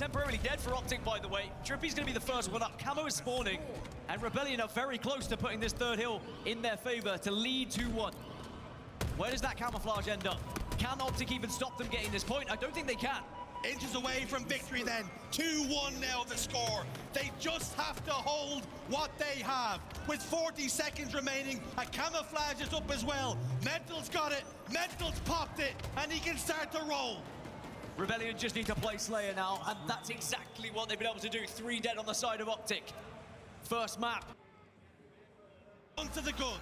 temporarily dead for Optic, by the way. Trippy's going to be the first one up. Camo is spawning, and Rebellion are very close to putting this third hill in their favor to lead 2-1. Where does that camouflage end up? Can Optic even stop them getting this point? I don't think they can. Inches away from victory then. 2-1 now the score. They just have to hold what they have. With 40 seconds remaining, a camouflage is up as well. Mental's got it, Mental's popped it, and he can start to roll. Rebellion just need to play Slayer now, and that's exactly what they've been able to do. 3 dead on the side of Optic. First map. On to the good.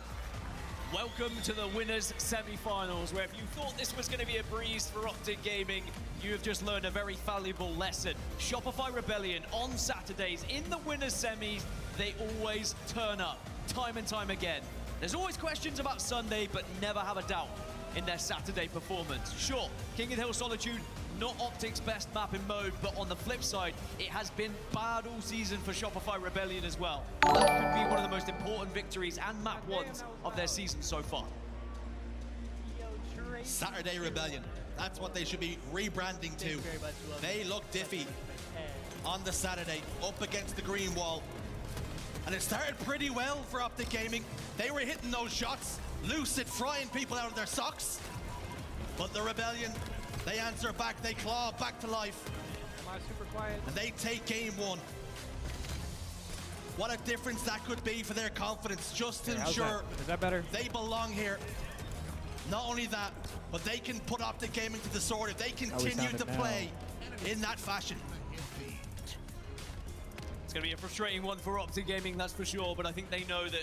Welcome to the winners semi-finals, where if you thought this was going to be a breeze for Optic Gaming, you have just learned a very valuable lesson. Shopify Rebellion on Saturdays in the winners semis, they always turn up, time and time again. There's always questions about Sunday, but never have a doubt in their Saturday performance. Sure, King of the Hill Solitude, not Optic's best map in mode, but on the flip side, it has been bad all season for Shopify Rebellion as well. That could be one of the most important victories and map ones of their season so far. Saturday Rebellion. That's what they should be rebranding to. They look diffy on the Saturday, up against the green wall. And it started pretty well for Optic Gaming. They were hitting those shots, lucid, frying people out of their socks. But the Rebellion, they answer back, they claw back to life. Am I super quiet? And they take game 1. What a difference that could be for their confidence, just to ensure is that better? They belong here. Not only that, but they can put Optic Gaming to the sword if they continue to play in that fashion. It's going to be a frustrating one for Optic Gaming, that's for sure, but I think they know that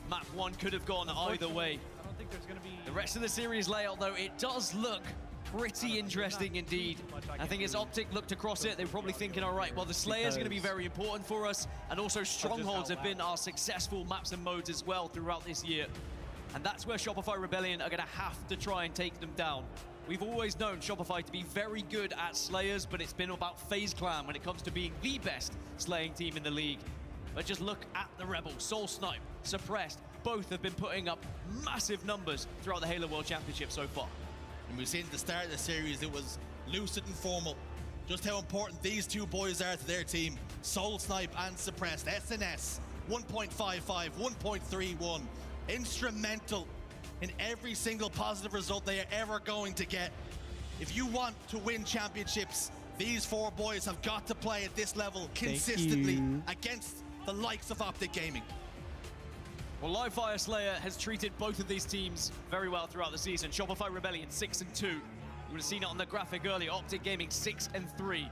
map 1 could have gone either way. I don't think there's going to be... The rest of the series layout, though, it does look pretty interesting indeed. I think as Optic looked across it, they were probably thinking, all right, well, the Slayer is going to be very important for us, and also Strongholds have been our successful maps and modes as well throughout this year. And that's where Shopify Rebellion are going to have to try and take them down. We've always known Shopify to be very good at Slayers, but it's been about FaZe Clan when it comes to being the best slaying team in the league. But just look at the Rebels, Soul Snipe, Suppressed, both have been putting up massive numbers throughout the Halo World Championship so far. And we've seen at the start of the series, it was lucid and formal. Just how important these two boys are to their team. Soul Snipe and Suppressed. SNS, 1.55, 1.31. Instrumental in every single positive result they are ever going to get. If you want to win championships, these 4 boys have got to play at this level consistently against the likes of Optic Gaming. Well, Livefire Slayer has treated both of these teams very well throughout the season. Shopify Rebellion 6-2. You would have seen it on the graphic earlier. Optic Gaming 6-3.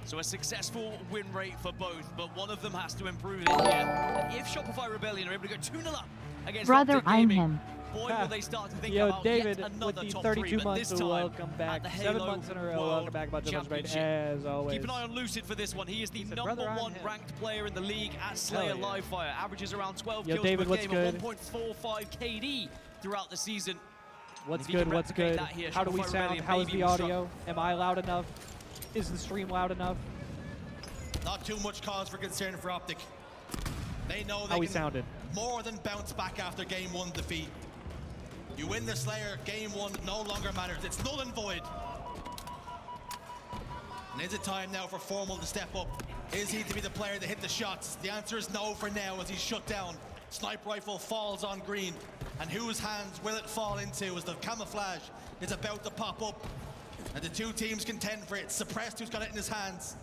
So a successful win rate for both, but one of them has to improve it here. And if Shopify Rebellion are able to go 2-0 up against Brother, Optic Gaming, I'm him. boy, will they start to think Yo, about David, yet another with the top 32 3, but months this to time welcome back. at the 7 Halo months in a row, World welcome back about Championship. as always. Keep an eye on Lucid for this one. He is the said, number "Brother, I'm 1 him." ranked player in the league at Slayer yeah. Livefire. Averages around 12 Yo, kills David, per what's game good? and 1.45 KD throughout the season. What's If you can good? What's replicate good? that here, How do we Shopify sound? Rebellion How is maybe the will audio? Am I loud enough? Is the stream loud enough? Not too much cause for concern for Optic. They know How they we can sounded? more than bounce back after game 1 defeat. You win the Slayer, game 1 no longer matters. It's null and void. And is it time now for Formal to step up? Is he to be the player to hit the shots? The answer is no for now as he's shut down. Snipe rifle falls on green. And whose hands will it fall into as the camouflage is about to pop up? And the 2 teams contend for it. Suppressed, who's got it in his hands.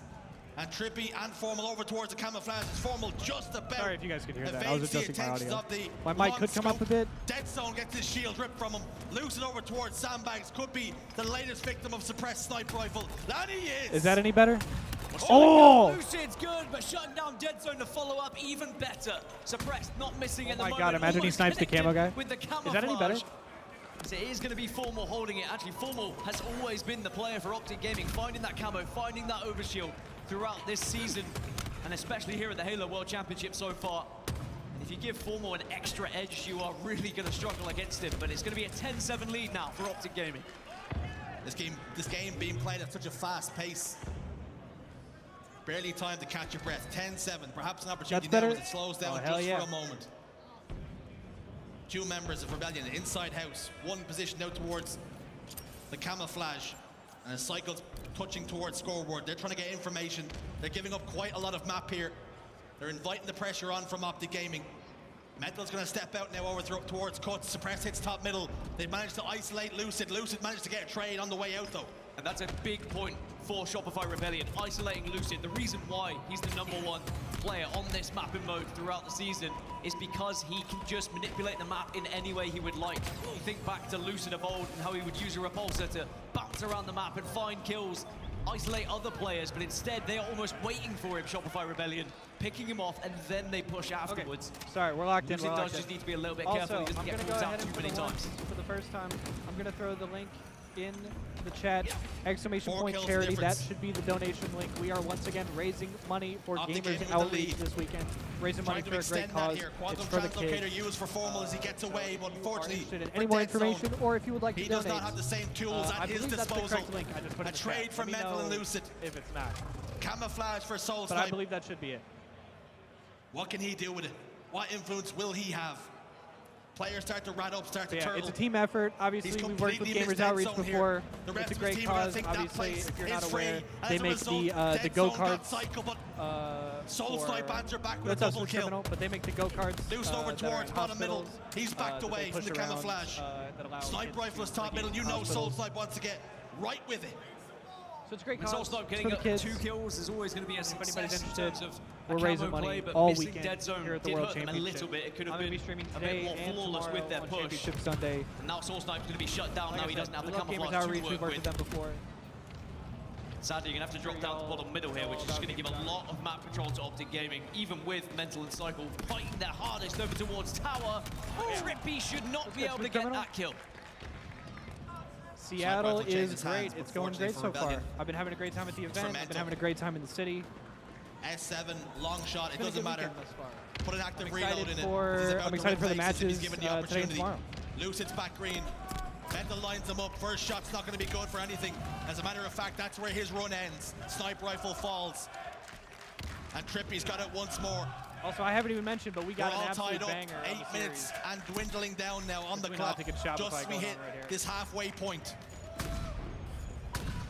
And Trippy and Formal over towards the camouflage. It's Formal just about. Sorry if you guys could hear that. I was evades the adjusting my attentions audio. of the My mic could come up a bit. Dead Zone gets his shield ripped from him. Lucid over towards Sandbags. Could be the latest victim of Suppressed Snipe Rifle. That he is. Is that any better? Oh! Lucid's good, but shutting down Dead Zone to follow up even better. Suppressed, not missing at the moment. Oh my god, imagine he snipes the camo guy. With the Is that any better? So it is going to be Formal holding it. Actually, Formal has always been the player for Optic Gaming, finding that camo, finding that overshield throughout this season, and especially here at the Halo World Championship so far. And if you give Formal an extra edge, you are really going to struggle against him, but it's going to be a 10-7 lead now for Optic Gaming. This game being played at such a fast pace. Barely time to catch your breath. 10-7, perhaps an opportunity now as it slows down just for a moment. 2 members of Rebellion inside house, 1 position out towards the camouflage, and it cycles touching towards scoreboard. They're trying to get information. They're giving up quite a lot of map here. They're inviting the pressure on from Optic Gaming. Mental's going to step out now over towards Cuts. Suppress hits top middle. They've managed to isolate Lucid. Lucid managed to get a trade on the way out though. And that's a big point for Shopify Rebellion, isolating Lucid. The reason why he's the #1 player on this mapping mode throughout the season is because he can just manipulate the map in any way he would like. You think back to Lucid of old and how he would use a repulsor to bounce around the map and find kills, isolate other players, but instead they are almost waiting for him, Shopify Rebellion, picking him off, and then they push afterwards. Okay. Sorry, we're locked in. Lucid does just need to be a little bit careful. He doesn't get pulled out too many times. For the first time, I'm going to throw the link in the chat. Exclamation 4 point kills charity. That difference. should be the donation link. We are once again raising money for Optic Gamers Gaming with the Outreach lead. this weekend. Raising money Trying to for a great extend that cause. here. It's Quantum for the Translocator kids. used for Formal as he gets away, but unfortunately, Interested in for any more Dead Zone, information, or if you would like to he donate, does not have the same tools I at his believe that's the disposal. correct link. I just put A in the trade chat. from Let me Mental and know Lucid. if it's not. Camouflage for Soul But I Snipe. believe that should be it. What can he do with it? What influence will he have? Players start to rat up, start to Yeah, turtle. it's a team effort. Obviously, He's we've worked with completely Gamers missed Dead Outreach Zone before. here. The rest It's a of his great team are gonna cause. think that Obviously, place if you're is not free. aware, As they a make result, the Dead go Zone got karts. cycle, but Soul for- Snipe answer back with a that's us double for kill. Criminal, but they make the go karts. Loose over towards bottom middle. He's backed away from the camouflage. Snipe rifle is top middle. You know Soul Snipe wants to get right with it. So it's a great And cause. Soul Snipe It's getting for up the kids. 2 kills is always going to be a success anybody's in interested, terms of we're a camo raising money play, but all missing weekend Dead Zone here at the did World hurt them a Championship. little bit. It could have I'm going to been be streaming a today bit more and flawless tomorrow with their on push. Championship Sunday. And now Soul Snipe's going to be shut down. Like Now I he said, doesn't have the we love Gamers camouflage Outreach. to We've work worked with with. them before. Sadly, you're going to have to drop down to bottom middle here, which is going to give a lot of map control to Optic Gaming, even with Mental and Cycle fighting their hardest over towards Tower. Trippy should not be able to get that kill. Seattle rifle changes is great. hands, It's but going great fortunately so for far. Rebellion. I've been having a great time at the event. I've been Mental. having a great time in the city. S7, long shot, it Been a doesn't good matter. weekend thus far. Put an active I'm reload excited in for- it. He's about I'm to excited for the replace it. He's matches, given the today and opportunity. tomorrow. Lucid's back green. Mental lines him up. First shot's not going to be good for anything. As a matter of fact, that's where his run ends. Snipe rifle falls. And Trippy's got it once more. Also, I haven't even mentioned, but we We're got an all absolute tied up. banger on 8 the minutes series. and dwindling down now on the Between clock. Optic and Shopify Just as we going hit on right here. this halfway point.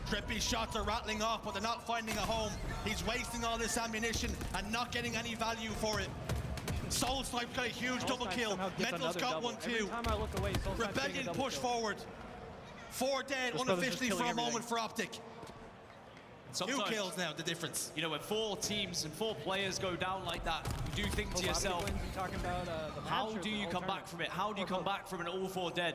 Trippy's shots are rattling off, but they're not finding a home. He's wasting all this ammunition and not getting any value for it. Soul Snipe got a huge Soul double Snipe kill. somehow gets Mental's another got double. one Every too. time I look away, Soul Snipe's getting a Rebellion double push kill. forward. 4 dead, This brother's just unofficially for killing a moment everything. for Optic. 2 Sometimes, kills now, the difference. you know, when 4 teams and 4 players go down like that, you do think to yourself, You talking about, the how match or do the you whole come back tournament? from it? How do you Or come both? back from an all 4 dead?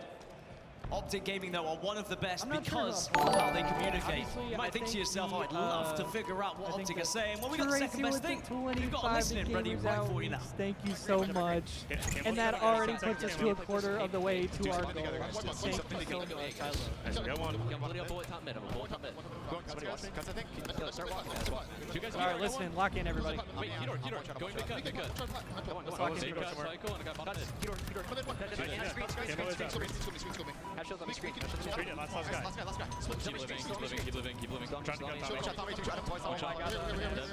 Optic Gaming, though, are one of the best I'm not sure because about of both. how they communicate. Obviously, You I might think to think yourself, the, I'd love to figure out what I think Optic that are saying. Well, we got the Tracy second best with the thing. We've got 25 a listening ready Gamers right for you now. Outreach. Thank you so much. And that already puts us to a quarter of the way to our goal. Thank you so much. All right, listen, lock in, everybody. Let's lock in. Keep living.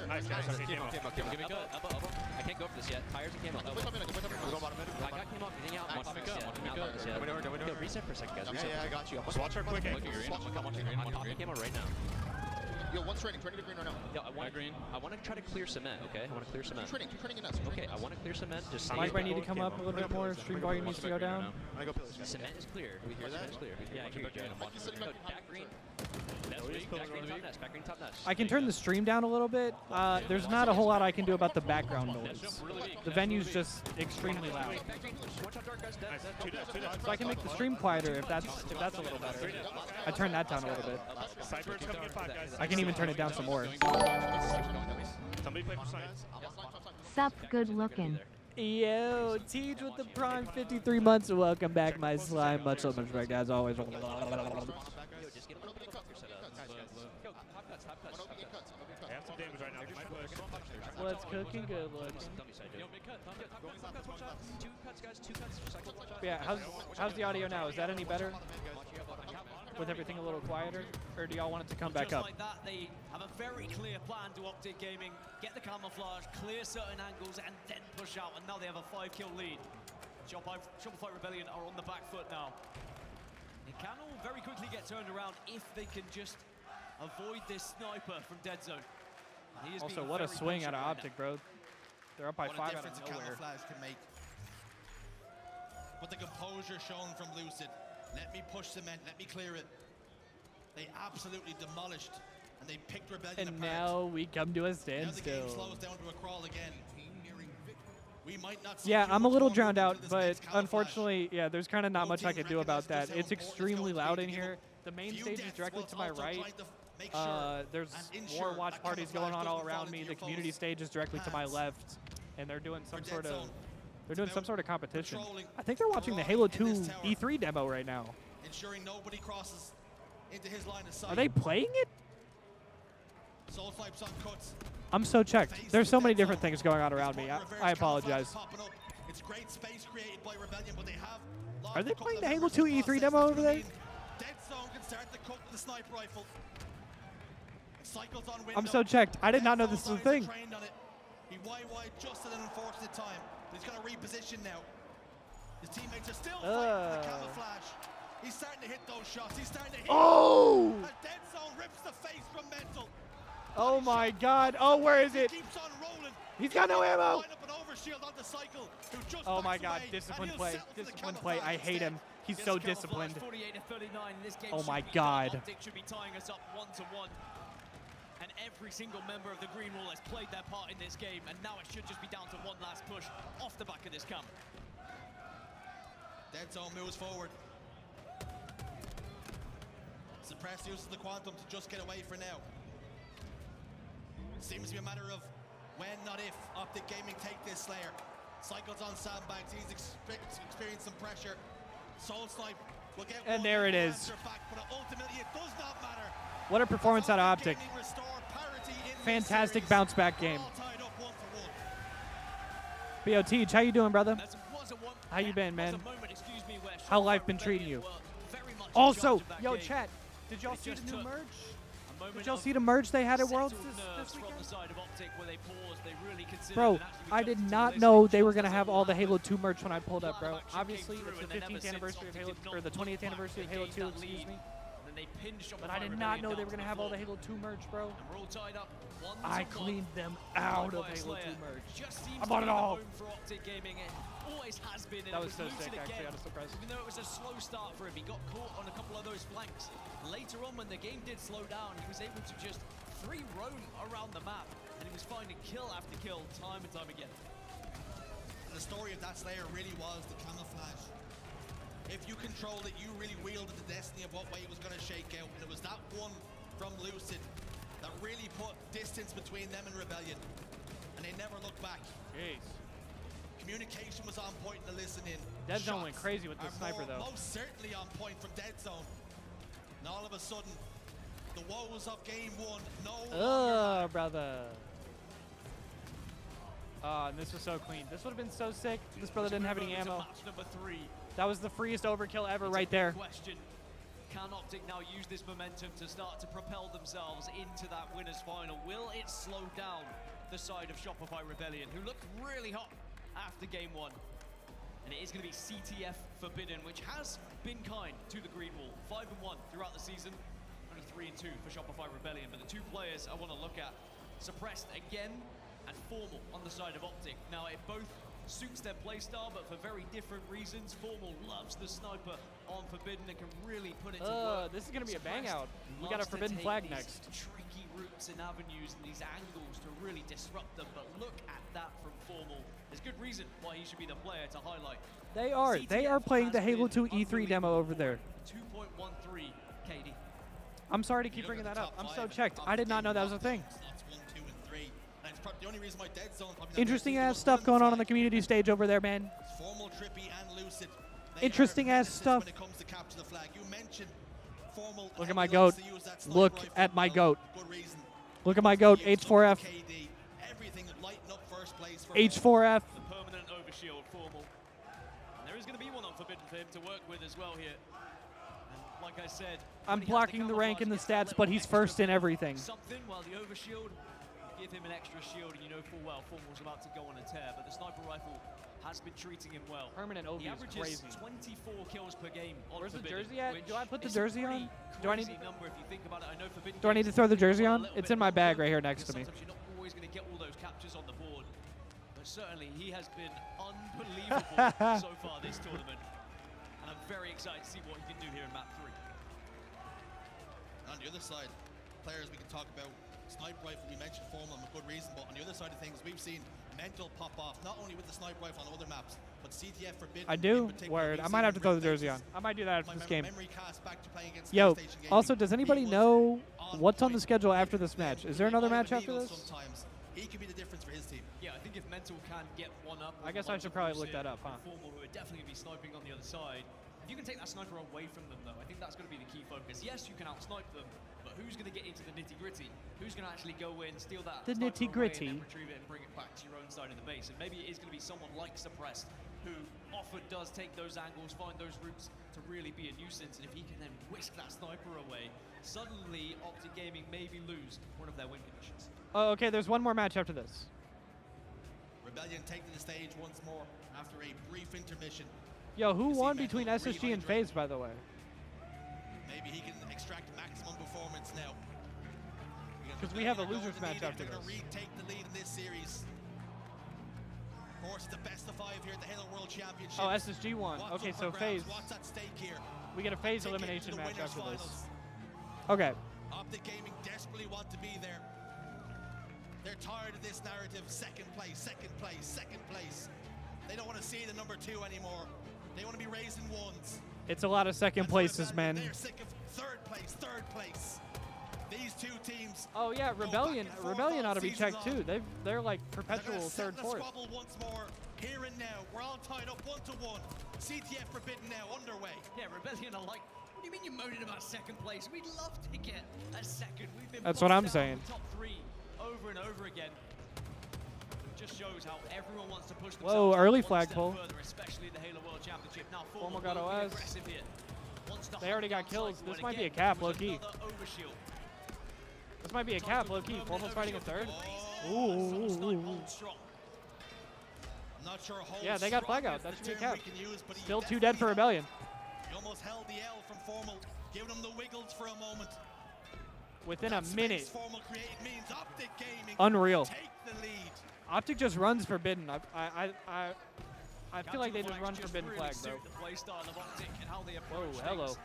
Nice, guys. Give me good. Elbow. I can't go for this yet. Tires and camo. I got camo. Getting out. Yo, reset for a second, guys. Yeah, I got you. So watch our quick aim. I'm popping camo right now. Yo, one's training. Turning to green right now. Yo, I want to try to clear cement, okay? I want to clear cement. Two training in us. Okay, I want to clear cement. Just Mike might need to come up a little bit more. Stream volume needs to go down. I go pillars. Cement is clear. We hear that? Clear. Yeah, I hear you. Yo, back green. Back green top nest. Back green top nest. I can turn the stream down a little bit. There's not a whole lot I can do about the background noise. The venue's just extremely loud. So I can make the stream quieter if that's a little better. I turn that down a little bit. I can even turn it down some more. Somebody play for science. Sup, good looking. Yo, Teej with the prime 53 months. Welcome back, my slime. Much respect as always. Yo, just get a little bit closer set up. Yo, top cuts. I have some damage right now. My push. What's cooking good looking? Dummy side. Yo, mid cut. Top cuts, one shot. 2 cuts, guys. 2 cuts. Cycle, one shot. Yeah, how's the audio now? Is that any better? With everything a little quieter? Or do y'all want it to come back Just up? like that, they have a very clear plan to Optic Gaming, get the camouflage, clear certain angles, and then push out. And now they have a 5-kill lead. Shopify Rebellion are on the back foot now. It can all very quickly get turned around if they can just avoid this sniper from Dead Zone. He is Also, being what a very swing patient out of right Optic, bro. They're up by What 5 a out difference of a nowhere. camouflage can make. But the composure shown from Lucid. Let me push cement, let me clear it. They absolutely demolished, and they picked Rebellion And apart. now we come to a Now the game standstill. slows down to a crawl again. We might not see Yeah, too I'm a much little longer drowned out, until this but next camouflage. unfortunately, yeah, there's kind of not Both much I teams could do about recognize that. just It's how important extremely going to loud be in to give here. them The main few stage is deaths directly whilst to my also right. trying to make sure There's and ensure more watch that parties going camouflage on all doesn't around fall me. into The your community foes' stage is directly to my hands. left, and they're doing some For sort Dead of Zone, they're doing it's some about sort of competition. patrolling, I think they're watching the Halo marauding in 2 this tower. E3 demo right now. ensuring nobody crosses into his line of sight. Are they playing it? Soul Snipes on cuts. I'm so checked. Face There's the so many Dead different Zone. things going on This around me. button reverse I camouflage apologize. popping up. It's great space created by Rebellion, but they have lost Are they a couple playing of the Halo members 2 in the E3 process. demo That's over gonna there? mean Dead Zone can start the cook with the sniper rifle. Cycles on window. I'm so checked. I did not know Dead this was a Zone's eyes are thing. trained on it. He wide just at an unfortunate time. He's going to reposition now. His teammates are still fighting the camouflage. He's starting to hit those shots. He's starting to hit. Oh! And Dead Zone rips the face from Mental. Oh my God. Oh, where is it? He keeps on rolling. He's got no ammo. Line up an overshield on the cycle, who just Oh my backs God. away, Disciplined and he'll play. settle for the Disciplined play. I camouflage hate him. instead. He's Yes, so camouflage, disciplined. 48-39. This game Oh should my be God. done. Optic should be tying us up 1-1. And every single member of the Green Wall has played their part in this game, and now it should just be down to one last push off the back of this camp. Dead Zone moves forward. Suppress uses the Quantum to just get away for now. Seems to be a matter of when, not if, Optic Gaming take this Slayer. Cycles on sandbags, he's experienced some pressure. Soul Snipe will get And one there it more is. answer back, but ultimately it does not matter. What a performance out of Optic. Gaming restore parity in this Fantastic series. bounce back They're game. all tied up 1-1. BOT, how you doing, brother? That was a one- How you been, that was man? a moment, excuse me, where How Shopify life been treating Rebellion you? were very much in Also, charge of that yo, game. chat, did y'all It see just the new took merge? A moment Did y'all of see the merge they had at Worlds settled this nerves from weekend? the side of Optic where they paused, they really considered Bro, and actually I jumped did into not this know game they were just going to as have it all the happened. Halo 2 merch when I pulled up, Plan bro. of action Obviously, came it's through the and then 15th ever anniversary of since Halo, Optic did or the not 20th look anniversary of back. Halo They 2, gained that excuse lead, me. and then they pinned But Shopify I did Rebellion not know they down were to going to the have all the floor. Halo 2 merch, bro. And we're all tied up 1-1. I cleaned them out of Fire Halo 2 Slayer merch. just seems I to bought be it the all. home for Optic Gaming. It always has been, and That it was so Lucid sick, actually. again. I was surprised. Even though it was a slow start for him, he got caught on a couple of those flanks. Later on, when the game did slow down, he was able to just free roam around the map, and he was finding kill after kill time and time again. The story of that Slayer really was the camouflage. If you controlled it, you really wielded the destiny of what way it was going to shake out. And it was that one from Lucid that really put distance between them and Rebellion. And they never looked back. Jeez. Communication was on point in the listening. Dead Zone went Shots crazy with the are sniper, though. most certainly on point from Dead Zone. And all of a sudden, the woes of game one no longer Oh, brother. And this was so clean. This would have been so sick. This brother didn't have any Move over to ammo. match number 3. That was the freest overkill ever It's right a big there. Question. Can Optic now use this momentum to start to propel themselves into that winners final? Will it slow down the side of Shopify Rebellion, who looked really hot after game 1? And it is going to be CTF Forbidden, which has been kind to the Green Wall. 5-1 throughout the season, only 3-2 for Shopify Rebellion. But the two players I want to look at, Suppressed again and Formal on the side of Optic. Now, it both suits their playstyle, but for very different reasons. Formal loves the sniper on Forbidden and can really put it to work. This is going to be a bang Suppressed out. We got a loves to Forbidden take flag these next. tricky routes and avenues and these angles to really disrupt them. But look at that from Formal. There's good reason why he should be the player to highlight. They are. They are CTF playing the has Halo been 2 E3 demo over there. 2.13 KD. I'm sorry to You keep look bringing at that the up. top I'm five so and checked. top I did not know that was a team thing. slots 1, 2, and 3. And it's probably the only reason why Dead Zone probably not Interesting there. ass stuff going on the community stage over there, man. Formal, Trippy, and Lucid. They Interesting are ass menaces stuff. When it comes to capture the flag, you mentioned Formal. Look and at my he likes goat. to use that sniper Look rifle at my well. goat. Good reason. Look at my goat, Use H4F. KD. Everything lighting up first place for H4F. The permanent overshield, Formal. And there is going to be one on Forbidden for him to work with as well here. And like I said, I'm when he has blocking the rank camouflage, and the gets that stats, but little he's extra first in bit of everything. Something while the overshield give him an extra shield, and you know full well Formal's about to go on a tear, but the sniper rifle has been treating him well. Permanent OV He is averages crazy. 24 kills per game on Where's the Forbidden, jersey at? which Do I put the is jersey a on? pretty Do I need- crazy number if you think about it. I know Forbidden Do I need to games throw the take jersey a on? little It's bit in my bag longer, right here next because to me. Sometimes you're not always going to get all those captures on the board, but certainly he has been unbelievable so far this tournament, and I'm very excited to see what he can do here in map 3. On the other side, players we can talk about. Sniper rifle, we mentioned Formal with good reason, but on the other side of things, we've seen Mental pop off, not only with the sniper rifle on other maps, but CTF Forbidden. I do. in particular, Word. we've I might seen have to throw the real jersey on. faces. I might do that after My this game. memory cast back to playing against Yo, PlayStation Gaming. also, does anybody He was know on what's on the point. schedule after this match? Is there another match Even after Eagles this? Sometimes he could be the difference for his team. Yeah, I think if Mental can get one up, I guess I should probably look that up, huh? Formal, who are definitely going to be sniping on the other side. If you can take that sniper away from them, though, I think that's going to be the key focus. Yes, you can out-snipe them, but who's going to get into the nitty-gritty? Who's going to actually go in, steal that The sniper away, nitty-gritty. and then retrieve it and bring it back to your own side of the base? And maybe it is going to be someone like Suppressed, who often does take those angles, find those routes to really be a nuisance. And if he can then whisk that sniper away, suddenly Optic Gaming maybe lose one of their win conditions. Oh, okay, there's one more match after this. Rebellion taking the stage once more after a brief intermission. Yo, who You see won Mental between SSG and rehydrate. FaZe, by the way? Maybe he can extract maximum performance now. 'Cause we have a Rebellion are losers going match to after They're going to this. retake the lead in this series. Of course, it's the best of 5 here at the Halo World Championship. Oh, SSG won. What's Okay, up so for FaZe. grabs? What's at stake here? We get a FaZe Ticket elimination to the match winners' after this. finals. Okay. Optic Gaming desperately want to be there. They're tired of this narrative. Second place, second place, second place. They don't want to see the number 2 anymore. They want to be raising ones. It's a lot of second That's places, Rebellion, man. They're sick of third place. These two teams. Oh yeah, go Rebellion. back and forth Rebellion all ought to be season checked long. too. They're like They're perpetual gonna third, settle the fourth. squabble once more. Here and now, we're all tied up 1-1. CTF Forbidden now underway. Yeah, Rebellion are like, what do you mean you're moaning about second place? We'd love to get a second. We've been That's what bogged I'm down saying. in the top 3 over and over again. It just shows how everyone wants to push Whoa, themselves early one flag step pull. further, especially the Halo World Championship. Now, Formal Formal got will be OS. aggressive here. Wants to They already hunt got down kills. Psycho, This and might be a again, cap, it was low-key. another overshield. This might be a cap, low key. Formal's fighting a third. Oh, Ooh. Hold strong. I'm not sure hold Yeah, they got strong flag out. is That the should be a term cap. we can use, but he Still 2 dead for definitely Rebellion. He almost held the L from Formal, giving him the wiggles for a moment. Within a That space minute. Formal created means Optic Gaming Unreal. take the lead. Optic just runs Forbidden. I feel like they just run Captain Forbidden really flag, bro. suit the play style of Optic and how they Whoa, approach hello. things.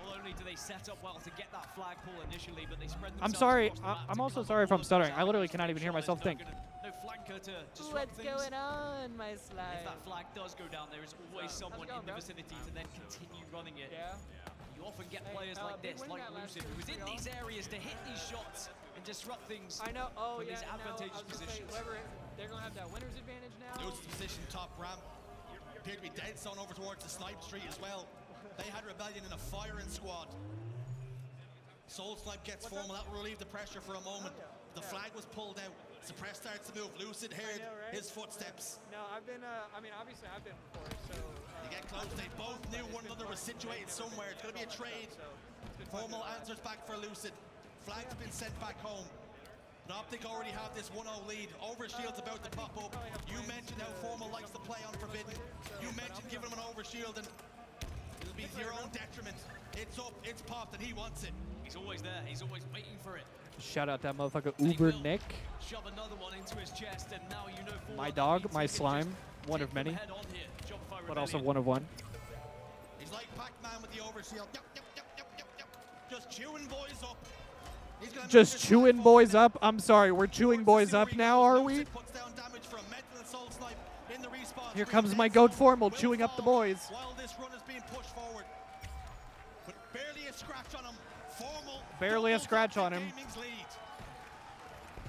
Not only do they set up well to get that flag pull initially, but they spread I'm themselves sorry. across the map I'm to also cover sorry if all I'm of stuttering. those I literally angles, cannot even make hear sure myself there's think. No flanker to disrupt things. on, my If that flag does go down, there is always someone going, in the bro? vicinity to then continue running it. Yeah. You often get Hey, players like big this, win like that last Lucid, year, who's in pretty these areas to hit these shots and disrupt things I know. Oh from yeah. these advantageous positions. They're gonna have that winner's advantage now. Lucid's position top ramp. Appeared to be dead zone over towards the Snipe Street as well. They had Rebellion in a firing squad. Soul Snipe gets Formal. That will relieve the pressure for a moment. The flag was pulled out. Suppress starts to move. Lucid heard right? his footsteps. No, I've been. I mean, obviously, I've been before. So. They get close. They both knew one another was situated somewhere. It's going to be a trade. Formal answers back for Lucid. Flag's been sent back home. But Optic already have this 1-0 lead. Overshield's about to pop up. You mentioned how Formal likes to play on Forbidden. You mentioned giving him an overshield, and it'll be to your own detriment. It's up, it's popped, and he wants it. He's always there. He's always waiting for it. Shout out that motherfucker He Uber will Nick. Shove another one into his chest, and now you know Formal My needs dog, to my just slime, one take of many, them head on here. Shopify but also Rebellion. one of one. He's like Pac-Man with the overshield. Yep. Just chewing boys up. He's gonna Just make this chewing fight boys forward. up. I'm sorry, we're chewing boys up now, are we? Puts down damage for a Mental and Soul Snipe in the respawn. Here screen. comes my Dead goat Zone Formal will chewing up the fall boys. While this run is being pushed forward. But barely a scratch on him. Formal. Barely a doubles scratch Optic on him. Gaming's lead.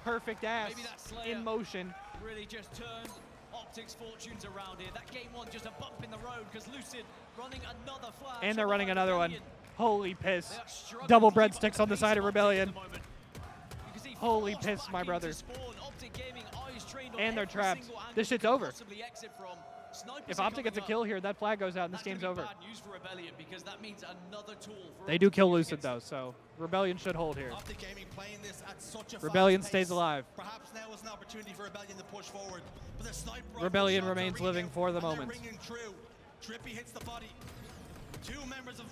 Perfect ass Maybe that Slayer in motion. really just turned Optic's fortunes around here. That game one just a bump in the road because Lucid running another flash. And they're Shopify running another one. Rebellion. Holy piss. They are struggling Double to keep up breadsticks the on the pace side of Optic at Rebellion. the moment. You can see Holy forced piss, back my into brother. spawn. Optic Gaming eyes trained on And they're every trapped. single angle This shit's they could over. possibly exit from. Snipers If are Optic gets a coming kill up. here, that flag goes out and this That's gonna game's be over. bad news for Rebellion because that means another tool for They do Optic kill to use Lucid against- though, so Rebellion should hold here. Optic Gaming playing this at such a Rebellion fast stays pace. alive. Perhaps now is an opportunity for Rebellion to push forward. But the sniper rifle Rebellion shots are remains ringing living out, for the and they're moment. ringing true. Drippy hits the body. Two members of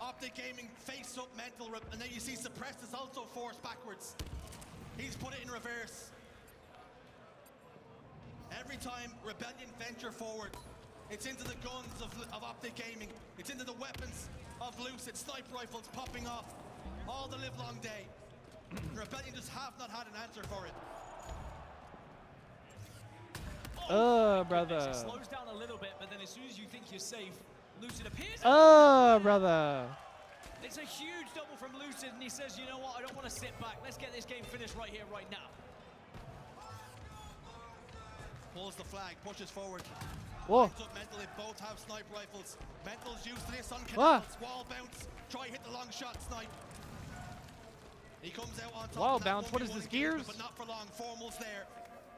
Optic Gaming face up mental, and then you see Suppressed is also forced backwards. He's put it in reverse. Every time Rebellion venture forward, it's into the guns of Optic Gaming. It's into the weapons of Lucid. Sniper rifles popping off all the live long day. Rebellion just have not had an answer for it. Brother. It slows down a little bit, but then as soon as you think you're safe, Lucid appears. Brother. It's a huge double from Lucid, and he says, you know what, I don't want to sit back. Let's get this game finished right here, right now. Pulls the flag, pushes forward. Whoa. Lines up Mental, they both have sniper rifles. Mental's used to this on canals. Wall bounce, try hit the long shot snipe. He comes out on top. Wall of that bounce, what is 1v1 this, engagement, gears? But not for long. Formal's there.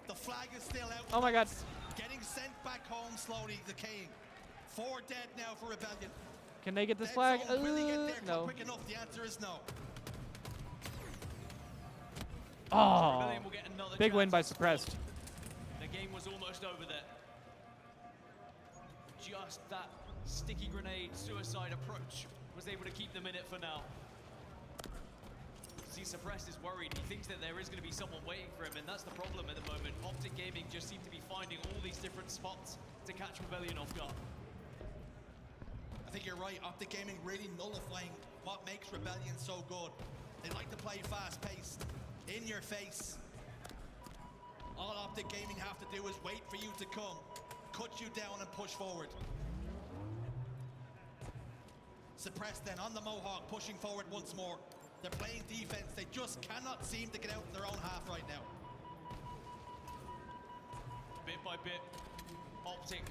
The flag is still out. Oh my god. Getting sent back home slowly, decaying. 4 dead now for Rebellion. Can they get this Dead flag? zone, will they get there No. quick enough? The answer is no. Oh. Rebellion will get another Big win chance by to score. Suppressed. The game was almost over there. Just that sticky grenade suicide approach was able to keep them in it for now. See, Suppressed is worried. He thinks that there is going to be someone waiting for him, and that's the problem at the moment. Optic Gaming just seem to be finding all these different spots to catch Rebellion off guard. I think you're right. Optic Gaming really nullifying what makes Rebellion so good. They like to play fast-paced, in your face. All Optic Gaming have to do is wait for you to come, cut you down and push forward. Suppressed then on the Mohawk, pushing forward once more. They're playing defense. They just cannot seem to get out in their own half right now. Bit by bit, Optic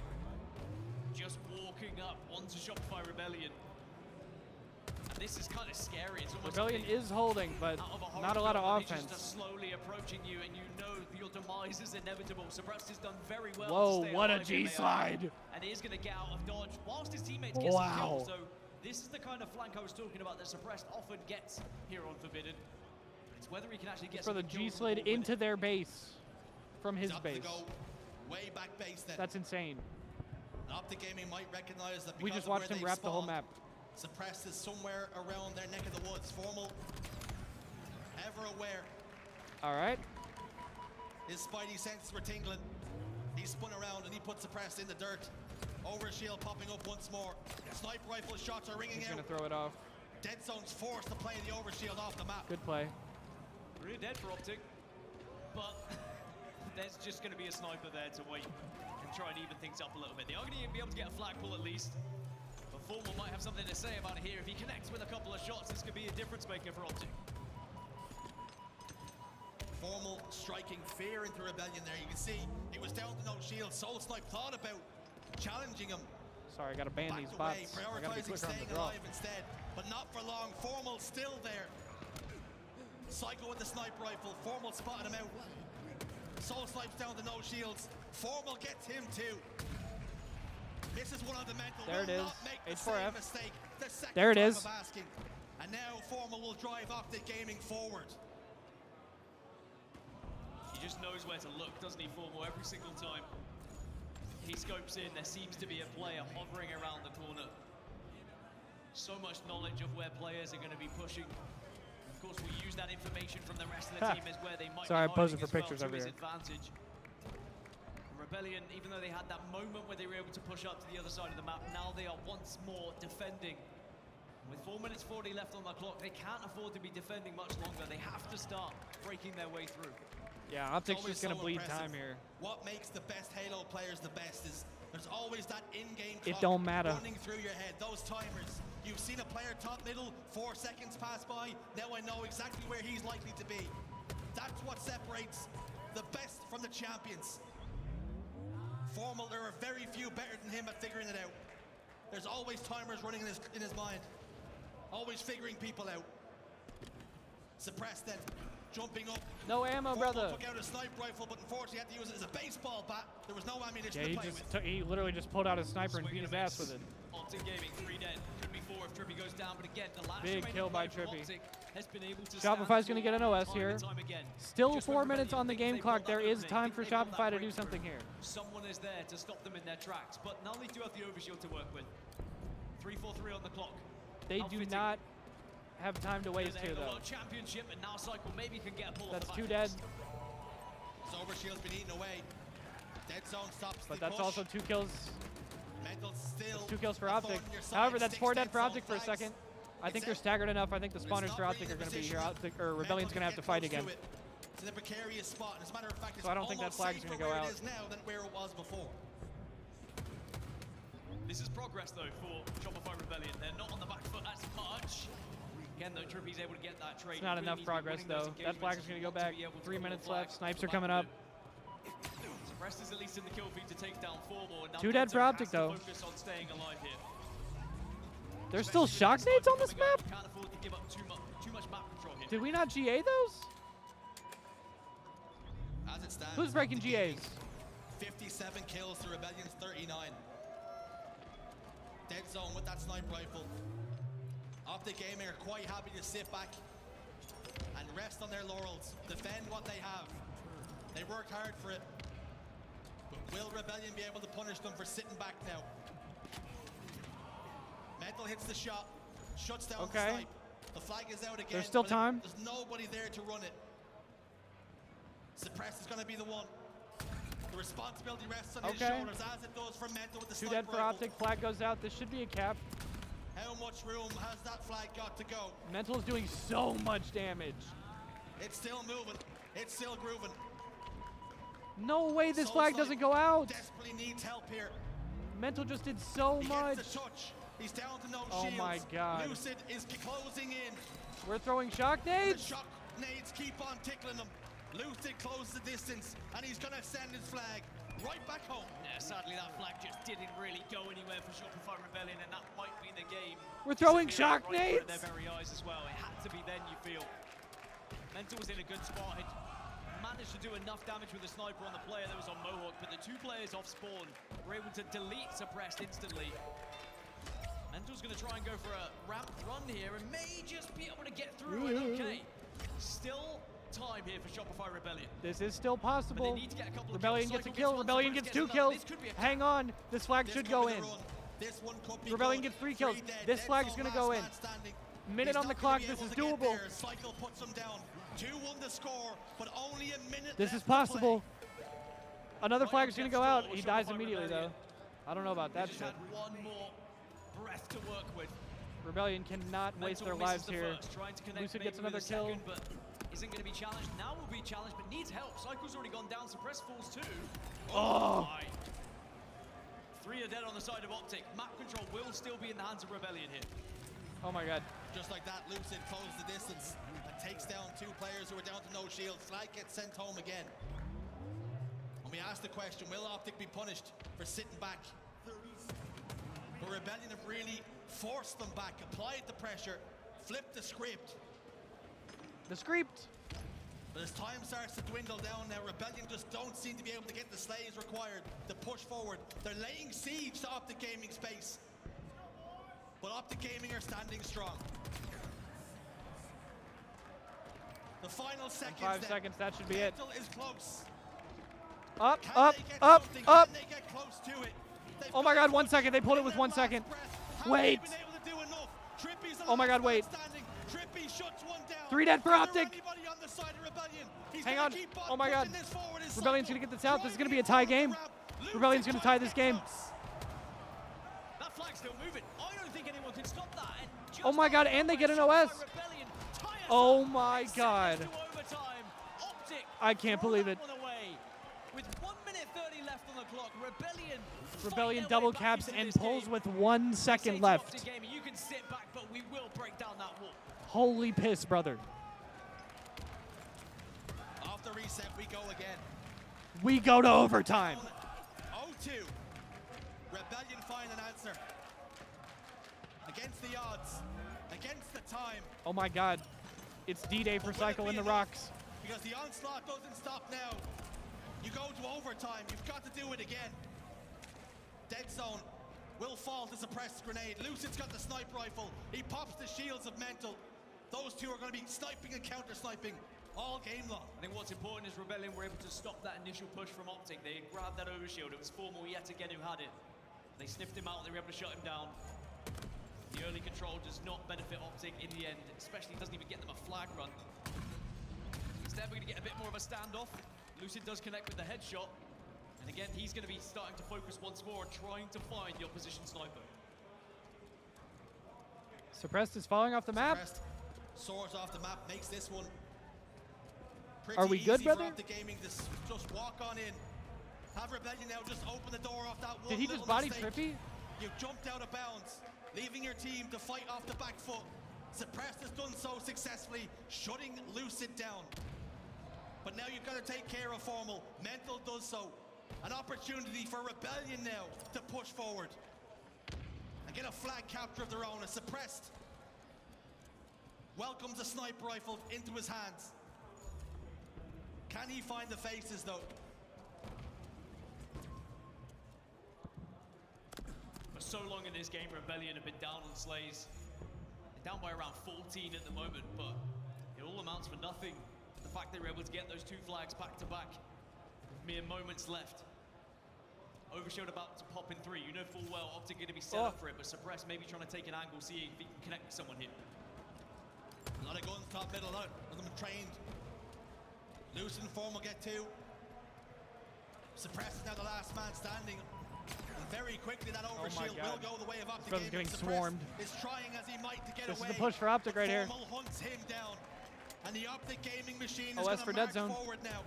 just walking up onto Shopify Rebellion. And this is kind of scary. It's almost Rebellion like is holding, but out of a horror not a lot of film, and they offense. just are slowly approaching you, and you know your demise is inevitable. Suppressed has done very well. Whoa, to stay what a alive in the G-slide. and he is going to get out of dodge whilst his teammates get some Wow. kills. So this is the kind of flank I was talking about that Suppressed often gets here on Forbidden. It's whether he can actually get For the some kills on G-slide board with into it. their base from his It's up base. to go way back base then. That's insane. Optic Gaming might recognize that We because just of watched where him they've wrap the whole spawned, map. Suppressed is somewhere around their neck of the woods. Formal, ever aware. All right. His spidey senses were tingling. He spun around and he put Suppressed in the dirt. Overshield popping up once more. Sniper rifle shots are ringing He's out. going to throw it off. Dead Zone's forced to play the overshield off the map. Good play. Really dead for Optic, but there's just going to be a sniper there to wait and try and even things up a little bit. They are going to be able to get a flag pull at least, but Formal might have something to say about it here. If he connects with a couple of shots, this could be a difference maker for Optic. Formal striking fear into Rebellion there. You can see he was down to no shield. Soul Snipe thought about challenging him. Sorry, I got to ban these Backed bots. away, I got to be prioritizing quicker on staying the draw. alive instead, but not for long. Formal still there. Psycho with the sniper rifle. Formal spotted him out. Soul Snipe's down to no shields. Formal gets him too. This is one of the mental. There it will is. not make the H4F. same mistake. The second There it time is. of asking. And now Formal will drive Optic Gaming forward. He just knows where to look, doesn't he, Formal, every single time he scopes in. There seems to be a player hovering around the corner. So much knowledge of where players are going to be pushing. Of course, we use that information from the rest of the team as where they might Sorry, be I'm posing hiding for as well pictures to over his here. advantage. Rebellion, even though they had that moment where they were able to push up to the other side of the map, now they are once more defending. With 4 minutes 40 left on the clock, they can't afford to be defending much longer. They have to start breaking their way through. Yeah, Optic's Always just going to so bleed impressive. time here. What makes the best Halo players the best is there's always that in-game It clock don't matter. running through your head. Those timers. You've seen a player top middle, 4 seconds pass by. Now I know exactly where he's likely to be. That's what separates the best from the champions. Formal, there are very few better than him at figuring it out. There's always timers running in his mind. Always figuring people out. Suppressed then. jumping up. No ammo, Formo brother. took out a sniper rifle, but unfortunately had to use it as a baseball bat. There was no ammunition Yeah, to he play just with. he literally just pulled out his sniper and beat his ass with it. Optic Gaming, 3 dead. Could be 4 if Trippy goes down, but again, the last Big remaining kill by player from Trippy. Optic has been able to Shopify's stand gonna get an for OS time here. and time again. Still Just 4 when minutes on the Rebellion game think clock. they've There got that is time opening, for think they've got Shopify that to do breakthrough. something here. Someone is there to stop them in their tracks, but now they do have the overshield to work with. 3-4-3 on the clock. They How do fitting. not have time to waste They here, have the though. World Championship, and now Cycle maybe can get a pull That's off 2 the dead, His overshield's been eaten away. Dead zone stops but the that's push. also 2 kills. Mental still 2 kills for a Optic. thorn in your side, However, that's sticks 4 dead dead for zone Optic for a flags. second. I think It's they're out. staggered enough. I think the But it's spawners not for really Optic are the going to be position. here. Optic, or Rebellion's going to have to Mental fight can get again. close to it. It's in a precarious spot. And as a matter of fact, it's So I don't think that almost flag's safer gonna go where out. it is now than where it was before. This is progress, though, for Shopify Rebellion. They're not on the back foot as much. Again, though, Trippy's able to get that trade. It's not enough progress, though. That flag is going to go back. 3 minutes left. Snipes are coming up. Suppressed is at least in the kill feed to take down 4 more. Now 2 dead for Denso Optic, has to though. focus on staying alive here. There's still Especially with shock the nades on sniper this coming up, map? you can't afford to give up too much map control here. Did we not GA those? As it stands, Who's breaking Optic Gaming, GAs? 57 kills to Rebellion's 39. Dead zone with that sniper rifle. Optic Gaming are quite happy to sit back and rest on their laurels, defend what they have. They worked hard for it. But will Rebellion be able to punish them for sitting back now? Mental hits the shot, shuts down the Okay. snipe. The flag is out again. There's still but time. There's nobody there to run it. Suppress is going to be the one. The responsibility rests on his Okay. shoulders, as it does for Mental with the 2 sniper dead for rifle. Optic. Flag goes out. This should be a cap. How much room has that flag got to go? Mental is doing so much damage. It's still moving. It's still grooving. No way this Soul flag Snipe doesn't go out. Desperately needs help here. Mental just did so He much. gets the touch. He's down to no Oh shields. my God. Lucid is closing in. We're throwing shock The nades. shock nades keep on tickling him. Lucid closes the distance, and he's going to send his flag right back home. Yeah, sadly, that flag just didn't really go anywhere for Shopify Rebellion, and that might be the game. We're throwing disappearing shock right in front of nades. their very eyes as well. It had to be then, you feel. Mental was in a good spot. It managed to do enough damage with the sniper on the player that was on Mohawk, but the 2 players off spawn were able to delete Suppressed instantly. Mental's going to try and go for a ramp run here and may just be able to get through it. Okay. Still time here for Shopify Rebellion. This is still But possible. they need to get a couple of Rebellion kills. gets a Cycle kill. one, Rebellion Suppressed gets 2 another. kills. This could be a Hang on. This flag This should could go be the in. run. This one could be Rebellion good. gets 3 kills. 3 dead. This Dead flag is zone, gonna last go in. man standing. Minute He's on the not clock. gonna be This able is to get doable. there. Cycle puts him down. 2-1 the score, but only a minute This left is to play. possible. Another Right flag up is going to gets go out. stalled. He dies Shopify immediately, though. Rebellion. I don't know about They that just shit. had one more breath to work with. Rebellion cannot waste Mental their misses lives the here. first, trying to connect Lucid maybe gets with another a kill. second, but isn't going to be challenged. Now will be challenged, but needs help. Cycle's already gone down. Suppress falls too. Oh. My. 3 are dead on the side of Optic. Map control will still be in the hands of Rebellion here. Oh my God. Just like that, Lucid closes the distance and takes down 2 players who are down to no shield. Flag gets sent home again. And we ask the question, will Optic be punished for sitting back? But Rebellion have really forced them back, applied the pressure, flipped the script. The script. But as time starts to dwindle down now, Rebellion just don't seem to be able to get the slays required to push forward. They're laying siege to Optic Gaming space. But Optic Gaming are standing strong. The final seconds 5 then. seconds. That should be it. Mental is close. Up, Can up, they get up, something? up. Can they get close to it? They've Oh my got God, a 1 push second. They pulled it in with their 1 last second. breath. Have Wait. they been able to do enough? Trippy's the Oh my last God, man wait. standing. Trippy shuts one down. 3 dead for Is there Optic. anybody on the side of Rebellion? He's Hang gonna on. keep Oh my God. pushing this forward. His Rebellion's cycle gonna get this out. This is gonna be a driving tie it game. forward the ramp. Rebellion's Lucid gonna tie this game. close. That flag's still moving. I don't think anyone can stop that. And just Oh my God, and they get an Shopify OS. Rebellion tie us Oh up. my It sends us God. to overtime. Optic I can't throw believe that it. one away. With 1 minute 30 left on the clock, Rebellion Rebellion fight their way double back caps into and this pulls game. with 1 Say second to left. Optic Gaming, you can sit back, but we will break down that wall. Holy piss, brother. Off the reset, we go again. We go to overtime. 0-2. Rebellion find an answer. Against the odds. Against the time. Oh my God. It's D-Day for But will it Cycle be in the enough? rocks. because the onslaught doesn't stop now. You go to overtime, you've got to do it again. Dead zone will fall to suppress grenade. Lucid's got the sniper rifle. He pops the shields of Mental. Those two are going to be sniping and counter-sniping all game long. I think what's important is Rebellion were able to stop that initial push from Optic. They grabbed that overshield. It was Formal yet again who had it. They sniffed him out. They were able to shut him down. The early control does not benefit Optic in the end, especially doesn't even get them a flag run. Instead, we're going to get a bit more of a standoff. Lucid does connect with the headshot. And again, he's going to be starting to focus once more on trying to find the opposition sniper. Suppressed is falling off the map. Suppressed soars off the map, makes this one pretty Are we good, easy brother? for Optic Gaming to just walk on in. Have Rebellion now just open the door off that one. Did he just body mistake. Trippy? You jumped out of bounds, leaving your team to fight off the back foot. Suppressed has done so successfully, shutting Lucid down. But now you've got to take care of Formal. Mental does so. An opportunity for Rebellion now to push forward and get a flag capture of their own. A Suppressed welcomes a sniper rifle into his hands. Can he find the faces though? For so long in this game, Rebellion have been down on Slays. They're down by around 14 at the moment, but it all amounts for nothing. The fact they were able to get those two flags back to back, with mere moments left. Overshield about to pop in 3. You know full well Optic going to be set up for it, but Suppress maybe trying to take an angle, see if he can connect with someone here. A lot of guns top middle, a lot of them trained. Lucid and Formal get 2. Suppress is now the last man standing. And very quickly that overshield will go the way of Optic Gaming. Getting swarmed. Is trying as he might to get This away. is the push for Optic right here. Formal hunts him down. And the Optic Gaming machine is OS going for to dead march zone. forward now.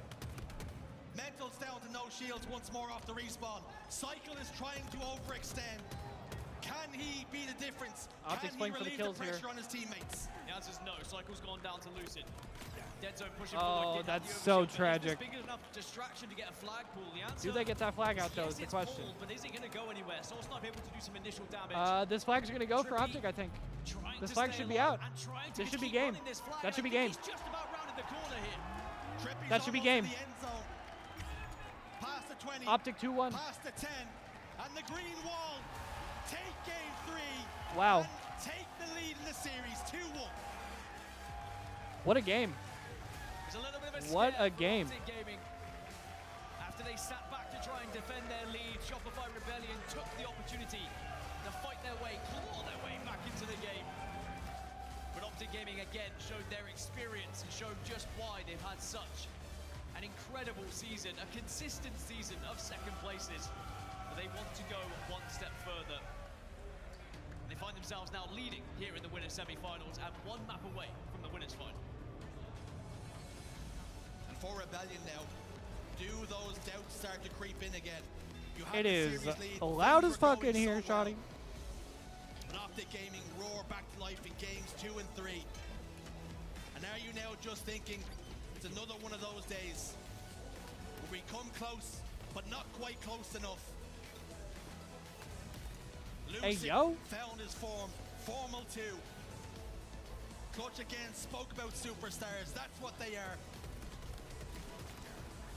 Mental's down to no shields once more off the respawn. Cycle is trying to overextend. Can he be the difference? Optic's Can playing he for the relieve kills the pressure here. on his teammates? The answer is no. Cycle's gone down to Lucid. Dead zone pushing Oh, forward. did have that's the so overshield, but is tragic. this big enough distraction to get a flag pull? The answer Do they get that flag out though? yes, Is the it's question. pulled, but is it going to go anywhere? Soul Snipe able to do some initial damage. This flag's gonna go for Trippy Optic, I think. trying This to flag stay should be alive out. and trying to This should be keep game. running this flag. That should I be think game. He's just about rounded the corner here. Trippy's That should be almost game. to the end zone. Past the 20. Optic 2-1. Past the 10. And the green wall. Take game 3. Wow. And take the lead in the series. 2-1. What a game. There's a little bit of a What scare a for game. Optic Gaming. After they sat back to try and defend their lead, Shopify Rebellion took the opportunity to fight their way, claw their way back into the game. But Optic Gaming again showed their experience and showed just why they've had such an incredible season, a consistent season of second places. But they want to go one step further. They find themselves now leading here in the winners semi-finals and one map away from the winners final. And for Rebellion now, do those doubts start to creep in again? You have It the is series lead. loud Things as were fuck going in here, so well. Shotty. But Optic Gaming roar back to life in games 2 and 3. And are you now just thinking, it's another one of those days where we come close, but not quite close enough? Hey, Lucid yo. found his form. Formal 2. Clutch again spoke about superstars. That's what they are.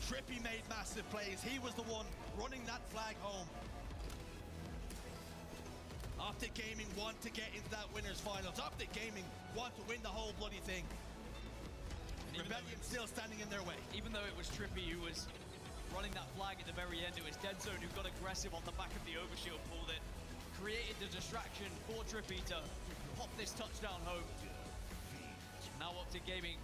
Trippy made massive plays. He was the one running that flag home. Optic Gaming want to get into that winners finals. Optic Gaming want to win the whole bloody thing. Rebellion still standing in their way. Even though it was Trippy who was running that flag at the very end, it was Dead Zone who got aggressive on the back of the overshield pull that created the distraction for Trippy to pop this touchdown home. Now Optic Gaming,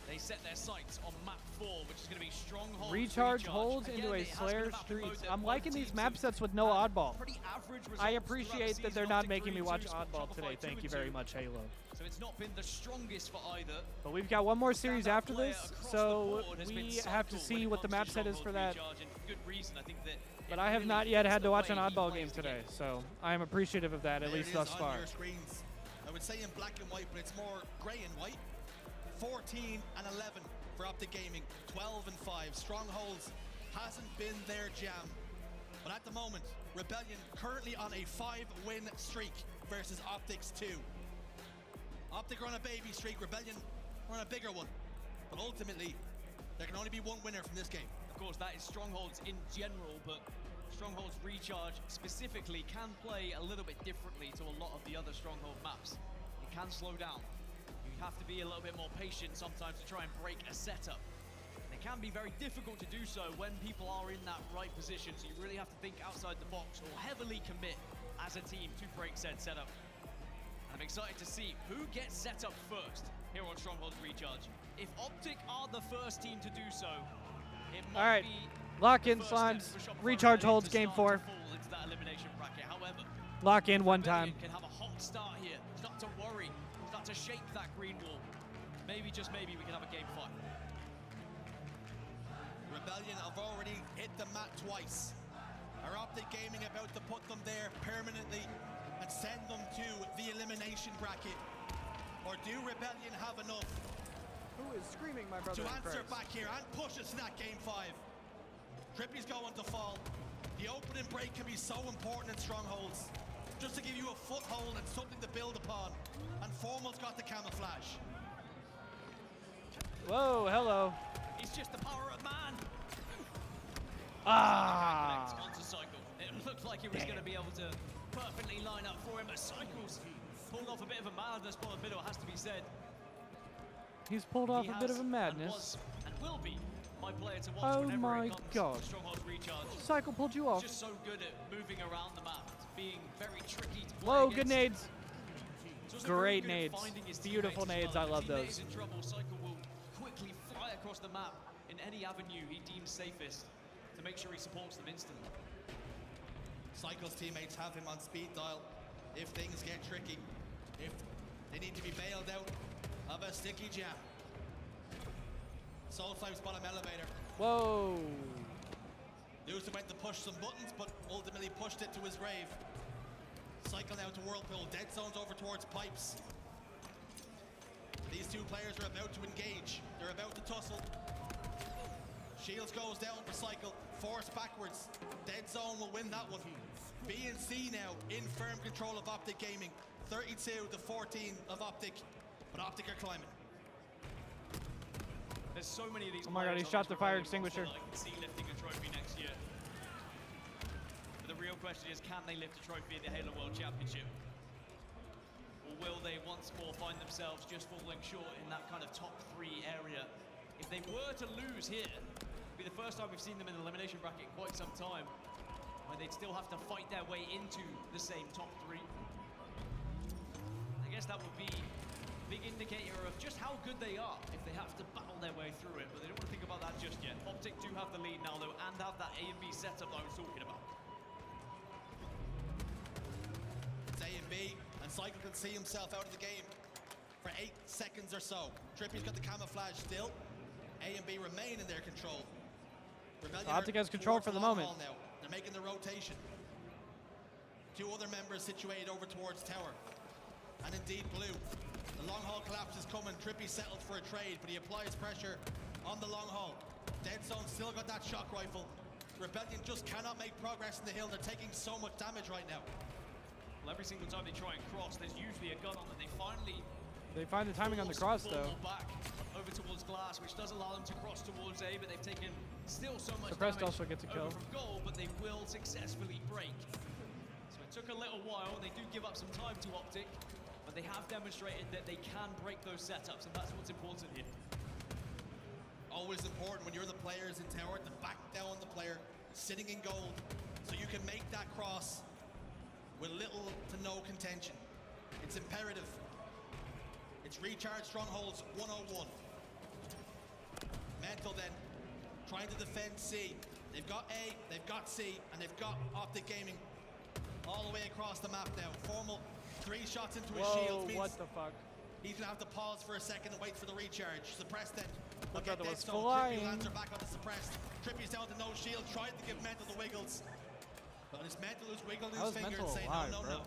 they set their sights on map 4, which is going to be Stronghold. Recharge holds Again, into a it has been Slayer about the mode Streets. that I'm both liking these teams map have sets with no had oddball. pretty average results I throughout the appreciate that season. they're not Optic making me 3-2, watch oddball Shopify today. Thank you 2-2. very much, Halo. So it's not been the strongest for either. But we've got one more series Standout after player this, across so the board has been we have to Cycle see when it what the comes map to set is for Stronghold that. recharge, and good reason. I think that But it I have really not yet is had the to watch an way he oddball plays game the today, game. so I am appreciative of that, at There least it thus is on far. your screens. I would say in black and white, but it's more grey and white. 14 and 11 for Optic Gaming, 12 and 5. Strongholds hasn't been their jam. But at the moment, Rebellion currently on a 5-win streak versus Optic's 2. Optic are on a baby streak, Rebellion are on a bigger one. But ultimately, There can only be one winner from this game. Of course, that is Strongholds in general, but Strongholds Recharge specifically can play a little bit differently to a lot of the other Stronghold maps. It can slow down. You have to be a little bit more patient sometimes to try and break a setup. And it can be very difficult to do so when people are in that right position, so you really have to think outside the box or heavily commit as a team to break said setup. I'm excited to see who gets set up first here on Strongholds Recharge. If Optic are the first team to do so, it might All right, be lock in, the first Slimes. step for Shopify Recharge Rebellion holds to game start 4. to fall into that elimination bracket. However, Lock in one Rebellion time. can have a hot start here. Start to worry. Start to shake that green wall. Maybe, just maybe, we can have a game 5. Rebellion have already hit the mat twice. Are Optic Gaming about to put them there permanently and send them to the elimination bracket? Or do Rebellion have enough Who is screaming, my brother? to answer back here and push us to that game 5? Trippy's going to fall. The opening break can be so important in Strongholds, just to give you a foothold and something to build upon. And Formal's got the camouflage. Whoa, hello. It's just the power of man. Ah. Onto Cycle. It looked like he was going to be able to perfectly line up for him, but Cycle's pulled off a bit of a madness by the middle, has to be said. He's pulled off He a bit of has a and madness. was and will be my player to watch Oh whenever my it comes God. to Strongholds Recharge. Cycle pulled you off. Just so good at moving around the map, being very tricky to play Whoa, against. good nades. He's also very Great good at nades. finding his Beautiful teammates as nades, well. I love If his teammate those. is in trouble, Cycle will quickly fly across the map in any avenue he deems safest to make sure he supports them instantly. Cycle's teammates have him on speed dial if things get tricky, if they need to be bailed out of a sticky jam. Soulflame's bottom elevator. Whoa. Lucid went to push some buttons, but ultimately pushed it to his grave. Cycle now to Whirlpool. Dead zone's over towards Pipes. These two players are about to engage. They're about to tussle. Shields goes down for Cycle. Force backwards. Dead zone will win that one. B and C now in firm control of Optic Gaming. 32 to 14 of Optic. But Optic are climbing. There's so many of these. Oh my God, he players on shot this the fire Rebellion extinguisher. roster that I can see lifting a trophy next year. But the real question is, can they lift a trophy at the Halo World Championship? Or will they once more find themselves just falling short in that kind of top 3 area? If they were to lose here, it'd be the first time we've seen them in the elimination bracket in quite some time, where they'd still have to fight their way into the same top 3. I guess that would be a big indicator of just how good they are if they have to battle their way through it, but they don't want to think about that just yet. Optic do have the lead now, though, and have that A and B setup that I was talking about. It's A and B, and Cycle can see himself out of the game for 8 seconds or so. Trippy's got the camouflage still. A and B remain in their control. Rebellion Optic has control towards for the long moment. haul now. They're making the rotation. 2 other members situated over towards Tower. And indeed Blue. The long haul collapse is coming. Trippy settled for a trade, but he applies pressure on the long haul. Dead Zone still got that shock rifle. Rebellion just cannot make progress in the hill. They're taking so much damage right now. Well, every single time they try and cross, there's usually a gun on them. They finally They find the timing on the force cross, though. Formal back over towards Glass, which does allow them to cross towards A, but they've taken still so much Suppressed damage also gets a over kill. from goal, but they will successfully break. So it took a little while. They do give up some time to Optic, but they have demonstrated that they can break those setups, and that's what's important here. Always important when you're the players in Tower to back down the player sitting in gold, so you can make that cross with little to no contention. It's imperative. It's Recharge Strongholds 101. Mental then, trying to defend C. They've got A, they've got C, and they've got Optic Gaming all the way across the map now. Formal 3 shots into his shields Whoa, means what the fuck? he's gonna have to pause for a second and wait for the recharge. Suppressed then. I thought that was Trippy flying. lands are back on the suppressed. Trippy's down to no shield, tried to give Mental the wiggles. But it's Mental who's wiggling his How's finger and Mental saying alive, no, bro? no.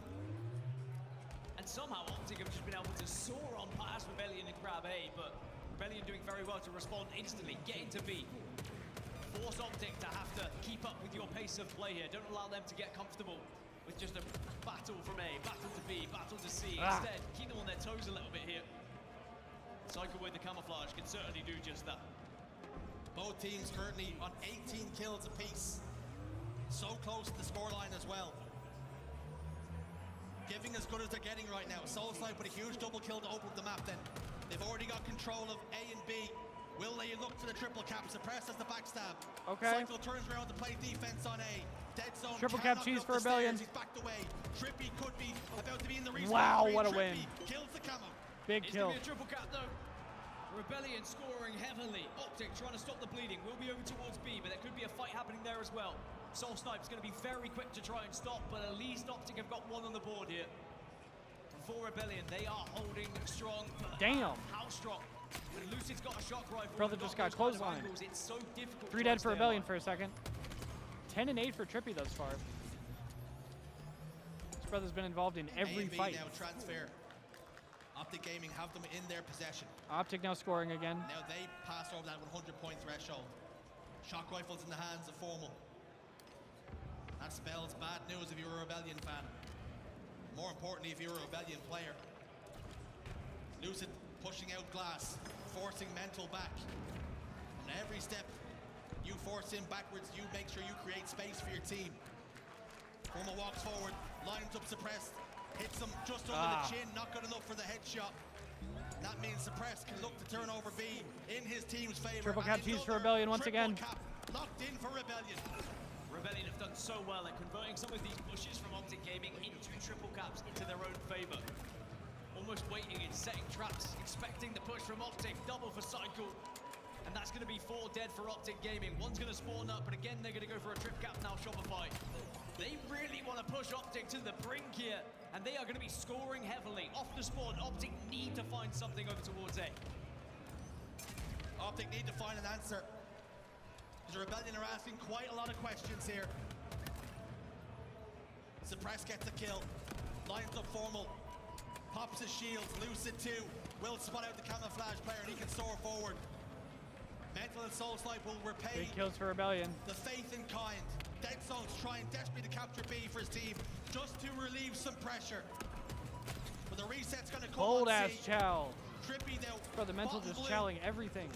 And somehow Optic have just been able to soar on past Rebellion and grab A, but Rebellion doing very well to respond instantly, get into B. Force Optic to have to keep up with your pace of play here. Don't allow them to get comfortable with just a battle from A, battle to B, battle to C. Instead, keep them on their toes a little bit here. Cycle with the camouflage can certainly do just that. Both teams currently on 18 kills apiece. So close to the scoreline as well. Giving as good as they're getting right now. Soul Snipe with a huge double kill to open up the map then. They've already got control of A and B. Will they look to the triple cap? Suppress as the backstab. Okay. Cycle turns around to play defense on A. Dead zone. Triple cap cheese for Rebellion. He's backed away. Trippy could be about to be in the respawn. Wow, screen. what a Trippy win. kills the camo. Big It's kill. going to be a triple cap though. Rebellion scoring heavily. Optic trying to stop the bleeding. Will be over towards B, but there could be a fight happening there as well. Soul Snipe's going to be very quick to try and stop, but at least Optic have got one on the board here. For Rebellion, they are holding strong. Damn. How strong? When Lucid's got a shock rifle, Brother and just got got those kind of clotheslined. angles, it's so difficult. 3 to dead for stay Rebellion alive. for a second. 10 and 8 for Trippy thus far. His brother's been involved in every A&B fight. now transfer. Optic Gaming have them in their possession. Optic now scoring again. Now they pass over that 100-point threshold. Shock rifles in the hands of Formal. That spells bad news if you're a Rebellion fan. More importantly, if you're a Rebellion player. Lucid pushing out Glass, forcing Mental back. And every step you force him backwards, you make sure you create space for your team. Formal walks forward, lines up Suppressed, hits him just under the chin, not good enough for the headshot. That means Suppressed can look to turn over B in his team's favor. Triple cap And cheese for another Rebellion once triple again. cap locked in for Rebellion. Rebellion have done so well at converting some of these pushes from Optic Gaming into triple caps into their own favor. Almost waiting and setting traps, expecting the push from Optic, double for Cycle. And that's going to be 4 dead for Optic Gaming. One's going to spawn up, but again, they're going to go for a trip cap now, Shopify. They really want to push Optic to the brink here, and they are going to be scoring heavily. Off the spawn, Optic need to find something over towards A. Optic need to find an answer. The Rebellion are asking quite a lot of questions here. Suppress gets a kill. Lines up Formal. Pops his shields. Lucid 2. Will spot out the camouflage player and he can soar forward. Mental and Soul Snipe will repay Big kills for Rebellion. the faith in kind. Dead Zone's trying desperately to capture B for his team just to relieve some pressure. But the reset's going to come Bold on ass C. chow. Trippy now. Brother Mental bottom just blue, chowing everything.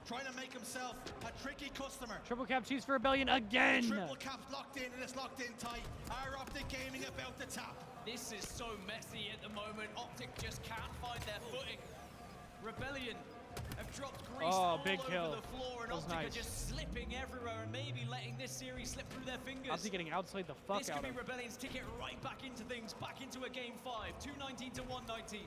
trying to make himself a tricky customer. Triple cap cheese for Rebellion again. Triple cap's locked in and it's locked in tight. Our Optic Gaming about the tap. This is so messy at the moment. Optic just can't find their footing. Rebellion have dropped grease all big over kill. the floor, and That was Optic nice. are just slipping everywhere and maybe letting this series slip through their fingers. Optic getting outslayed the fuck This out could be of. Rebellion's ticket right back into things, back into a game 5, 219 to 119.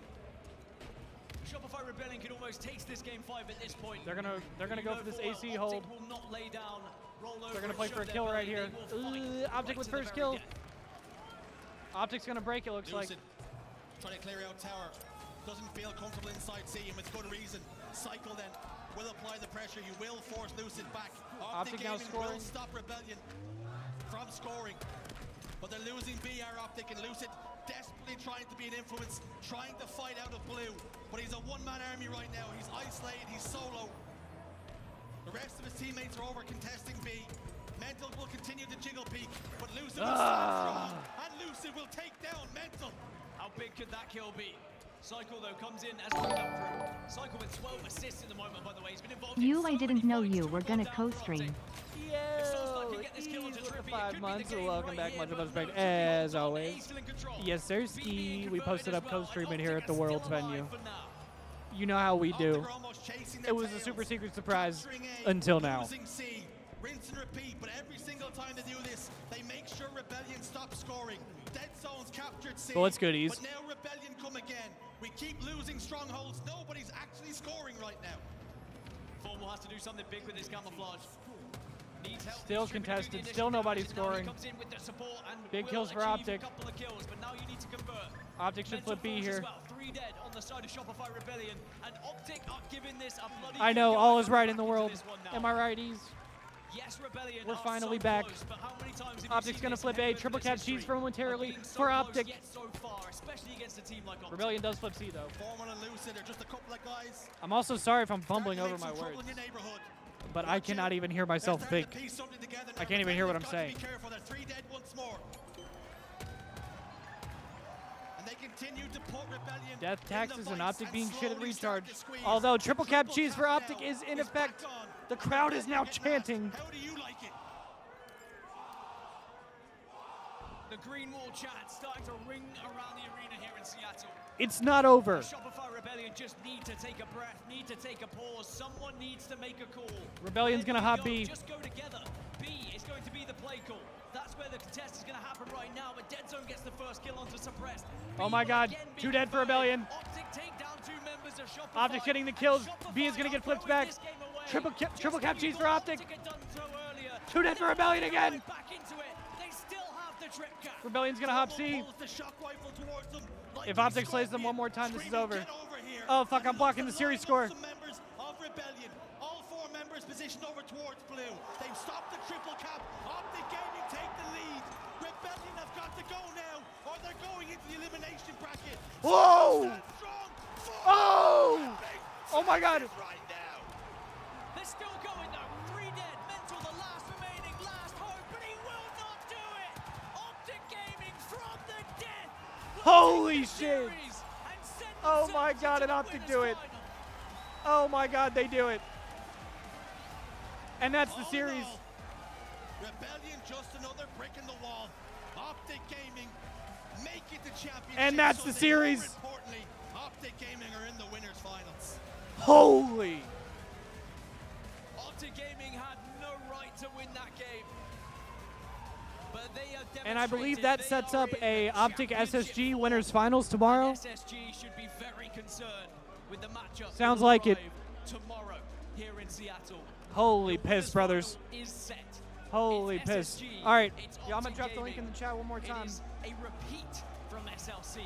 Shopify Rebellion can almost taste this game 5 at this point. They're gonna You go know for this full well AC Optic hold. will not lay down, roll over They're gonna and play show for a their kill right belly. here. They will fight Optic right with to the first very kill. death. Optic's gonna break, it looks like. Lucid trying to clear out tower. Doesn't feel comfortable inside C and with good reason. Cycle then will apply the pressure. You will force Lucid back. Optic now Gaming scoring. will stop Rebellion from scoring. But they're losing B, our Optic, and Lucid desperately trying to be an influence, trying to fight out of blue. But he's a one-man army right now. He's isolated, he's solo. The rest of his teammates are over contesting B. Mental will continue to jiggle peek, but Lucid will stand strong, and Lucid will take down Mental. How big could that kill be? Cycle, though, comes in as we come through. Cycle with 12 assists at the moment, by the way. He's been involved in so I many didn't know fights, you 2 were gone gonna down for co-stream. Optic. If Soul Snipe can get this kill onto Yo, Trippy, it 5 could months. be the game Welcome right back, here, much of but us back. no, Trippy As holds on, always. Ace still in control. Yes, BB sirski. being We converted posted as up well, and co-streaming here Optic at the are World's still venue. alive for now. You know how we Optic do. are almost chasing their It was a tails. super secret surprise Capturing A, until now. losing C. Rinse and repeat, but every single time they do this, they make sure Rebellion stops scoring. Dead Zone's captured C. But what's goodies? But now Rebellion come again. We keep losing strongholds. Nobody's actually scoring right now. Formal has to do something big with this camouflage. Needs help. Still He's tripping contested, through the still initial nobody damage, and now scoring. he comes in with the support and Big will kills for achieve Optic. a couple of kills, but now you need to convert. Optic should Mental flip B falls here. as well. 3 dead on the side of Shopify Rebellion, and Optic are giving this a bloody I know, kick all going is right in back the into world. this one now. Am I righties? Yes, Rebellion We're are finally so back. close, but how many times have you Optic's seen gonna this flip A. effort Triple in cap this cheese history momentarily of being so for close Optic. yet so far, especially against a team like Optic. Rebellion does flip C though. Formal and Lucid are just a couple of guys. I'm also sorry if I'm fumbling starting over to my make some words, trouble in your neighborhood. but I cannot even hear myself They're think. starting to piece something together I now. can't even hear what I'm Rebellion's got saying. to be careful. They're 3 dead once more. And they continue to put Rebellion Death in the taxes and vice Optic being shit at slowly start recharge. to squeeze. Although triple cap cheese for cap Optic now is in back effect. on. The crowd is now chanting. How do you like it? The green wall chant starting to ring around the arena here in Seattle. It's not over. Shopify Rebellion just need to take a breath, need to take a pause. Someone needs to make a call. Rebellion's gonna hop B. Just go together. B is going to be the play call. That's where the contest is going to happen right now. But Dead Zone gets the first kill onto Suppressed. Oh my God, 2 dead for Rebellion. Optic take down 2 members of Shopify. Optic getting the kills. B is gonna get flipped back. Triple cap cheese for Optic. 2 dead for Rebellion again. Back into it. They still have the trip cap. Rebellion's gonna hop C. If Optic slays them one more time, this is over. Oh fuck, I'm blocking the series score. Members of Rebellion. All 4 members positioned over towards blue. They've stopped the triple cap. Optic Gaming take the lead. Rebellion have got to go now, or they're going into the elimination bracket. Whoa! Strong. Oh! Oh my God. Right now. They're still going though. 3 dead. Mental, the last remaining, last hope, but he will not do it. Optic Gaming from the death. Holy shit. Oh my God, and Optic do it. Oh my God, they do it. And that's the series. No. Rebellion just another brick in the wall. Optic Gaming make it to championship. And that's the series. More importantly, Optic Gaming are in the winners finals. Holy. Optic Gaming had no right to win that game. But they have And I believe demonstrated that sets they up are a in Optic championship SSG form. winners finals tomorrow. SSG should be very concerned with the matchup. that Sounds will like it. arrive tomorrow here in Seattle. Holy The piss, winners brothers. final is set. Holy It's piss. SSG, All right, it's yeah, I'm gonna Optic drop the link in Gaming. the chat one more time. It is a repeat from SLC.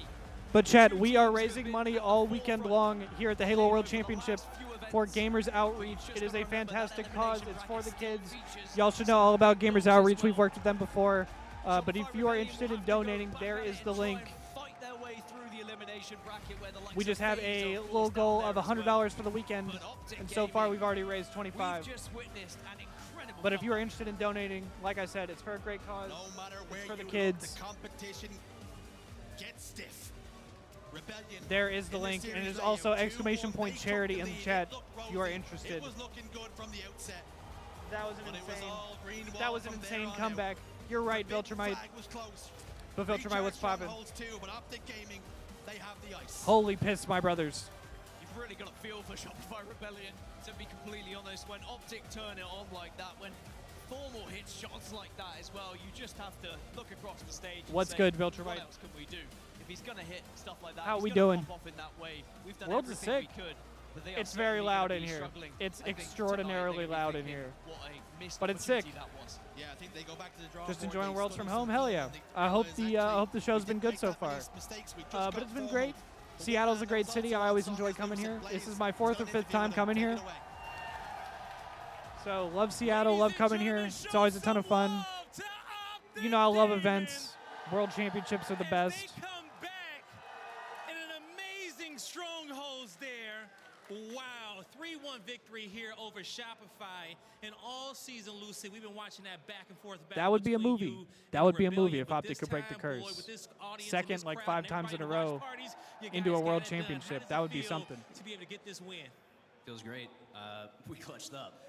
But chat, Two we are teams raising have been money at the all weekend forefront. long here at the They Halo World over the Championship last few for events. Gamers Outreach. Just It is gotta a remember that fantastic cause. elimination It's for the bracket kids. still features Y'all should know all about Gamers as Outreach. We've well. worked with them before. But if Shopify you are Rebellion interested will in have to go donating, back there at is it the and try link. and fight their way through the elimination bracket where the likes We just of have FaZe a are little forced goal down of there as $100 well. for the weekend. But Optic And so far, Gaming, we've already raised 25. we've just witnessed an incredible But if you are comeback. interested in donating, like I said, it's for a great cause. No matter where for the you kids. look, the competition gets stiff. Rebellion. There is the in link, series and it is right also now, 2-1. exclamation point They took charity the in the lead. chat It looked if you are rosy. interested. It was looking good from the outset. That was an But it was insane. all green That wall was an from there insane on comeback. You're right, Forbidden Viltrumite. flag was close. But Viltrumite, what's Recharge poppin'? strongholds too, but Optic Gaming, they have the ice. Holy piss, my brothers. You've really got a feel for Shopify Rebellion, to be completely honest. When Optic turn it on like that, when Formal hits shots like that as well, you just have to look across the stage and What's say, good, Viltrumite? what else can we do? If he's going to hit stuff like that, How he's we gonna doing? pop off in that way. We've done Worlds is everything sick. we could. But they are It's very certainly loud gonna in be here. struggling, It's I think, extraordinarily tonight. They're loud gonna in be here. thinking, what a missed But it's sick. opportunity that was. Yeah, I think they go back to the drawing Just board. enjoying They Worlds studied from home. some Hell film yeah. and they I hope realized, the actually, show's we been didn't good make so that many far. mistakes. We just But got it's been formal. great. But Seattle's a we'll great have city. those I always songs enjoy loose coming and here. plays. This is my We've 4th or done 5th interview time with them. coming Take here. it away. So love Seattle, love coming here. It's always a ton of fun. You know I love events. World Championships are the best. They come back in an amazing strongholds there. Wow, 3-1 victory here over Shopify. And all season, Lucy, we've been watching that back and forth battle. That would be a between movie. you That and would be a Rebellion. movie if But Optic this could break the time, boy, curse. with this audience and Second, this like, crowd 5 and times in a everybody row watch parties, you into guys a world got it done. How championship. does That it would be feel something. to be able to get this win? Feels great. We clutched up.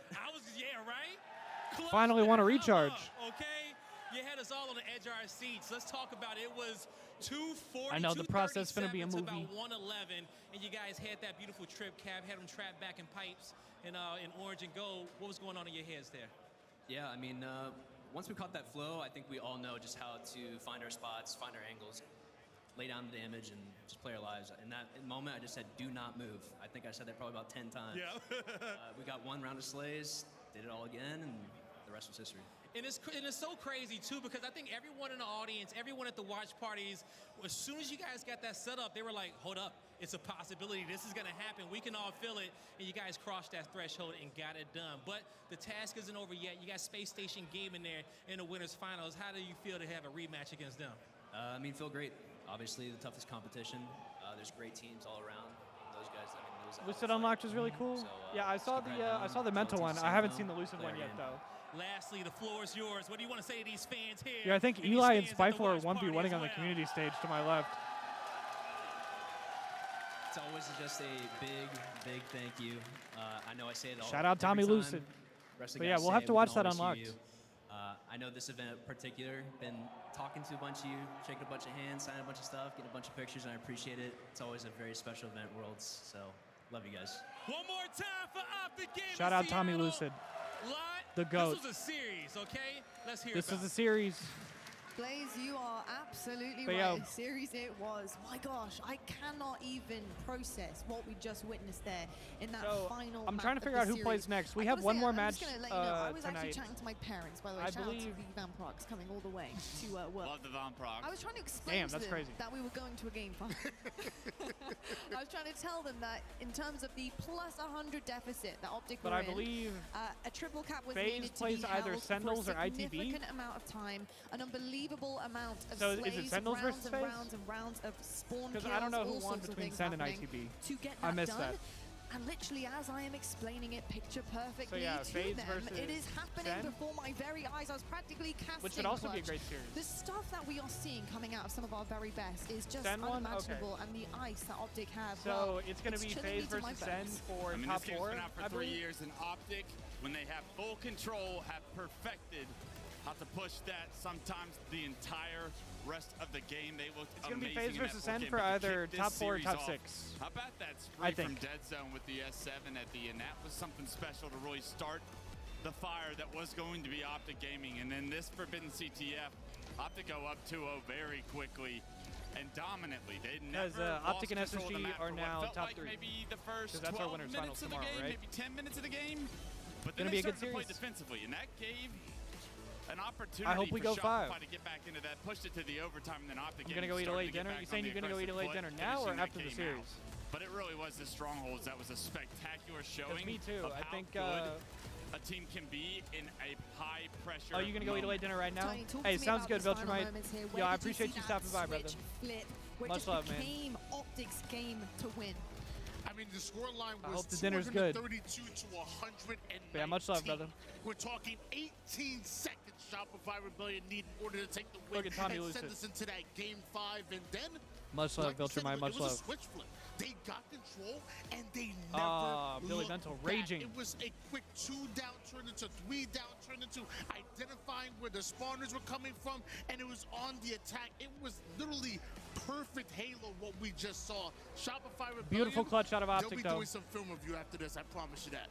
Right? Finally won a recharge. Okay? You had us all on the edge of our seats. Let's talk about it. It was 240. I know, the process finna be a to movie. about 111, and you guys had that beautiful trip cab, had them trapped back in pipes in orange and gold. What was going on in your heads there? Yeah, I mean, once we caught that flow, I think we all know just how to find our spots, find our angles, lay down the damage, and just play our lives. In that moment, I just said, do not move. I think I said that probably about 10 times. Yeah. We got one round of slays, did it all again, and the rest was history. And it's so crazy, too, because I think everyone in the audience, everyone at the watch parties, as soon as you guys got that set up, they were like, hold up, it's a possibility. This is going to happen. We can all feel it. And you guys crossed that threshold and got it done. But the task isn't over yet. You got Space Station Gaming there in the winners finals. How do you feel to have a rematch against them? I mean, feel great. Obviously, the toughest competition. There's great teams all around. Those guys, I mean, those Lucid Unlocked was really cool. So, Yeah, I saw the mental one. I haven't seen the Lucid one yet though. Lastly, the floor is yours. What do you want to say to these fans here? Yeah, I think and these Eli and fans at the Spyful are watch party 1v1ing as on the well? community stage to my left. It's always just a big, big thank you. I know I say it all. Shout out every Tommy time, Lucid. rest of But the yeah, guys we'll say, have to we watch can that always hear unlocked. you. I know this event in particular, been talking to a bunch of you, shaking a bunch of hands, signing a bunch of stuff, getting a bunch of pictures, and I appreciate it. It's always a very special event, Worlds, so love you guys. One more time for Optic Gaming. Shout out Tommy Seattle. Lucid. Live. The GOAT. This was a series, okay? Let's hear This about is a it. series. Blaze, you are absolutely But right. yo. A series it was. My gosh, I cannot even process what we just witnessed there in that So, final I'm map trying to of figure the out who series. plays next. We I have gotta one say, more I'm match just gonna let you know, I was actually tonight. chatting to my parents, by the way. I Shout out believe- to the Van Procs coming all the way to work. Love the Von Proc. I was trying to explain Damn, to that's them crazy. that we were going to a game final. I was trying to tell them that in terms of the plus 100 deficit that Optic But were I in, believe a triple cap was FaZe needed to plays be either held Sentinels for or a ITB. significant amount of time, an unbelievable amount of So is it slays, Sentinels rounds versus and FaZe? rounds and rounds of spawn kills, Because I don't know who all won sorts of between things Sen and happening ITB. to get I that missed done. that. And literally, as I am explaining it picture perfectly yeah, to FaZe them, versus it is happening Sen. before my very eyes. I was practically casting Which should also be a Clutch. great series. The stuff that we are seeing coming out of some of our very best is just Sen won? unimaginable, and the ice that Optic have. So well, it's going to be chilling me FaZe to my versus Sen bones. for I mean, top this game's 4. been out for I 3 believe. years, and Optic, when they have full control, have perfected how to push that sometimes the entire rest of the game. They looked It's going to be amazing FaZe in that versus full Sen game, for but to either kick this top 4 or series top off, 6. How about that I spree from think. Dead Zone with the S7 at the end? That was something special to really start the fire that was going to be Optic Gaming. And then this Forbidden CTF, Optic go up 2-0 very quickly and dominantly. They never Because, Optic and lost control of the SSG map are for what now felt top like 3. maybe the first 'Cause that's our 12 winners minutes finals of the tomorrow, game, right? maybe 10 minutes of the game. But then Gonna they be a good started to play series. defensively, and that gave an opportunity I hope we for go Shopify 5. to get back into that, pushed it to the overtime, and then Optic I'm going to Gaming go eat a started late to get dinner. back You on saying the you're going to go eat a late aggressive dinner foot, now or finishing that after the game series? out. But it really was the Strongholds. That was a spectacular 'Cause showing me too. of I how think. good a team can be in a high pressure. Oh, you going to go eat a late dinner right now? Tony, talk Hey, to me sounds about good, these final Viltrumite. moments here. Yo, Where I did you appreciate see you that stopping by, brother. switch Flip, where it Much just love, man. became Optic's game to win. I mean, the scoreline I was hope the dinner's good. 232 to 119. But yeah, much love, brother. We're talking 18 seconds Shopify Rebellion need in order to take the win Look at Tommy and Lucid. send us into that game 5. And then, Much love, like you said, Viltrumite. Much it was love. a switch flip. They got control, and they never Billy looked Mental back. raging. It was a quick 2 down turn into 3 down turn into identifying where the spawners were coming from, and it was on the attack. It was literally perfect Halo what we just saw. Shopify Rebellion. Beautiful clutch out of Optic, They'll be though. doing some film review after this, I promise you that.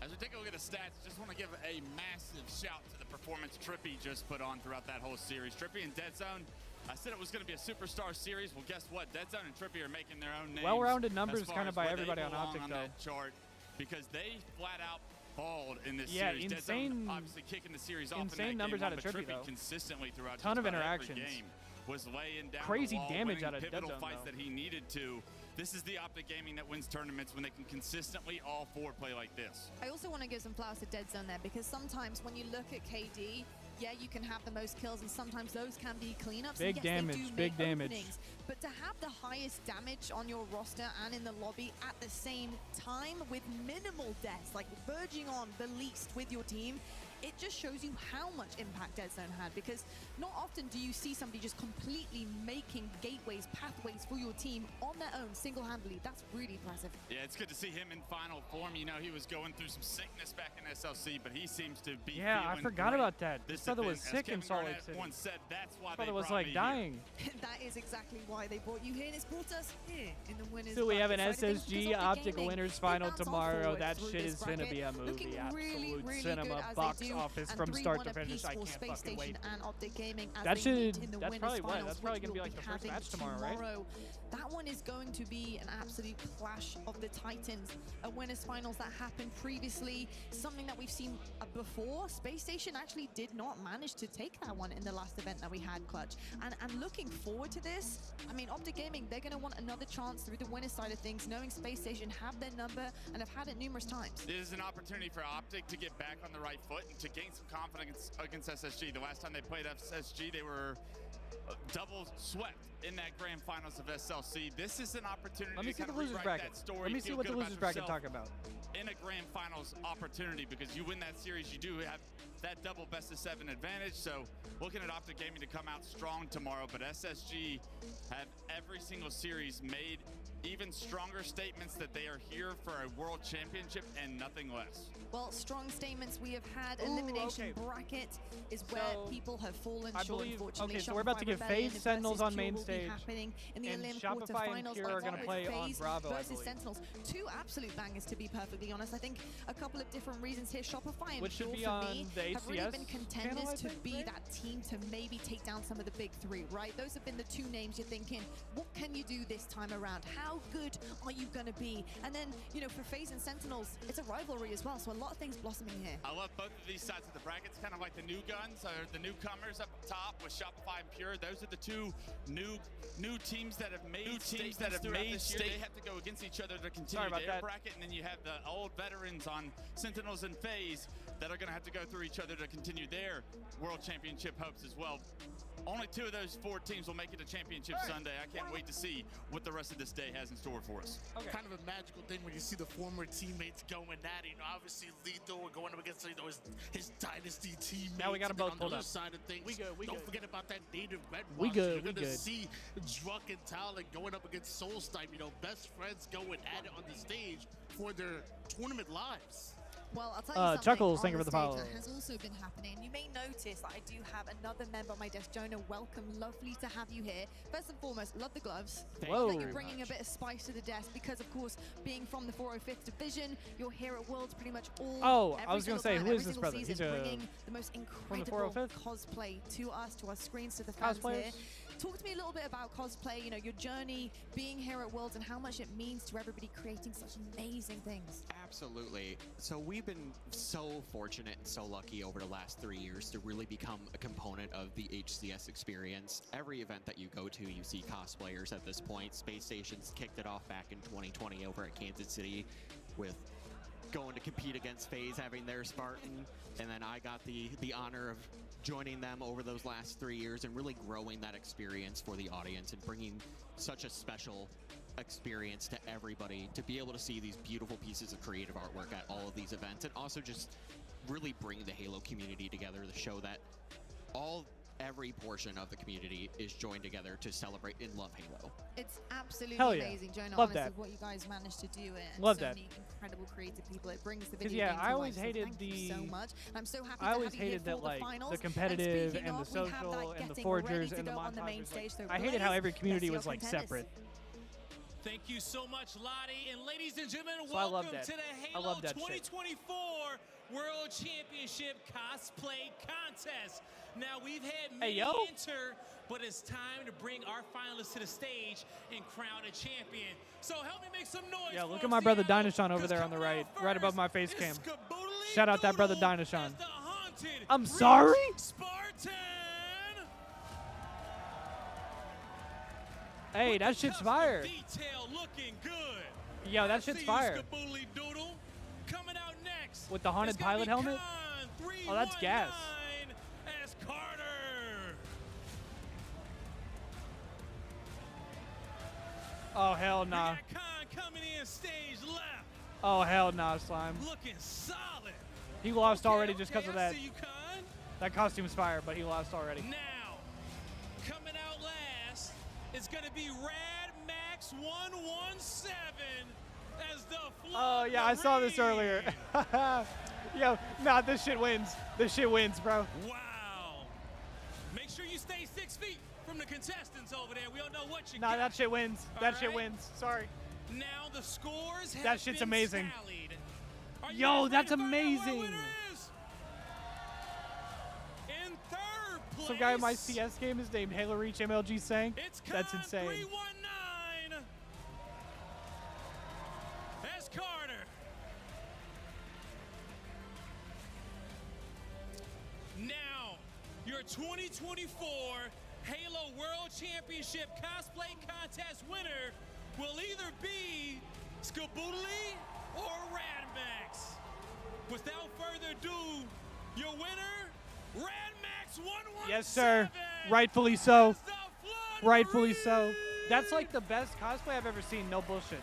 As we take a look at the stats, just want to give a massive shout to the performance Trippy just put on throughout that whole series. Trippy and Dead Zone, I said it was going to be a superstar series. Well, guess what? Dead Zone and Trippy are making their own names. Well-rounded as numbers far kind of as by where they everybody on belong Optic, on though. that chart, because they flat out balled in this Yeah, series. Dead insane- Zone obviously kicking the series off in insane that numbers game out of one, but Trippy, though. consistently throughout Ton just of about every interactions. game was laying down Crazy the wall, damage winning out of Dead pivotal Zone, fights though. that he needed to. This is the Optic Gaming that wins tournaments when they can consistently all 4 play like this. I also want to give some flowers to Dead Zone there, because sometimes when you look at KD, yeah, you can have the most kills, and sometimes those can be cleanups. Big and yes, damage, they do big make damage. openings, but to have the highest damage on your roster and in the lobby at the same time with minimal deaths, like verging on the least with your team, it just shows you how much impact Dead Zone had, because not often do you see somebody just completely making gateways, pathways for your team on their own, single-handedly. That's really impressive. Yeah, it's good to see him in final form. You know, he was going through some sickness back in SLC, but he seems to be Yeah, I feeling forgot great. about that. This This brother was event, as sick in Kevin Salt Lake Garnett City. once said, that's why Brother they was brought like me dying. That is exactly why they brought you here, and it's brought us here in the winners. So we have an bracket side of things, SSG because Optic Optic Gaming, winners they final bounce on tomorrow. forward That through shit this is gonna be a bracket, looking movie. really, Absolute really cinema, good as box they do, office and from 3-1 start to apiece finish. I for can't Space fucking Station wait. and Optic Gaming as That they should- meet in the that's winners probably what? finals, That's probably which gonna be we'll like the first having match tomorrow, right? That one is going to be an absolute clash of the Titans, a winners finals that happened previously, something that we've seen before. Space Station actually did not manage to take that one in the last event that we had, Clutch. And looking forward to this, I mean, Optic Gaming, they're going to want another chance through the winners side of things, knowing Space Station have their number and have had it numerous times. This is an opportunity for Optic to get back on the right foot and to gain some confidence against SSG. The last time they played SSG, they were double swept in that grand finals of SLC. This is an opportunity Let me to see kind the of losers rewrite bracket. that story. Let me see feel what the good about losers bracket yourself talk about. in a grand finals opportunity, because you win that series, you do have that double best of 7 advantage. So looking at Optic Gaming to come out strong tomorrow, but SSG have every single series made even stronger statements that they are here for a world championship and nothing less. Well, strong statements we have had. Ooh, Elimination okay. bracket is where people have fallen I short, believe, unfortunately. okay, so we're about to Shopify get Rebellion FaZe Sentinels versus on Pure main will be stage, happening in the and Elim Shopify and quarterfinals. Pure I are got gonna with play on FaZe Bravo, I versus believe. Sentinels. Two absolute bangers, to be perfectly honest. I think a couple of different reasons here. Shopify and Which should Pure, be for on me, the have really HCS been channel, contenders I to think, be right? that team to maybe take down some of the big three, right? Those have been the two names you're thinking, what can you do this time around? How good are you going to be? And then, you know, for FaZe and Sentinels, it's a rivalry as well, so a lot of things blossoming here. I love both of these sides of the brackets, kind of like the new guns or the newcomers up top with Shopify and Pure. Those are the two new teams that have made statements throughout this year. They have to go against each other to continue their bracket, and then you have the old veterans on Sentinels and FaZe that are going to have to go through each other to continue their world championship hopes as well. Only two of those four teams will make it to Championship Sunday. I can't wait to see what the rest of this day has in store for us. Okay. Kind of a magical thing when you see the former teammates going at it. You know, obviously Lethal going up against his dynasty teammates. Now we got them both on the pulled other up. side of things. We good. Don't forget about that native red We roster. good. You're We gonna good. see Druck and Talon going up against Soul Snipe. You know, best friends going at it on the stage for their tournament lives. Well, I'll tell you something. Chuckles, on thank you the for the follow. stage that has also been happening. You may notice that I do have another member on my desk. Jonah, welcome. Lovely to have you here. First and foremost, love the gloves. Whoa. That you're bringing a bit of spice to the desk because, of course, being from the 405th Division, you're here at Worlds pretty much all. Oh, every I was gonna single say, time, who is every this single brother? season, He's bringing the most from the incredible 405th? cosplay to us, to our screens, to the fans Cosplayers? here. Talk to me a little bit about cosplay, you know, your journey being here at Worlds and how much it means to everybody creating such amazing things. Absolutely. So we've been so fortunate and so lucky over the last 3 years to really become a component of the HCS experience. Every event that you go to, you see cosplayers at this point. Space Station's kicked it off back in 2020 over at Kansas City with going to compete against FaZe, having their Spartan, and then I got the honor of joining them over those last 3 years and really growing that experience for the audience and bringing such a special experience to everybody to be able to see these beautiful pieces of creative artwork at all of these events, and also just really bring the Halo community together to show that every portion of the community is joined together to celebrate and love Halo. It's absolutely Hell yeah. amazing, Jonah. Love honestly, that. what you guys managed to do, and Love so that. many incredible creative people. It brings the 'Cause, video yeah, game I to always life, so hated thank you so the- much. I'm so happy I to always have you here hated for that, the like, finals. the competitive speaking and the of, we have social that and the getting forgers ready to and the go on the main montages. stage, so I hated how Blaze, every community let's was see like our contenders. separate. Thank you so much, Lottie. And ladies and gentlemen, So I love welcome that. to the I Halo love that shit. 2024 World Championship Cosplay Contest. Now, we've had Hey, many yo. enter, but it's time to bring our finalists to the stage and crown a champion. So help me make some noise. Yeah, look for at my brother Seattle, Dynashon over 'cause there on the coming right, out right above my first face is cam. Skaboodly Shout out that brother Doodle Dynashon. as the haunted I'm Reach sorry? Spartan. Hey, that shit's fire. Detail looking good. Yo, that shit's fire. Skaboodly Doodle. Coming out next. With the haunted it's gonna pilot be helmet? Con Oh, that's gas. 319 as Carter. Oh, hell nah. We got Con coming in stage left. Oh, hell nah, Slime. Looking solid. He lost already just because Okay, of I that. see you, Con. That costume's fire, but he lost already. Now, coming out last is going to be Rad Max 117 as the Oh, yeah, I saw this earlier. Yo, nah, this shit wins. This shit wins, bro. Wow. Make sure you stay 6 feet from the contestants over there. We don't know what you Nah, got. that shit wins. All That shit right? wins. Sorry. Now the scores have That shit's been amazing. tallied. Are you Yo, guys ready that's to find out who our amazing. winner is? In third place, Some guy in my CS game is named Halo Reach MLG Sang. it's That's Con insane. 319 as Carter. Now, your 2024 Halo World Championship Cosplay Contest winner will either be Skaboodly or Radmax. Without further ado, your winner, Radmax 117. Yes, sir. Rightfully so. Rightfully so. That's like the best cosplay I've ever seen. No bullshit.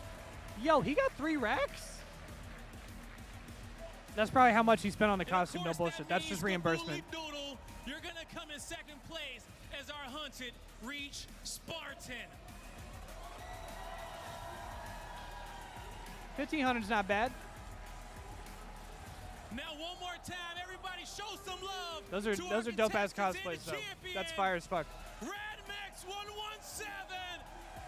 Yo, he got 3 racks? That's probably how much he spent on the costume. No bullshit. That's just reimbursement. Doodle, you're going to come in second place as our hunted Reach Spartan. 1500's not bad. Now one more time, everybody show some love. Those are dope ass cosplays though. That's fire as fuck. Radmax 117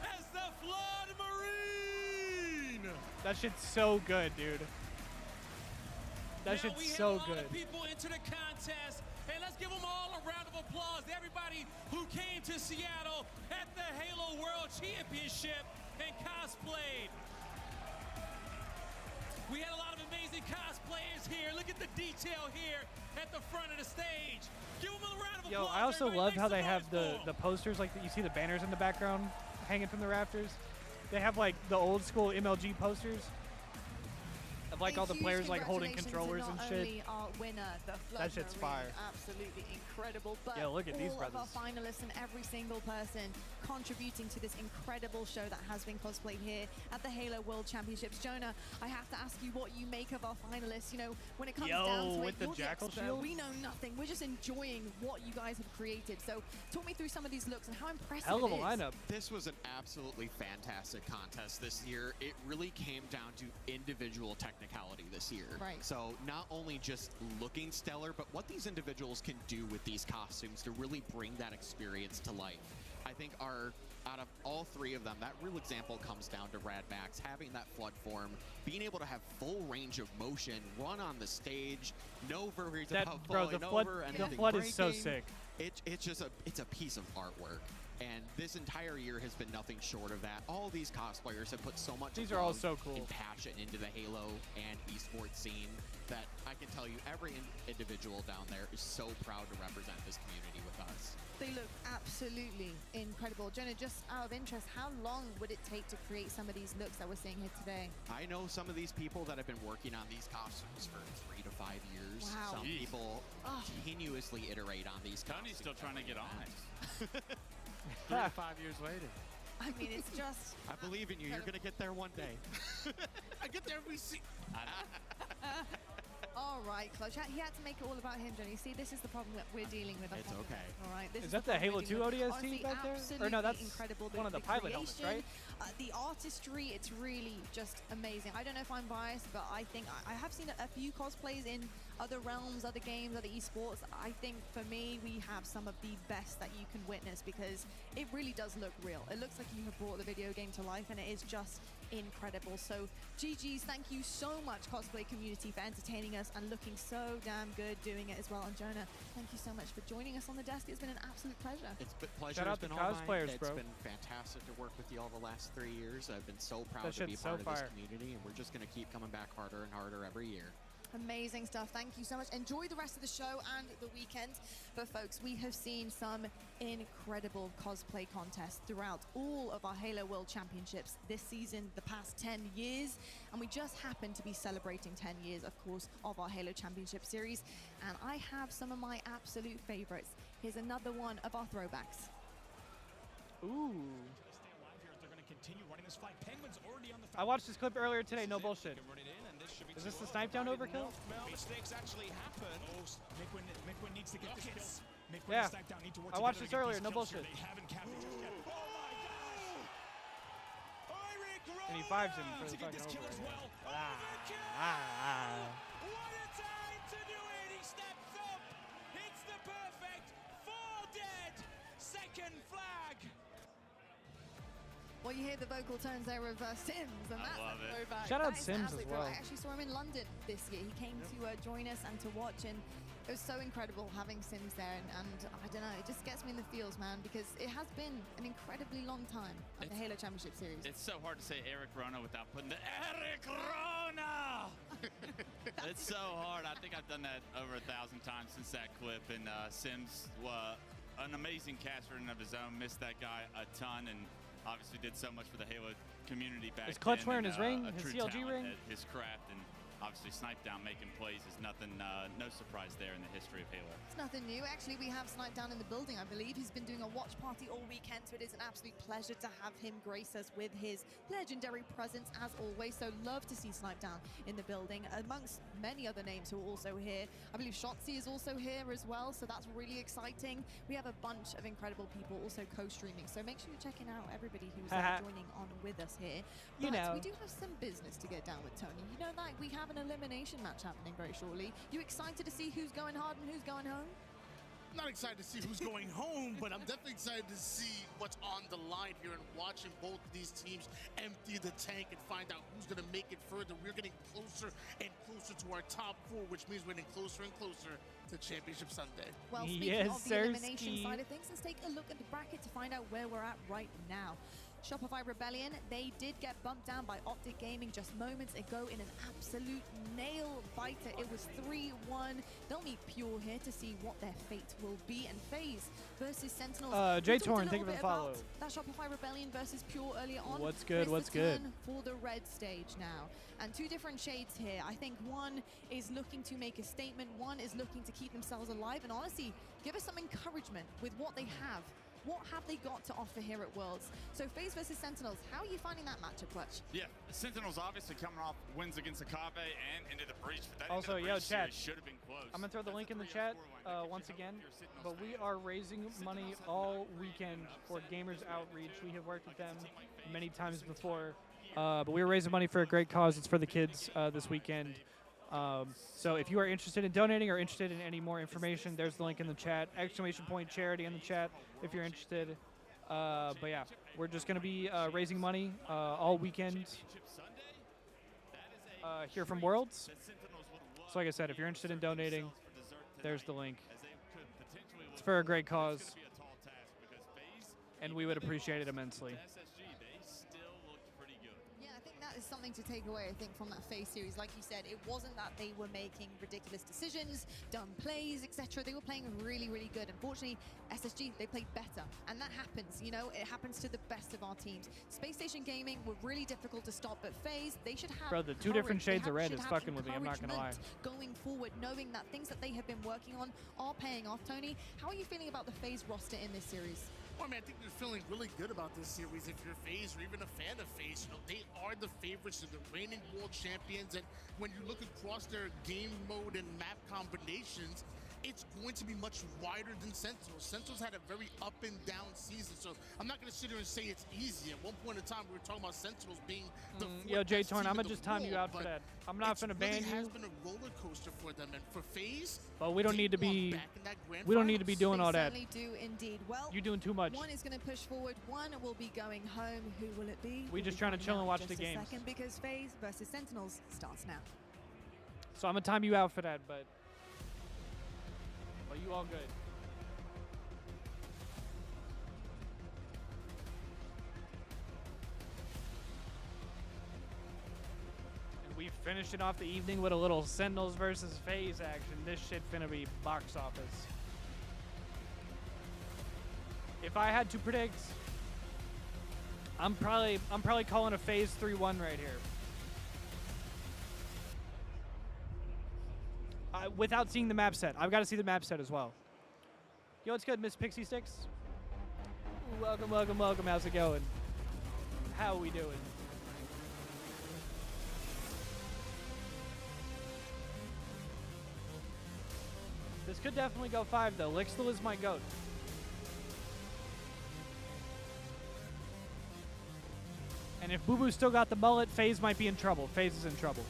as the Flood Marine. That shit's so good, dude. That shit's so good. We had a lot of people enter the contest, and let's give them all a round of applause. Everybody who came to Seattle at the Halo World Championship and cosplayed. We had a lot of amazing cosplayers here. Look at the detail here at the front of the stage. Give them a round of applause. Yo, I also love how they have the the posters, like you see the banners in the background hanging from the rafters. They have like the old school MLG posters of like all the players like holding controllers and shit. Our winner, the Flood That shit's Marine, fire. absolutely incredible. But Yo, look at these all of our brothers. finalists and every single person contributing to this incredible show that has been cosplayed here at the Halo World Championships. Jonah, I have to ask you what you make of our finalists. You know, when it comes down to with it, the you're jackal expert. shield? We know nothing. We're just enjoying what you guys have created. So talk me through some of these looks and how impressive Hell of a it is. lineup. This was an absolutely fantastic contest this year. It really came down to individual technicality this year. Right. So not only just looking stellar, but what these individuals can do with these costumes to really bring that experience to life. I think out of all three of them, that real example comes down to Radmax having that flood form, being able to have full range of motion, run on the stage, no worries about falling over, anything the flood is so breaking. sick. It's just a piece of artwork. And this entire year has been nothing short of that. All these cosplayers have put so much These are all love so cool. and passion into the Halo and esports scene that I can tell you every individual down there is so proud to represent this community with us. They look absolutely incredible. Jonah, just out of interest, how long would it take to create some of these looks that we're seeing here today? I know some of these people that have been working on these costumes for 3 to 5 years. Wow. Some people continuously iterate on these costumes. Tony's still trying to get on it. 3 to 5 years later. I mean, it's just... I believe in you. You're going to get there one day. I get there every All right, Clutch. He had to make it all about him, Johnny. See, this is the problem that we're dealing with. It's okay. All right. This Is that the Halo 2 ODST back there? Or no, that's incredible. one of the pilot helmets, right? The artistry, it's really just amazing. I don't know if I'm biased, but I think I have seen a few cosplays in other realms, other games, other esports. I think for me, we have some of the best that you can witness because it really does look real. It looks like you have brought the video game to life, and it is just incredible. So GG's, thank you so much, cosplay community, for entertaining us and looking so damn good doing it as well. And Jonah, thank you so much for joining us on the desk. It's been an absolute pleasure. It's been pleasure. Shout out It's been to all cosplayers, mine. bro. It's been fantastic to work with you all the last 3 years. I've been so proud That to be shit's part so of this fire. community, and we're just going to keep coming back harder and harder every year. Amazing stuff. Thank you so much. Enjoy the rest of the show and the weekend. But folks, we have seen some incredible cosplay contests throughout all of our Halo World Championships this season, the past 10 years. And we just happen to be celebrating 10 years, of course, of our Halo Championship series. And I have some of my absolute favorites. Here's another one of our throwbacks. Ooh. I watched this clip earlier today, no bullshit. Is this the snipe down overkill? Mistakes actually happen. Midwin needs to get this kill. Yeah. I watched this earlier, no bullshit. And he fives him for the fucking over. What a time to do it! He steps up, hits the perfect 4 dead second flag. Well, you hear the vocal tones there of Sims, and that's love a it. throwback. Shout out That is Sims absolute as well. throwback. I actually saw him in London this year. He came to join us and to watch, and it was so incredible having Sims there. And I don't know, it just gets me in the feels, man, because it has been an incredibly long time of the Halo Championship Series. It's so hard to say Eric Rona without putting the Eric Rona. It's so hard. I think I've done that over 1,000 times since that clip. And Sims, an amazing caster in of his own, missed that guy a ton, and obviously did so much for the Halo community back then. Is Clutch wearing his ring, a his true CLG talent ring? at his craft, and obviously Snipedown making plays is nothing, no surprise there in the history of Halo. It's nothing new. Actually, we have Snipedown in the building, I believe. He's been doing a watch party all weekend, so it is an absolute pleasure to have him grace us with his legendary presence, as always. So love to see Snipedown in the building, amongst many other names who are also here. I believe Shotzi is also here as well, so that's really exciting. We have a bunch of incredible people also co-streaming, so make sure you're checking out everybody who's joining on with us here. But we do have some business to get down with, Tony. You know that we have an elimination match happening very shortly. You excited to see who's going hard and who's going home? I'm not excited to see who's going home, but I'm definitely excited to see what's on the line here and watching both of these teams empty the tank and find out who's going to make it further. We're getting closer and closer to our top 4, which means we're getting closer and closer to Championship Sunday. Well, speaking of the elimination side of things, let's take a look at the bracket to find out where we're at right now. Shopify Rebellion, they did get bumped down by Optic Gaming just moments ago in an absolute nail-biter. It was 3-1. They'll meet Pure here to see what their fate will be. And FaZe versus Sentinels. Jay Torn, thank you for the follow. That Shopify Rebellion versus Pure earlier on. What's good, what's good? For the red stage now. And two different shades here. I think one is looking to make a statement. One is looking to keep themselves alive. And honestly, give us some encouragement with what they have. What have they got to offer here at Worlds? So FaZe versus Sentinels, how are you finding that matchup, Clutch? Yeah, the Sentinels obviously coming off wins against Akabe and into the breach. But that also, yo, chat, should have been close. I'm going to throw the link in the chat once again, but we are raising money all weekend for Gamers Outreach. We have worked with them many times before, but we are raising money for a great cause. It's for the kids this weekend. So if you are interested in donating or interested in any more information, there's the link in the chat. !charity in the chat if you're interested. But yeah, we're just going to be raising money all weekend here from Worlds. So like I said, if you're interested in donating, there's the link. It's for a great cause, and we would appreciate it immensely. Is something to take away, I think, from that FaZe series. Like you said, it wasn't that they were making ridiculous decisions, dumb plays, etc. They were playing really, really good. Unfortunately, SSG, they played better, and that happens. You know, it happens to the best of our teams. Space Station Gaming were really difficult to stop, but FaZe, they should have. Bro, the two different shades of red is fucking with me. I'm not gonna lie. Going forward, knowing that things that they have been working on are paying off. Tony, how are you feeling about the FaZe roster in this series? Well, I mean, I think they're feeling really good about this series. If you're FaZe or even a fan of FaZe, you know, they are the favorites and the reigning world champions. And when you look across their game mode and map combinations, it's going to be much wider than Sentinels. Sentinels had a very up and down season, so I'm not going to sit here and say it's easy. At one point in time, we were talking about Sentinels being the yo, Jay Torn, I'm going to just time you out for that. I'm not going to ban you. It has been a roller coaster for them, and for FaZe, but we don't need to be. We don't need to be doing all that. They certainly do indeed. Well, you're doing too much. One is going to push forward. One will be going home. Who will it be? We're just trying to chill and watch the game. Second, because FaZe versus Sentinels starts now. So I'm going to time you out for that, but you all good. And we finishing off the evening with a little Sentinels versus FaZe action. This shit finna be box office. If I had to predict, I'm probably calling a FaZe 3-1 right here. Without seeing the map set. I've got to see the map set as well. Yo, what's good, Miss Pixie Sticks? Welcome, welcome, welcome. How's it going? How are we doing? This could definitely go 5, though. Lixl is my GOAT. And if Boo Boo still got the mullet, FaZe might be in trouble. FaZe is in trouble.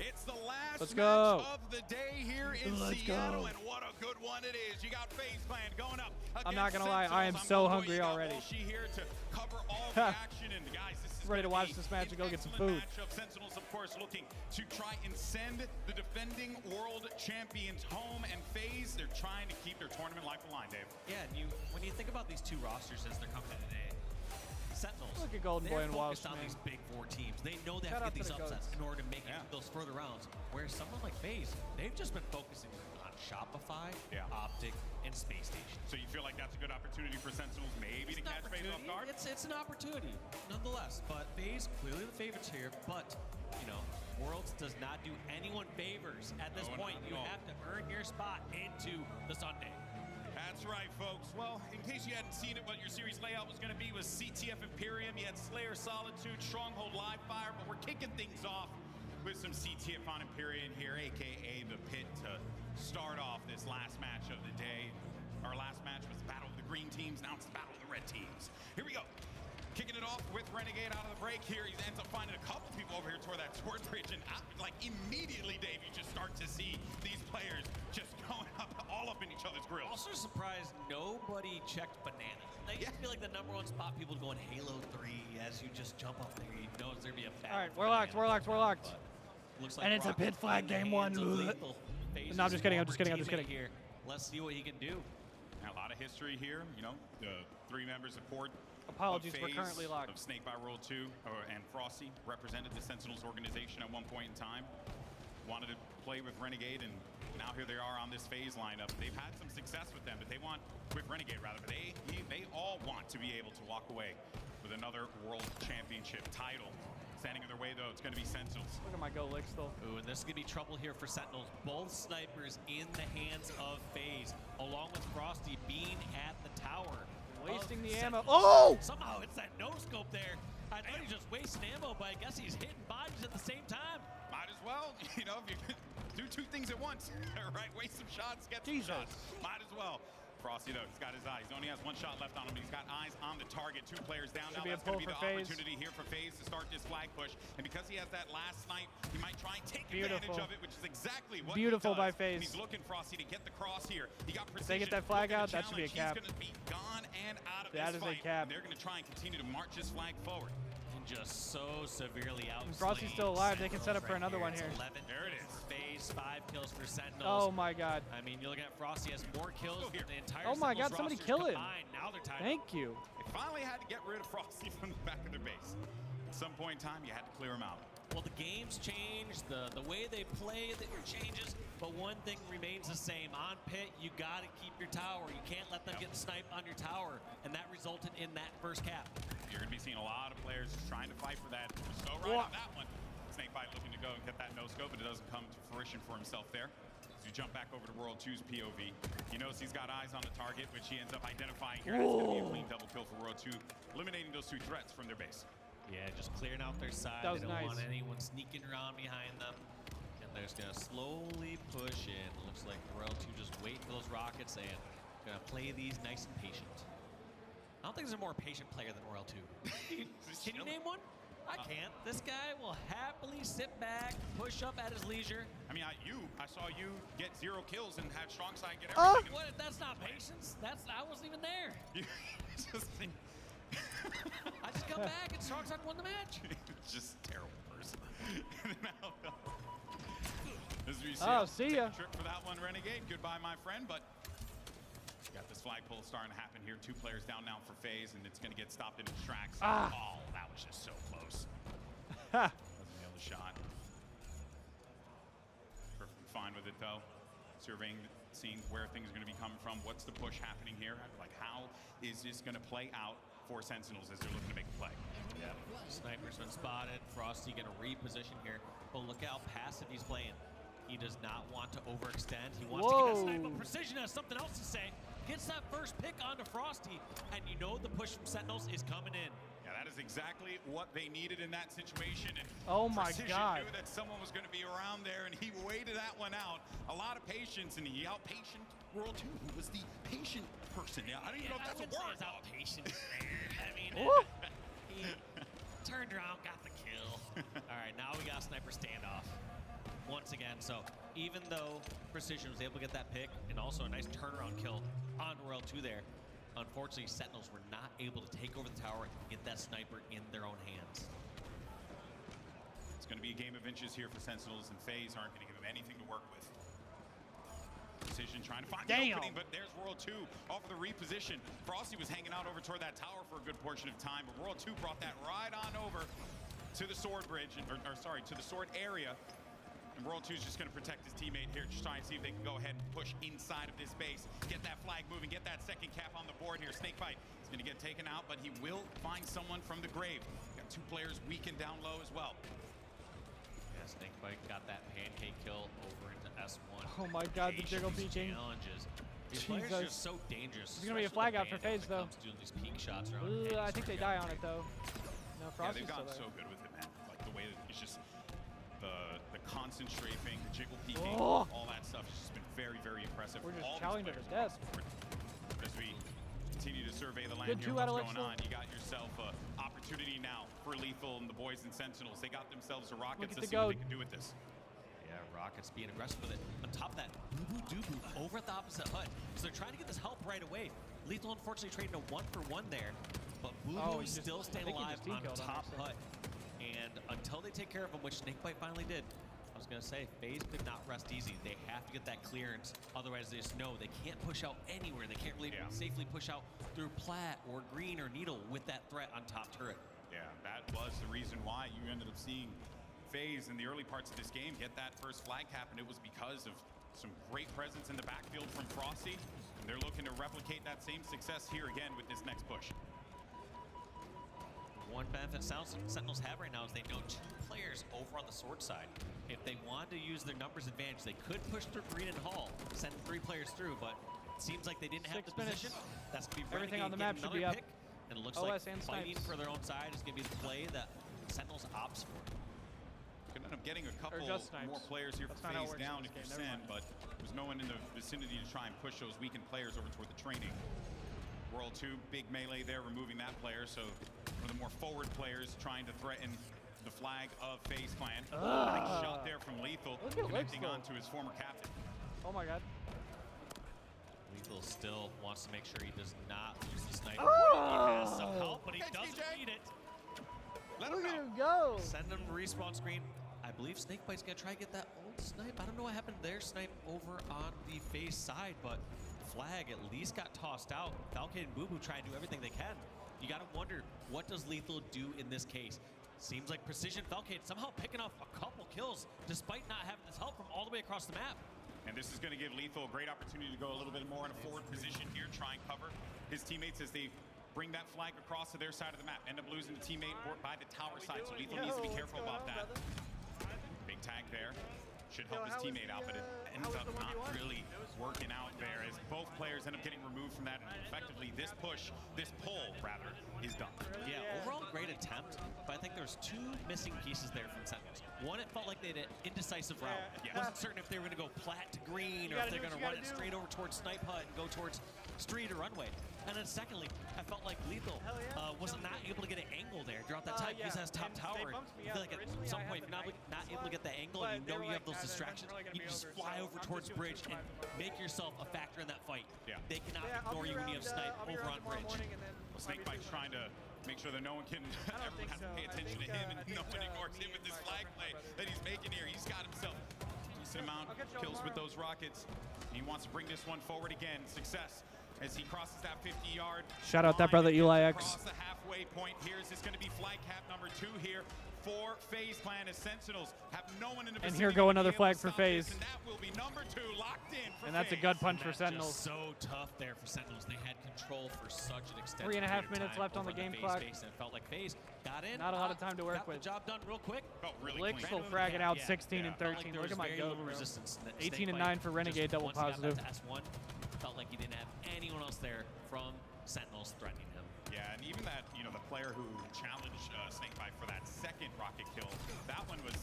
It's the last Let's match go. of the day here in Seattle, and what a good one it is. You got FaZe Clan going up. I'm not gonna lie, I am so hungry already. Here to cover all the action, and guys, this ready to watch this match and go get some food. Matchup. Sentinels, of course, looking to try and send the defending world champions home, and FaZe, they're trying to keep their tournament life alive, Dave. Yeah, and when you think about these two rosters as they're coming in today, Sentinels, Look at Golden Boy and focused Walsh, on man. these big four teams. They know they Shout have out to get to these the upsets goats. in order to make it those further rounds. Whereas someone like FaZe, they've just been focusing on Shopify, Optic, and Space Station. So you feel like that's a good opportunity for Sentinels maybe to catch FaZe off guard? It's an opportunity, nonetheless. But FaZe, clearly the favorites here. But, you know, Worlds does not do anyone favors at this point. You have to earn your spot into the Sunday. That's right, folks. Well, in case you hadn't seen it, what your series layout was going to be was CTF Imperium. You had Slayer Solitude, Stronghold Live Fire, but we're kicking things off with some CTF on Imperium here, aka the Pit, to start off this last match of the day. Our last match was the Battle of the Green Teams. Now it's the Battle of the Red Teams. Here we go. Kicking it off with Renegade out of the break here. He ends up finding a couple people over here toward that sword bridge, and like immediately, Dave, you just start to see these players just going up, all up in each other's grills. Also surprised nobody checked Banana. That used to be like the #1 spot. People going Halo 3 as you just jump up there. You know there'd be a battle. All right, we're locked. We're locked. We're locked. Looks like And it's a pit flag game 1. No, I'm just kidding. I'm just kidding. I'm just kidding. Here. Let's see what he can do. Now, a lot of history here. You know, the 3 members of Port. Apologies, we're FaZe, currently locked. Of Snake by World 2 and Frosty represented the Sentinels organization at one point in time. Wanted to play with Renegade, and now here they are on this FaZe lineup. They've had some success with them, but they want with Renegade rather. But they all want to be able to walk away with another World Championship title. Standing in their way, though, it's going to be Sentinels. Look at my go licks, though. Ooh, and this is going to be trouble here for Sentinels. Both snipers in the hands of FaZe, along with Frosty being at the tower. Wasting the ammo. Oh! Somehow it's that no-scope there. I thought he's just wasting ammo, but I guess he's hitting bodies at the same time. Might as well, you know, if you do 2 things at once, right? Waste some shots, get some shots. Might as well. Frosty, though, he's got his eyes. He only has 1 shot left on him, but he's got eyes on the target. 2 players down now. That's going to be the opportunity here for FaZe to start this flag push. And because he has that last snipe, he might try and take advantage of it, which is exactly what he does. By FaZe. He's looking, Frosty, to get the cross here. He got precision. If they get that flag out, that should be a cap. He's going to be gone and out of that this fight. fight. That is a cap. And they're going to try and continue to march this flag forward. And just so severely out. Frosty's still alive. They can set up for another one here. 11 there it is. FaZe, 5 kills for Sentinels. Oh my God. I mean, you're looking at Frosty has more kills than the entire Oh my God, Sentinels somebody rosters kill him. combined. Now they're tied. Thank you. They finally had to get rid of Frosty from the back of their base. At some point in time, you had to clear him out. Well, the game's changed, the way they play changes, but one thing remains the same. On Pit, you got to keep your tower. You can't let them get sniped on your tower, and that resulted in that first cap. You're going to be seeing a lot of players trying to fight for that. So right on that one. Snakebite looking to go and get that no-scope, but it doesn't come to fruition for himself there. As you jump back over to World 2's POV, he knows he's got eyes on the target, which he ends up identifying here. It's going to be a clean double kill for World 2, eliminating those 2 threats from their base. Yeah, just clearing out their side. That was they don't nice. want anyone sneaking around behind them. And they're just going to slowly push in. Looks like Royal 2 just waiting for those rockets and going to play these nice and patient. I don't think there's a more patient player than Royal 2. Can you name one? I can't. This guy will happily sit back, push up at his leisure. I mean, I saw you get 0 kills and have strong side get everything. What? That's not patience. I wasn't even there. I just come back and strong side won the match. Just a terrible person. See ya. Trip for that one, Renegade. Goodbye, my friend. But got this flagpole starting to happen here. 2 players down now for FaZe, and it's going to get stopped in its tracks. Oh, that was just so close. Doesn't nail the shot. Perfectly fine with it, though. Surveying, seeing where things are going to be coming from. What's the push happening here? Like, how is this going to play out for Sentinels as they're looking to make a play? Yeah. Sniper's been spotted. Frosty going to reposition here. But look how passive he's playing. He does not want to overextend. He wants to get that snipe, but Precision has something else to say. Gets that first pick onto Frosty, and you know the push from Sentinels is coming in. Yeah, that is exactly what they needed in that situation. And oh my Precision God. knew that someone was going to be around there, and he waited that one out. A lot of patience, and he outpatient World 2. He was the patient person. Yeah, I don't even know if that's a word. Outpatient there. I mean, he turned around, got the kill. All right, now we got a sniper standoff once again. So even though Precision was able to get that pick and also a nice turnaround kill on Royal 2 there, unfortunately Sentinels were not able to take over the tower and get that sniper in their own hands. a game of inches here for Sentinels, and FaZe aren't going to give him anything to work with. Precision trying to find the opening, but there's World 2 off of the reposition. Frosty was hanging out over toward that tower for a good portion of time, but World 2 brought that right on over to the sword bridge, or sorry, to the sword area. And World 2 is just going to protect his teammate here, just trying to see if they can go ahead and push inside of this base, get that flag moving, get that second cap on the board here. Snakebite is going to get taken out, but he will find someone from the grave. Got 2 players weakened down low as well. Yeah, Snakebite got that pancake kill over into S1. Oh my god, the jiggle peeking. Challenges. These players are just so dangerous. There's gonna be a flag out for FaZe though. Doing these peek shots around I think they die on it though. No, Frosty's they've gotten still so good with it, man. Like the way that it's just the constant strafing, the jiggle peeking, Oh. all that stuff has just been very, very impressive. We're just all chowing to these the players death. across the board. As we continue to survey the land Good here, 2 out what's of going Lexington. on? You got yourself an opportunity now for Lethal and the boys and Sentinels. They got themselves a Rockets to see what they can do with this. Yeah, Rockets being aggressive with it. On top of that, Boo Boo Doo over at the opposite hut. So they're trying to get this help right away. Lethal unfortunately trading a 1-for-1 there, but Boo Boo is still staying alive on top hut. And until they take care of him, which Snakebite finally did, I was gonna say, FaZe could not rest easy. They have to get that clearance. Otherwise, they just know they can't push out anywhere. They can't really safely push out through Plat or Green or Needle with that threat on top turret. Yeah, that was the reason why you ended up seeing FaZe in the early parts of this game get that first flag cap, and it was because of some great presence in the backfield from Frosty. And they're looking to replicate that same success here again with this next push. One benefit Sentinels have right now is they know 2 players over on the sword side. If they want to use their numbers advantage, they could push through Green and Hall, send 3 players through, but it seems like they didn't have the position. That's going to be Everything on the Renegade map getting should be another up. pick, and it looks OS like and fighting snipes. for their own side is going to be the play that Sentinels opts for. Could end up getting a couple just snipes. more players here That's for not how it FaZe works down in if you this game. send, but there's no one in the vicinity to try and push those weakened players over toward the training. World 2, big melee there, removing that player, so one of the more forward players trying to threaten the flag of FaZe Clan. Nice shot there from Lethal, Look at connecting Lethal. on to his former captain. Oh my god. Lethal still wants to make sure he does not lose the sniper. Oh! He has some help, but he doesn't need it. Let him know. Go. Send him to respawn screen. I believe Snakebite's gonna try to get that old snipe. I don't know what happened to their snipe over on the FaZe side, but flag at least got tossed out. Falcon and Boo Boo try and do everything they can. You gotta wonder, what does Lethal do in this case? Seems like Precision Falcon somehow picking off a couple kills despite not having this help from all the way across the map. And this is going to give Lethal a great opportunity to go a little bit more in a forward position here, try and cover his teammates as they bring that flag across to their side of the map. End up losing the teammate by the tower side, so Lethal needs to be careful about that. Big tag there. Should help his teammate out, but it ends up not really working out there as both players end up getting removed from that. And effectively, this push, this pull, rather, is done. Yeah, overall great attempt, but I think there's 2 missing pieces there from Sentinels. One, it felt like they had an indecisive route. Wasn't certain if they were going to go Plat to Green or if they're going to run it straight over towards Snipe Hut and go towards Street or Runway. And then secondly, I felt like Lethal was not able to get an angle there throughout that time. He just has top tower. I feel like at some point, if you're not able to get that angle and you know you have those distractions, you just fly over towards Bridge and make yourself a factor in that fight. They cannot ignore you when you have Snipe over on Bridge. Well, Snakebite's trying to make sure that no one can, everyone has to pay attention to him, and no one ignores him with this flag play that he's making here. He's got himself a decent amount of kills with those rockets. And he wants to bring this one forward again. Success as he crosses that 50-yard. Shout out that brother Eli X. Across the halfway point here. Is this going to be flag cap number 2 here for FaZe Clan as Sentinels have no one in the vicinity. And here go another flag for FaZe. And that will be number 2 locked in for And that's a FaZe. gut punch for Sentinels. So tough there for Sentinels. They had control for such an extended 3.5 period of minutes time left on the over game FaZe clock. base, and it felt like FaZe got in. Not a lot of time to work got with. The job done real quick. Oh, really Licks clean. will frag it out Yeah. 16 and 13. Felt like there Look was at my very goat, little bro. resistance. 18 and Snakebite 9 for Renegade, just double once he got positive. back to S1, felt like he didn't have anyone else there from Sentinels threatening him. Yeah, and even that, the player who challenged Snakebite for that second rocket kill, that one was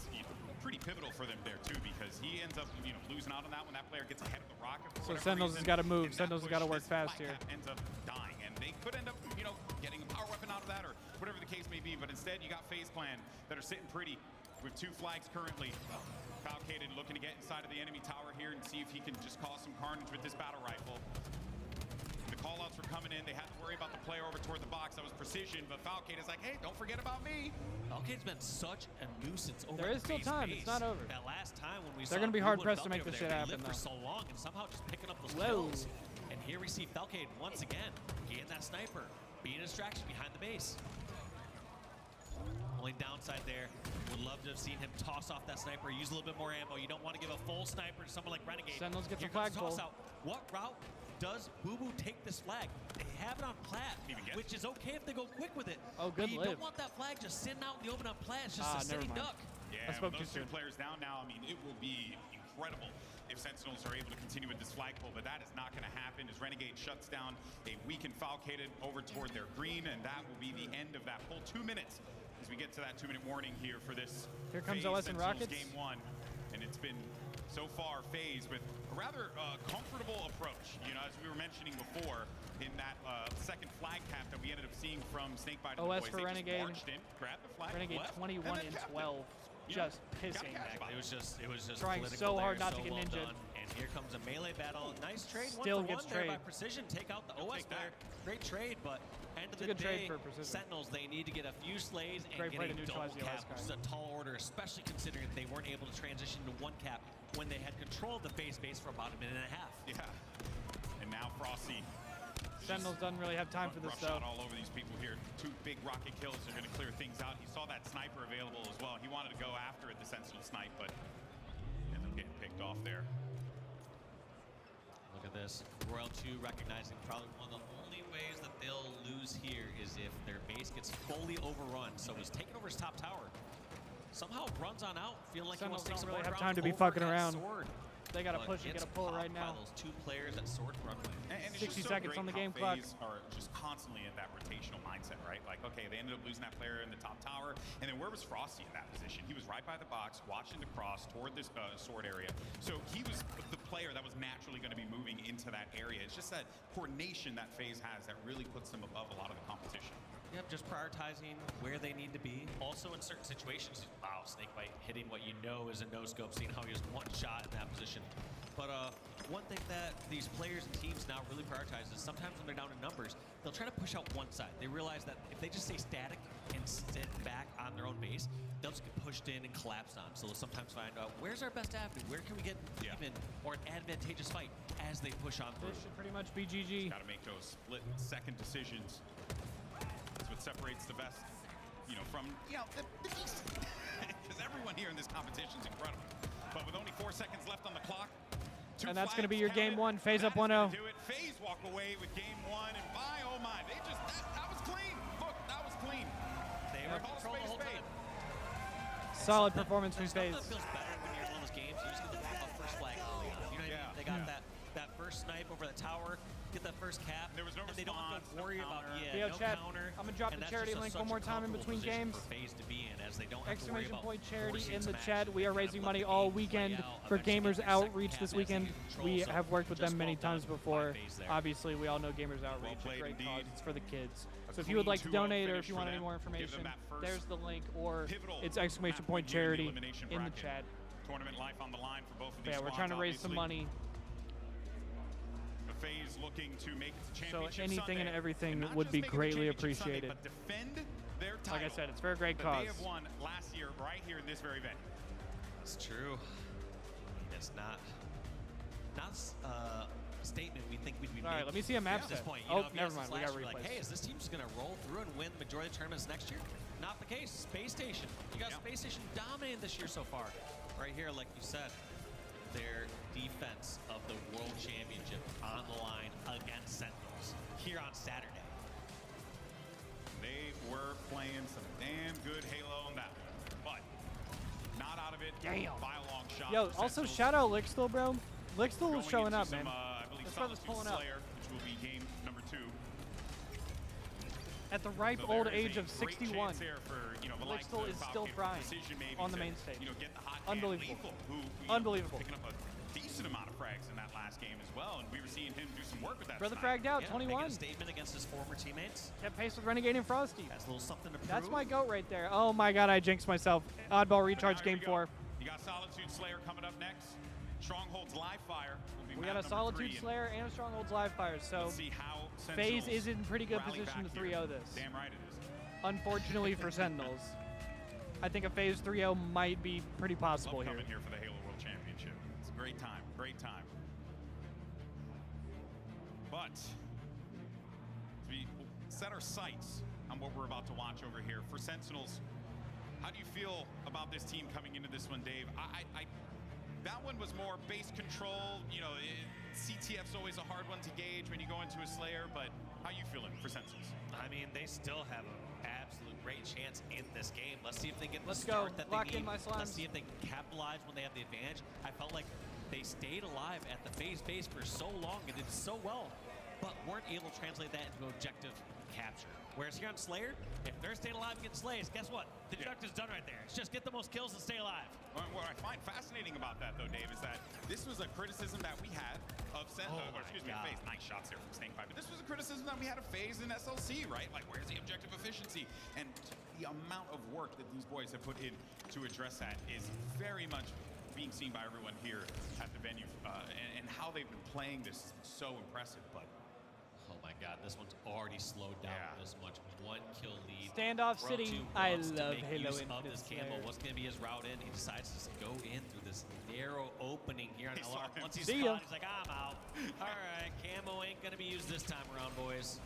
pretty pivotal for them there too, because he ends up losing out on that when that player gets ahead of the rocket. So Sentinels has got to move. Sentinels has got to work fast here. Ends up dying, and they could end up, getting a power weapon out of that or whatever the case may be. But instead, you got FaZe Clan that are sitting pretty with 2 flags currently. Falcated looking to get inside of the enemy tower here and see if he can just cause some carnage with this battle rifle. The callouts were coming in. They had to worry about the player over toward the box. That was precision, but Falcade is like, hey, don't forget about me. Falcade's been such a nuisance over There is still time. It's not over. That last time when we They're saw going to be Boo hard-pressed to and make this Falcade shit over there, happen, they lived though. for so long and somehow just picking up those Whoa. kills. And here we see Falcade once again getting that sniper, being a distraction behind the base. Only downside there, would love to have seen him toss off that sniper, use a little bit more ammo. You don't want to give a full sniper to someone like Renegade. Sentinels gets Here a flag comes pull. toss out. What route does Boo Boo take this flag? They have it on plat, which is okay if they go quick with it. Oh, But good you live. don't want that flag just sitting out in the open on plat. It's just a never sitting mind. duck. Yeah, I spoke with too those two soon. players down now, I mean, it will be incredible if Sentinels are able to continue with this flagpole, but that is not going to happen as Renegade shuts down a weakened Falcade over toward their green, and that will be the end of that full 2 minutes as we get to that 2-minute warning here for this Here comes FaZe OS and Sentinels Rockets. game 1, and it's been so far FaZe with a rather comfortable approach. You know, as we were mentioning before in that second flag cap that we ended up seeing from Snakebite and the OS boys, for they Renegade. just marched in, grabbed the flag, Renegade left, 21 and and then 12. Just pissing. It was just Trying political so hard there, not to get well ninja'd. done. And here comes a melee battle. Nice trade. Still one for gets one there by trade. Precision. Take out the OS player. Great trade, but end of It's a the good trade day, for Precision. Sentinels, they need to get a few slays and Great get play a to neutralize double the OS cap, which guy. is a tall order, especially considering they weren't able to transition to one cap when they had control of the FaZe base for about a minute and a half. Yeah. And now Frosty. Sentinels doesn't really have time for this, Rough though. shot all over these people here. 2 big rocket kills are going to clear things out. He saw that sniper available as well. He wanted to go after it, the Sentinel snipe, but ends up getting picked off there. Look at this. Royal 2 recognizing probably one of the only ways that they'll lose here is if their base gets fully overrun. So he's taking over his top tower. Somehow runs on out, feeling like Sentinels he wants to take don't some really more have time to ground be over fucking at around. Sword. They got to But push and get gets a pull right popped by now. those 2 players at Sword runway. And it's 60 just so seconds great on the how game clock. FaZe are just constantly at that rotational mindset, right? Like, okay, they ended up losing that player in the top tower, and then where was Frosty in that position? He was right by the box, watching the cross toward this Sword area. So he was the player that was naturally going to be moving into that area. It's just that coordination that FaZe has that really puts them above a lot of the competition. Yep, just prioritizing where they need to be. Also in certain situations, wow, Snakebite hitting what you know is a no-scope, seeing how he has 1 shot in that position. But one thing that these players and teams now really prioritize is sometimes when they're down in numbers, they'll try to push out one side. They realize that if they just stay static and sit back on their own base, they'll just get pushed in and collapsed on. So they'll sometimes find out, where's our best avenue? Where can we get even or an advantageous fight as they push on through? This should pretty much be GG. Got to make those split-second decisions. That's what separates the best, you know, from, you know, the decent. Because everyone here in this competition is incredible. But with only 4 seconds left on the clock, And that's going to be your game 1. FaZe up 1-0. do it. FaZe walk away with game 1, and oh my, they just, that was clean. Look, that was clean. They were control the whole time. Solid performance from FaZe. That feels better when you're in one of those games. You just get the first flag early on. You know what I mean? They got that first snipe over the tower, get that first cap. There was no and they don't have to response, worry no about Yo, no chat, counter. I'm going to drop and the that's charity just link such one a more time in comfortable between position games. For FaZe to be in, as they don't have to worry Exclamation about point charity forcing in the some chat. action. We They are kind of raising let money the all game play weekend out, for eventually Gamers get their second Outreach cap this as they weekend. get control. We So have worked with just them many well done times by before. FaZe there. Obviously, we all know Gamers Outreach. played A great indeed. cause. It's for the kids. A So if you would clean like to 2-0 donate or finish if you for want any them. more Give them information, that first there's the link, or pivotal it's exclamation round point win here in the charity elimination in the bracket. chat. Tournament life on the line for both of these Yeah, we're squads, trying to raise some obviously. money. The FaZe looking to make it to So championship anything and Sunday. everything not would just be make it to greatly championship Sunday, appreciated. but defend their title Like I said, it's for a great that cause. they have won last year right here in this very venue. It's true. It's not a statement we think we'd be All right, making let me see a map at this set. point. Oh, if you never asked us mind, we last got year, like, replays. hey, is this team just going to roll through and win the majority of the tournaments next year? Not the case. Space Station. You got Space Station dominating this year so far. Right here, like you said, their defense of the World Championship on the line against Sentinels here on Saturday. They were playing some damn good Halo on that one, but not out of it by a long shot. Yo, for also Sentinels. shout out Lickstill, bro. Lickstill Going is showing into up, some, man. I believe This brother's Solitude pulling up. Slayer, which will be game number 2. At the ripe So old there is age a of great 61, chance here for, you know, the likes Lickstill of is still Falcade frying Precision maybe on the to, main stage. You know, get the hot hand Unbelievable. Lethal, who Unbelievable. was picking up a decent amount of frags in that last game as well, and we were seeing him do some work with that. Brother snipe. fragged out, Yeah, 21. making a statement against his former teammates. Kept pace with Renegade and Frosty. That's a little something to prove. That's my goat right there. Oh my god, I jinxed myself. Oddball So recharge now here game we go. 4. You got Solitude Slayer coming up next. Stronghold's live fire will be We got a Solitude Slayer and a Stronghold's live fire, so let's see how FaZe Sentinels is in pretty good rally position to back here. 3-0 this. Damn right it is. Unfortunately for Sentinels. I think a FaZe 3-0 might be pretty possible Love here. coming here for the Halo World Championship. It's a great time, great time. But we set our sights on what we're about to watch over here. For Sentinels, how do you feel about this team coming into this one, Dave? That one was more base control. You know, CTF's always a hard one to gauge when you go into a Slayer, but how you feeling for Sentinels? I mean, they still have an absolute great chance in this game. Let's see if they get the Let's start go. that Lock they in need. my slimes. Let's see if they can capitalize when they have the advantage. I felt like they stayed alive at the FaZe base for so long and did so well, but weren't able to translate that into objective capture. Whereas here on Slayer, if they're staying alive against Slays, guess what? The objective's done right there. It's just get the most kills and stay alive. What I find fascinating about that, though, Dave, is that this was a criticism that we had of FaZe. Nice shots there from Snakebite. But this was a criticism that we had of FaZe and SLC, right? Like, where's the objective efficiency? And the amount of work that these boys have put in to address that is very much being seen by everyone here at the venue, and how they've been playing this is so impressive. But oh my God, this one's already slowed down this much. 1 kill lead. Standoff Bro City. 2 I wants to love make Halo use of Infinite this camo. Slayer. What's going to be his route in? He decides to just go in through this narrow opening here on LR. Once he's See caught, ya. he's like, I'm out. All right, camo ain't going to be used this time around, boys.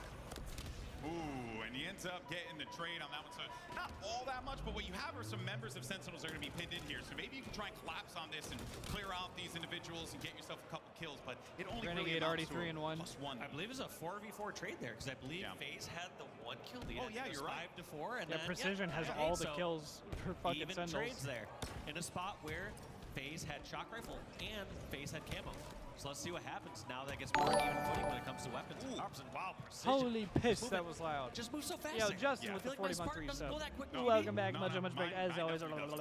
ooh, and he ends up getting the trade on that one. So not all that much, but what you have are some members of Sentinels that are going to be pinned in here. So maybe you can try and collapse on this and clear out these individuals and get yourself a couple kills. But it only Renegade really already amounts to 3-1. +1. I believe it's a 4v4 trade there because I believe FaZe had the 1 kill lead. Oh, yeah, It was you're right. 5-4. And Yeah, then, Precision has right, all the so kills for fucking even Sentinels. trades there in a spot where FaZe had shock rifle and FaZe had camo. So let's see what happens now that gets more even footing when it comes to weapons. Wow, Precision. Holy piss, Just that moving- was loud. Just move so fast. Yo, there. Justin I with feel the like 40 my month spark doesn't go resub. that quick. Welcome back, much as mine as always. definitely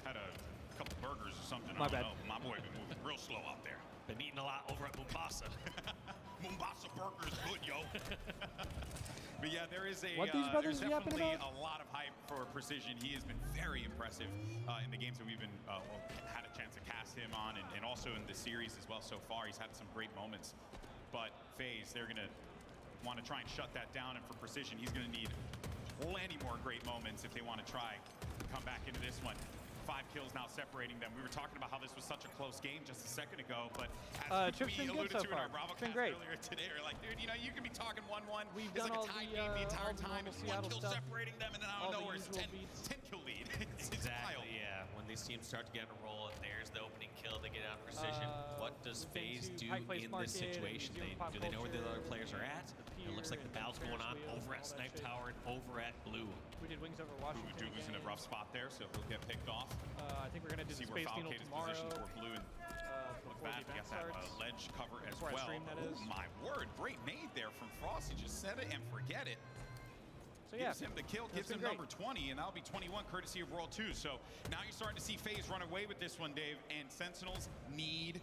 had a couple burgers or something. My I don't bad. know. My boy been moving real slow out there. Been eating a lot over at Mombasa. Mombasa burger is good, yo. But yeah, there is What these brothers there's yapping definitely about? a lot of hype for Precision. He has been very impressive in the games that we've been had a chance to cast him on, and also in the series as well so far. He's had some great moments. But FaZe, they're going to want to try and shut that down, and for Precision, he's going to need plenty more great moments if they want to try to come back into this one. 5 kills now separating them. We were talking about how this was such a close game just a second ago, but as Trip's we been alluded good so to in far. our Bravo It's been cast great. earlier today, we're like, dude, you know, you can be talking 1-1. We've It's done like all a tie the, game the entire all the time. normal It's 1 Seattle kill stuff. separating them, and then out All of the nowhere it's usual 10 beats. kill lead. It's Exactly, wild. yeah. When these teams start to get on a roll, and there's the opening kill, they get out of Precision. What does we've been FaZe to do Pike Place in Market, this situation? Museum of Pop Do they know where the Culture, other players are at? the It looks like pier, the battle's and going on Ferris wheel, over and at all that Snipe shit. Tower and over at Blue. We did Wings over Ooh, Washington. Dugu's in a again. rough spot there, so he'll get picked off. I think we're gonna do See the where Space Needle Falcate is tomorrow. positioned for Blue, and look before back, the we event got that starts. ledge cover as Before I well. stream, that is. Oh my word, great nade there from Frosty. Just set it and forget it. So yeah, Gives him the kill, gives him been great. number 20, and that'll be 21 courtesy of World 2. So now you're starting to see FaZe run away with this one, Dave, and Sentinels need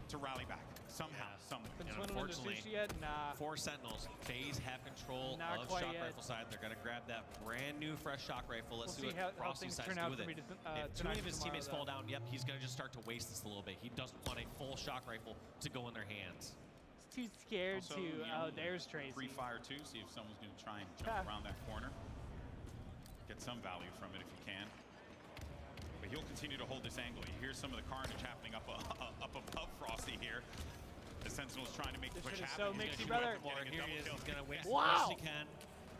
to rally back somehow, somewhere. Been And swindling into unfortunately, sushi yet? Nah. for Sentinels, FaZe have control Not of quite shock yet. rifle side. They're going to grab that brand new fresh shock rifle. Let's We'll see see what how Frosty things decides turn to out do with for it. me If two tonight of his and teammates tomorrow, fall down, yep, he's going to just start to waste this a little bit. He doesn't want a full shock rifle to go in their hands. It's too scared Also, to. you know, Oh, there's Tracy. Free fire too, see if someone's going to try and jump around that corner. Get some value from it if you can. But he'll continue to hold this angle. You hear some of the carnage happening up above Frosty here. The Sentinel's trying to make the This push shit is happen. so He's mixy, gonna brother. shoot up and Here getting a he is. double He's going to win as Wow. much as he can.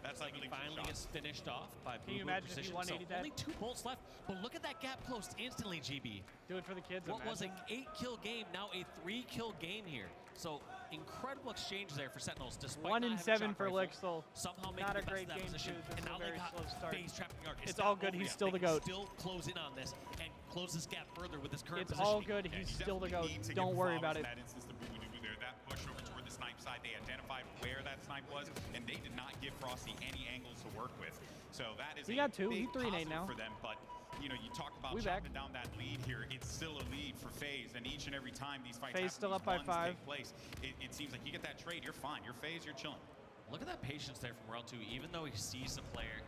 That's Like he finally gets finished off by Can Blue you Blue imagine if he Precision. 180 So that? only 2 bolts left, but look at that gap closed instantly, GB. Do it for the kids. What was an imagine. 8-kill game, now a 3-kill game here. So incredible exchange there for Sentinels. Despite 1 not in having 7 shock for rifle, Lixel. somehow Not making the best a great of that game position. too. And This is now a they very got slow start. FaZe trapped in the arc. It's not all good, over he's yet. still They the can GOAT. Still close in on this and close this gap further with this current It's position. all good. He's still the GOAT. Don't worry about it. In that instance, the Boo-Boo there, that push over toward the snipe side, they identified where that snipe was, and they did not give Frosty any angles to work with. So that is He a got 2. big He's 3 and 8 positive now. for them. But you know, you talk about We chopping back. down that lead here. It's still a lead for FaZe, and each and every time these fights FaZe happen, still these up by ones 5. take place, it seems like you get that trade, you're fine. You're FaZe, you're chilling. Look at that patience there from World 2. Even though he sees the player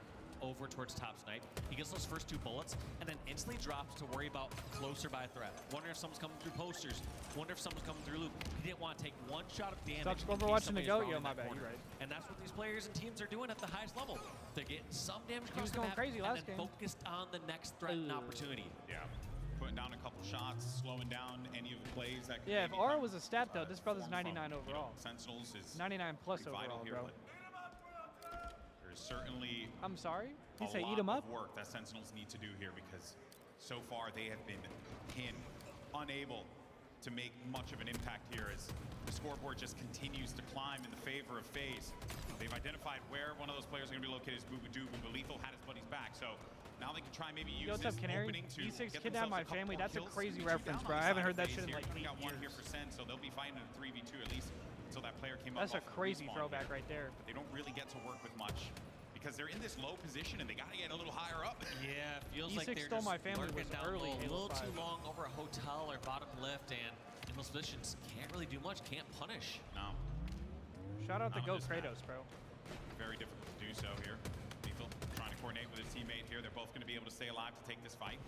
over towards top snipe. He gets those first 2 bullets and then instantly drops to worry about closer by threat. Wonder if someone's coming through posters. Wonder if someone's coming through loop. He didn't want to take 1 shot of damage. Stop overwatching the goat. Yo, my bad. You're right. And that's what these players and teams are doing at the highest level. They're getting some damage He was across the going map crazy last and then game. focused on the next threat and opportunity. Yeah. Putting down a couple shots, slowing down any of the plays that could Yeah, if maybe Aura come, was a stat though, this brother's form 99 from, overall. Sentinels is 99 plus pretty vital overall, here, bro. but there's certainly I'm sorry? He a say lot eat him up? of work that Sentinels need to do here because so far they have been unable to make much of an impact here as the scoreboard just continues to climb in the favor of FaZe. They've identified where one of those players are going to be located is Boobadoo. Lethal had his buddies back, so now they can try maybe use Yo, what's this up, Canary? opening to E6 get kidnapped my themselves a couple family. more That's a kills. crazy Two reference, down bro. on I the haven't side heard of that FaZe shit in here. like Only 8 got 1 years. here for Sen, so they'll be fighting in a 3v2 at least until that player came That's up a off the crazy respawn throwback here. right there. But they don't really get to work with much because they're in this low position and they got to get a little higher up. Yeah, it feels E6 like they're stole just my family lurking was down early low, a Halo little too 5. long over a hotel or bottom left, and in those positions can't really do much, can't punish. No. Shout out to Not Go on this map. Kratos, bro. Very difficult to do so here. Lethal trying to coordinate with his teammate here. They're both going to be able to stay alive to take this fight.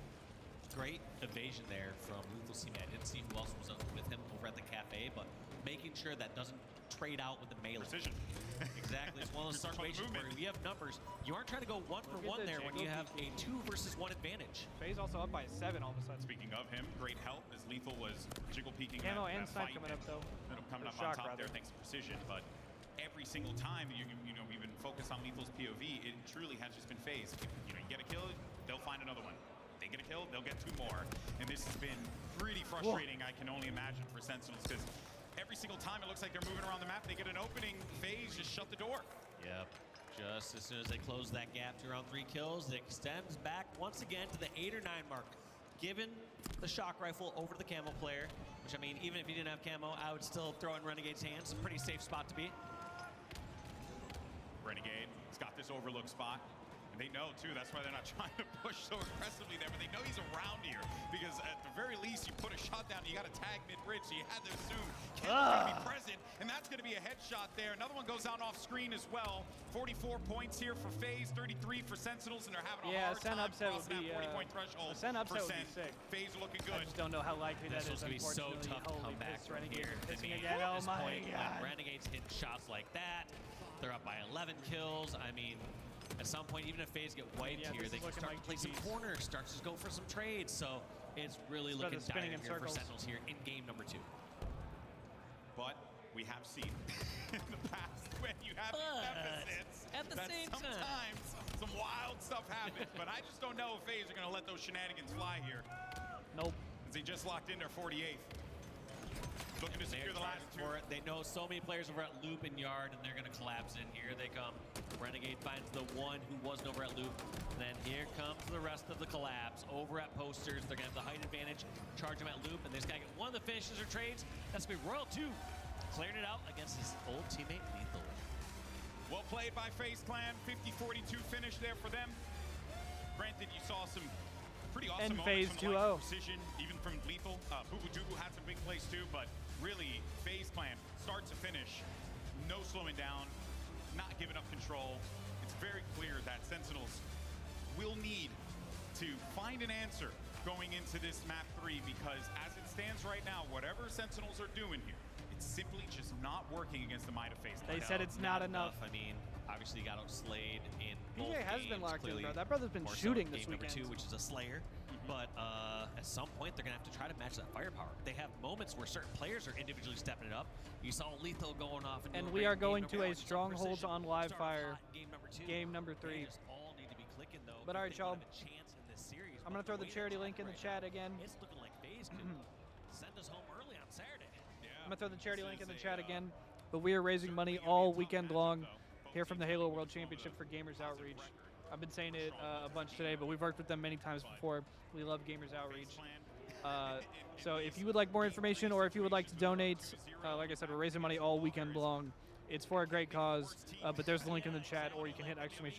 Great evasion there from Lethal's teammate. I didn't see who else was with him over at the cafe, but making sure that doesn't trade out with the melee. Precision. Exactly. It's one of those You're talking situations where movement. you have numbers. You aren't trying to go 1 for Look 1 at the there when you have a 2 versus 1 advantage. FaZe also up by 7 all of a sudden. Speaking of him, great help as Lethal was jiggle peeking Camo that and Snipe fight. coming up though. Coming Or up on Shock, top rather. there thanks to Precision, but every single time you know we've been focused on Lethal's POV, it truly has just been FaZe. If, you get a kill, they'll find another one. They get a kill, they'll get 2 more. And this has been pretty frustrating, I can only imagine, for Sentinels, because every single time it looks like they're moving around the map, they get an opening, FaZe just shut the door. Yep. Just as soon as they close that gap to around 3 kills, it extends back once again to the 8 or 9 mark. Given the shock rifle over to the camo player, which I mean, even if he didn't have camo, I would still throw in Renegade's hands. A pretty safe spot to be. Renegade has got this overlook spot. And they know, too, that's why they're not trying to push so aggressively there, but they know he's around here. Because at the very least, you put a shot down, you got to tag mid-bridge, so you had to assume Cameron's going to be present, and that's going to be a headshot there. Another one goes down off screen as well. 44 points here for FaZe, 33 for Sentinels, and they're having a hard time upset would crossing be, that 40-point threshold. a Sen upset for would be Sen. sick. FaZe are looking I good. just don't know how likely that This was is, going to be so unfortunately. tough to Holy come back piss, from Renegade here. pissing I mean, again. at Oh this my point, god. when Renegade's hitting shots like that, they're up by 11 kills. I mean, at some point, even if FaZe get wiped here, this they is can looking start like to play some GG's. corners, start to go for some trades. So it's really looking dire spinning in here for circles. Sentinels here in game number 2. But we have seen in the past when you have these deficits, at the that same time. sometimes some wild stuff happens. But I just don't know if FaZe are going to let those shenanigans fly here. Nope. As they just locked in their 48th. Looking to secure the last 2. For it. They know so many players over at Loop and Yard, and they're going to collapse in. Here they come. Renegade finds the one who wasn't over at Loop. And then here comes the rest of the collapse. Over at Posters, they're going to have the height advantage. Charge them at Loop, and they just got to get one of the finishes or trades. That's going to be Royal 2. Clearing it out against his old teammate, Lethal. Well played by FaZe Clan. 50-42 finish there for them. Granted, you saw some pretty awesome And moments FaZe from the likes of 2-0. Precision, even from Lethal. Boobadoo had some big plays too, but really, FaZe Clan, start to finish, no slowing down, not giving up control. It's very clear that Sentinels will need to find an answer going into this map 3 because as it stands right now, whatever Sentinels are doing here, it's simply just not working against the might of FaZe Clan. They said it's not enough. I mean, obviously he got outslayed in both PJ has been games, locked in, clearly, bro. That brother's been more so shooting in this game number weekend. 2, which is a Slayer. But at some point, they're going to have to try to match that firepower. They have moments where certain players are individually stepping it up. You saw Lethal going off. And doing we great are in going game to number 1, a some Strongholds precision. on live Started fire. hot in game number 2. Game number 3. They just all need to be clicking, though. But all right, if they y'all. wanna have a chance in this series, I'm going to throw the way charity they're link in the right chat now, again. It's looking like FaZe could send us home early on Saturday. I'm going to throw the charity link in the chat again. But we are raising money all weekend long here from the Halo World Championship for Gamers Outreach. I've been saying it a bunch today, but we've worked with them many times before. We love Gamers Outreach. So if you would like more information or if you would like to donate, like I said, we're raising money all weekend long. It's for a great cause, but there's a link in the chat, or you can hit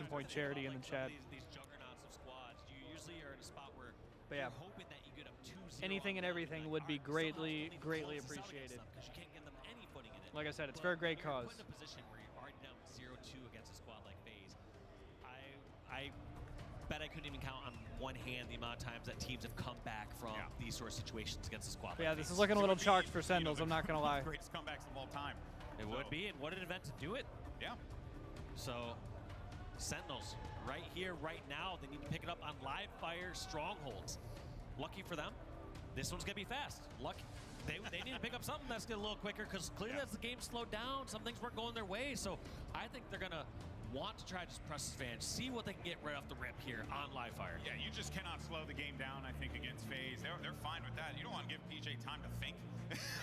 !point charity in the chat. These juggernauts of squads, you usually are in a spot where But yeah, you're hoping that you get up 2-0 anything and everything would be greatly, greatly appreciated. because you can't give them any footing in it. Like I said, it's for a great When you're cause. put in a position where you're already down 0-2 against a squad like FaZe, I one hand the amount of times that teams have come back from these sort of situations against the squad. Yeah, this is looking a little chalked for Sentinels, I'm not going to lie. Greatest comebacks of all time. It would be, and what an event to do it. Yeah. So, Sentinels, right here, right now, they need to pick it up on live fire strongholds. Lucky for them, this one's going to be fast. Lucky. They need to pick up something that's going to be a little quicker, because clearly as the game slowed down, some things weren't going their way. So I think they're going to want to try to just press this advantage, see what they can get right off the rip here on live fire. Yeah, you just cannot slow the game down, I think, against FaZe. They're fine with that. You don't want to give PJ time to think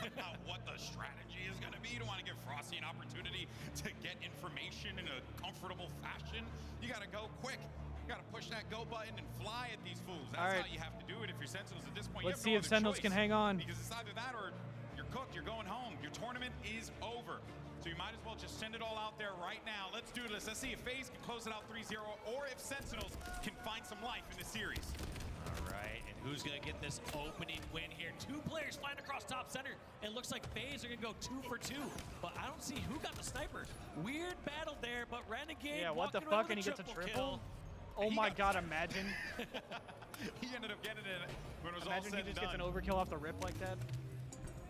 about what the strategy is going to be. You don't want to give Frosty an opportunity to get information in a comfortable fashion. You got to go quick. You got to push that go button and fly at these fools. That's how you have to do it if you're Sentinels at this point. Let's see if Sentinels can hang on. Because it's either that or you're cooked, you're going home. Your tournament is over. So you might as well just send it all out there right now. Let's do this. Let's see if FaZe can close it out 3-0 or if Sentinels can find some life in the series. All right, and who's going to get this opening win here? Two players flying across top center. It looks like FaZe are going to go 2 for 2, but I don't see who got the sniper. Weird battle there, but Renegade. Yeah, what the fuck, and he gets a triple? Oh my god, imagine. He ended up getting it when it was imagine all said he just and gets an done. overkill off the rip like that.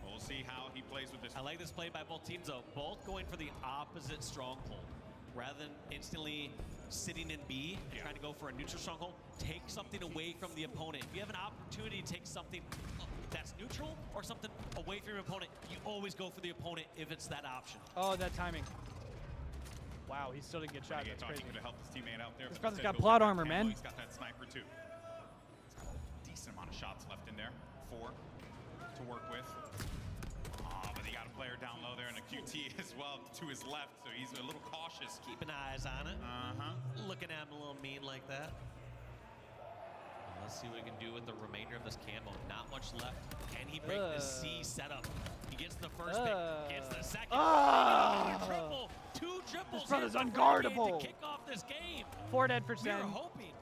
We'll see how he plays with this. I like this play by both teams, though. Both going for the opposite stronghold. Rather than instantly sitting in B and trying to go for a neutral stronghold, take something away from the opponent. If you have an opportunity to take something that's neutral or something away from your opponent, you always go for the opponent if it's that option. Oh, that timing. Wow, he still didn't get shot. That's crazy. Could have helped his teammate out there. This but brother's instead got goes plot for that armor, camo. man. He's got that sniper too. Decent amount of shots left in there. 4 to work with. But he got a player down low there and a QT as well to his left, so he's a little cautious. Keeping eyes on it. Looking at him a little mean like that. Let's see what we can do with the remainder of this camo. Not much left. Can he break the C setup? He gets the first pick, gets the second. Triple. 2 triples. This brother's here for unguardable. Renegade to kick off this game. 4 dead for We were Sen. hoping,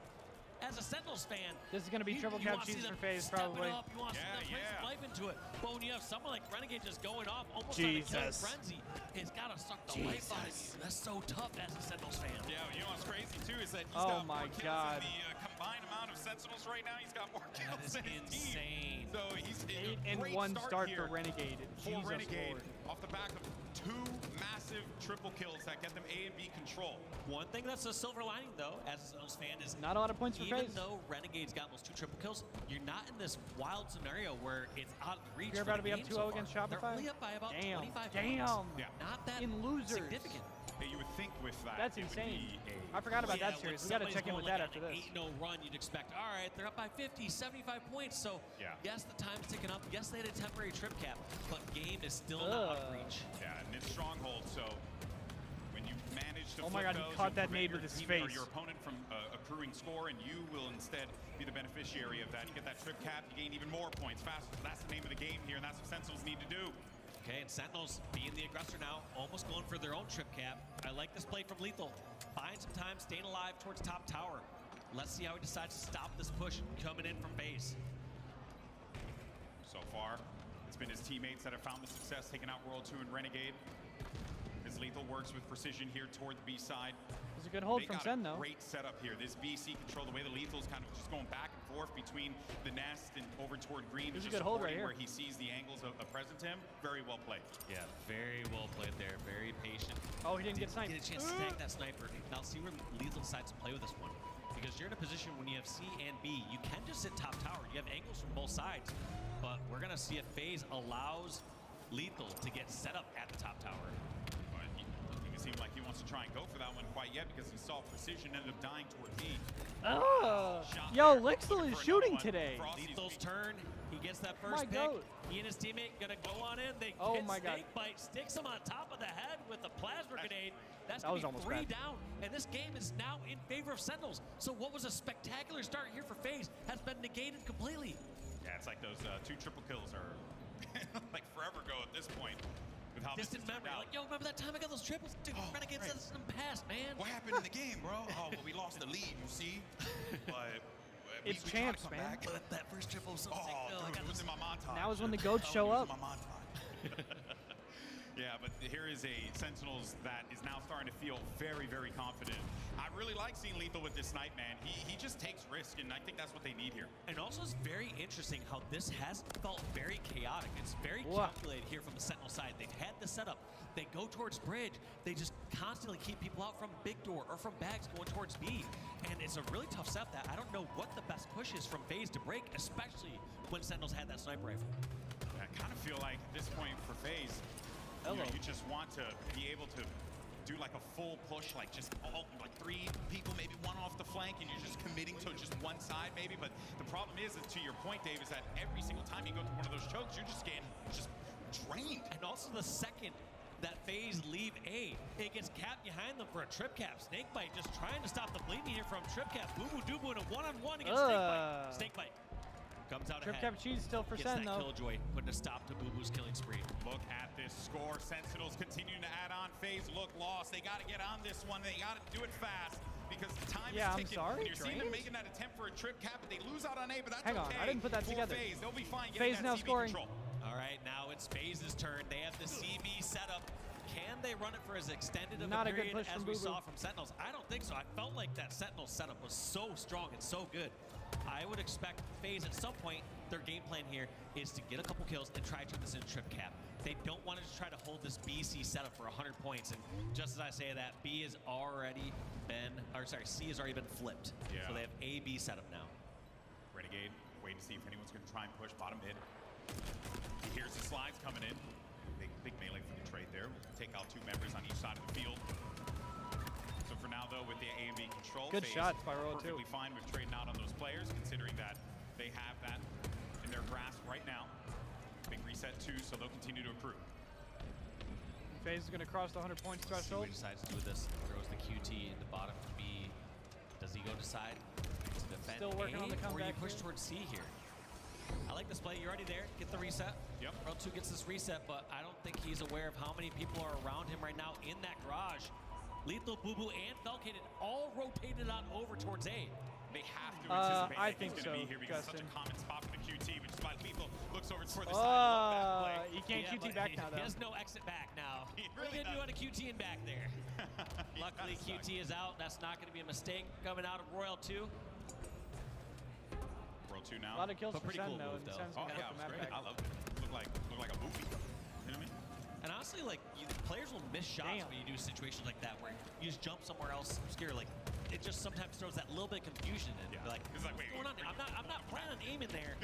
as a Sentinels fan, This is going to be triple cap cheese for FaZe, probably. you want to see them bring some life into it. But when you have someone like Renegade just going off almost on a killing frenzy, it's got to suck the life out of you. That's so tough as a Sentinels fan. Yeah, you know what's crazy too is that he's got my more kills god. than the combined amount of Sentinels right now. He's got more kills than his team. Insane. So he's 8-1 start for Renegade. For Jesus Renegade, Lord. off the back of 2 massive triple kills that get them A and B control. One thing that's a silver lining, though, as a Sentinels fan, is not a lot of points for even FaZe. though Renegade's got those 2 triple kills, you're not in this wild scenario where it's out of reach. You're about to be up 2-0 against Shopify? They're only up by about 25 points. Yeah. Not that In losers. significant. You would think with that. That's it would insane. be a- I forgot about Yeah, that series. when We got to somebody's check in with going that like after on this. an 8-0 run, you'd expect, all right, they're up by 50, 75 points. So, yes, the time's ticking up. Yes, they had a temporary trip cap, but game is still not out of reach. Yeah, and it's stronghold, so when you manage to Oh my flip god, he those, caught you'll that prevent nade your with his teammate or face. your opponent from accruing score, and you will instead be the beneficiary of that. You get that trip cap, you gain even more points faster. That's the name of the game here, and that's what Sentinels need to do. Okay, and Sentinels being the aggressor now, almost going for their own trip cap. I like this play from Lethal. Buying some time, staying alive towards top tower. Let's see how he decides to stop this push coming in from base. So far, it's been his teammates that have found the success, taking out World 2 and Renegade. As Lethal works with precision here toward the B side. It's a good hold from Sen, though. Great setup here. This BC control, the way the Lethal's kind of just going back and forth between the nest and over toward green. This is a just good hold right supporting here. where he sees the angles of present to him. Very well played. Yeah, very well played there. Very patient. Oh, he didn't get sniped. Get a chance to snag that sniper. Now see where Lethal decides to play with this one. Because you're in a position when you have C and B, you can just sit top tower. You have angles from both sides. But we're going to see if FaZe allows Lethal to get set up at the top tower. But he doesn't seem like he wants to try and go for that one quite yet because he saw precision ended up dying toward B. Yo, Lixel is shooting today. Lethal's turn. He gets that My first pick. goat. He and his teammate gonna go on in. They Oh hit my God. snake bite, sticks him on top of the head with a plasma grenade. That's That gonna was be almost 3 bad. down. And this game is now in favor of Sentinels. So what was a spectacular start here for FaZe has been negated completely. Yeah, it's like those 2 triple kills are like forever ago at this point. With how Distant this has memory. turned Like, yo, remember that time I got those triples? Dude, Renegade said this in the past, man. What happened in the game, bro? Oh, well, we lost the lead, you see? But It's we champs, tried to come man. back. But that first triple was so sick. Oh, No, I dude, got it was this. in my montage. Now is when the goats show It was up. in my montage. Yeah, but here is a Sentinels that is now starting to feel very, very confident. I really like seeing Lethal with this snipe, man. He just takes risks. risk, and I think that's what they need here. And also it's very interesting how this has felt very chaotic. It's very calculated here from the Sentinel side. They've had the setup. They go towards bridge. They just constantly keep people out from big door or from bags going towards B. And it's a really tough setup that I don't know what the best push is from FaZe to break, especially when Sentinels had that sniper rifle. I kind of feel like at this point for FaZe, you just want to be able to do like a full push, like just like 3 people, maybe 1 off the flank, and you're just committing to just one side maybe. But the problem is to your point, Dave, is that every single time you go through one of those chokes, you're just getting drained. And also the second that FaZe leave A, it gets capped behind them for a trip cap. Snakebite just trying to stop the bleeding here from trip cap. Boo-Boo Doo-Boo in a one-on-one against Snakebite. Snakebite comes out Trip ahead. cap cheese still for Gets Sen, that though. killjoy, putting a stop to Boo-Boo's killing spree. Look at this score. Sentinels continuing to add on. FaZe look lost. They got to get on this one. They got to do it fast because time is ticking. I'm sorry, And you're seeing them making that attempt for a trip cap, but they lose out on A, but that's Hang on, I didn't put that together. FaZe. They'll be fine getting FaZe that now CB scoring. control. All right, now it's FaZe's turn. They have the CB setup. Can they run it for as extended of Not a a good period push as from we Boo-Boo. saw from Sentinels? I don't think so. I felt like that Sentinel setup was so strong and so good. I would expect FaZe at some point, their game plan here is to get a couple kills and try to turn this into trip cap. They don't want to just try to hold this BC setup for 100 points. And just as I say that, B has already been, or sorry, C has already been flipped. Yeah. So they have A, B setup now. Renegade waiting to see if anyone's going to try and push bottom mid. He hears the slides coming in. Big melee for the trade there. We'll take out 2 members on each side of the field. So for now, though, with the A and B control, Good FaZe shots by Royal too. perfectly fine with trading out on those players, considering that they have that in their grasp right now. Big reset too, so they'll continue to accrue. FaZe is going to cross the 100 points See what threshold. he decides to do with this. Throws the QT in the bottom B. Does he go decide to defend Still working A, on the or you comeback push here. towards C here? I like this play. You're already there. Get the reset. Yep. Row 2 gets this reset, but I don't think he's aware of how many people are around him right now in that garage. Lethal, Boo-Boo, and Falcated all rotated on over towards A. They have to anticipate I that think he's going to so, be here because it's such Justin. a common spot for the QT, which is why Lethal looks over toward the side. Love that play. You can't Yeah, QT but back now, He though. has no exit back now. He What really are you going to do does. on a QT in back there? He Luckily, kinda QT is out. That's not going to be a mistake coming out of Royal 2. Royal 2 now. A lot of kills But for pretty Sen, cool though. move, And though. Sen's Oh, going to yeah, put it the was map great. back. I loved it. Looked like a movie. You know what I mean? And honestly, like, players will miss shots when you do situations like that where you just jump somewhere else obscure. Like, it just sometimes throws that little bit of confusion in. Yeah. Like, It's like, what's wait, going on there? I'm not planning on aiming there,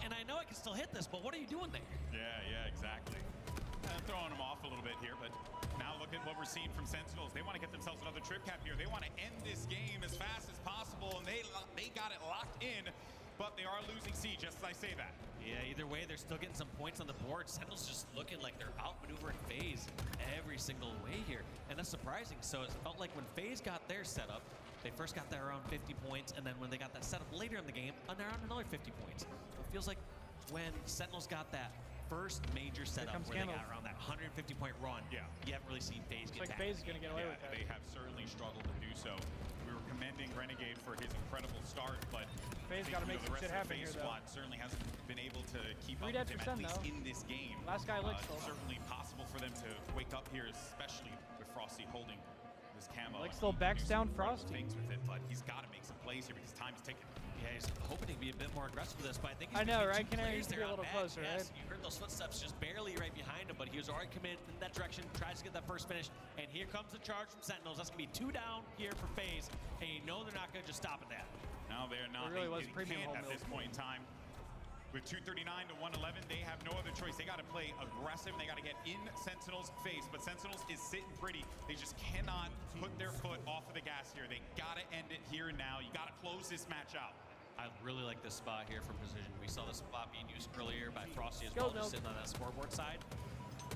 and I know I can still hit this, but what are you doing there? Yeah, exactly. Throwing them off a little bit here, but now look at what we're seeing from Sentinels. They want to get themselves another trip cap here. They want to end this game as fast as possible, and they got it locked in, but they are losing C, just as I say that. Yeah, either way, they're still getting some points on the board. Sentinels just looking like they're outmaneuvering FaZe every single way here, and that's surprising. So it felt like when FaZe got their setup, they first got there around 50 points, and then when they got that setup later in the game, around another 50 points. It feels like when Sentinels got that first major setup comes where they Scandal. got around that 150-point run, Yeah. you haven't really seen FaZe get Looks like back. FaZe is going to get away Yeah, with that. they have certainly struggled to do so. We were commending Renegade for his incredible start, but FaZe I think, gotta make the some rest shit of happen the FaZe here, though. squad certainly hasn't been able to keep up 3 with deaths him, for at Sen, least though. in this game. Last guy licked, though. Certainly possible for them to wake up here, especially with Frosty holding this camo. Like and still he can backs do some down incredible Frosty. things with it, but he's got to make some plays here because time is ticking. Yeah, he's hoping to be a bit more aggressive with this, but I think I know, right? Can Canary needs to be a little closer, yes, right? You heard those footsteps just barely right behind him, but he was already committed in that direction, tries to get that first finish, and here comes the charge from Sentinels. That's going to be 2 down here for FaZe, and you know they're not going to just stop at that. No, they're not. It really was They premium can't home at this milk. point in time. With 239 to 111, they have no other choice. They got to play aggressive. They got to get in Sentinel's face, but Sentinels is sitting pretty. They just cannot put their foot off of the gas here. They got to end it here and now. You got to close this match out. I really like this spot here from Precision. We saw this spot being used earlier by Frosty as Go, well, just Milk. sitting on that scoreboard side.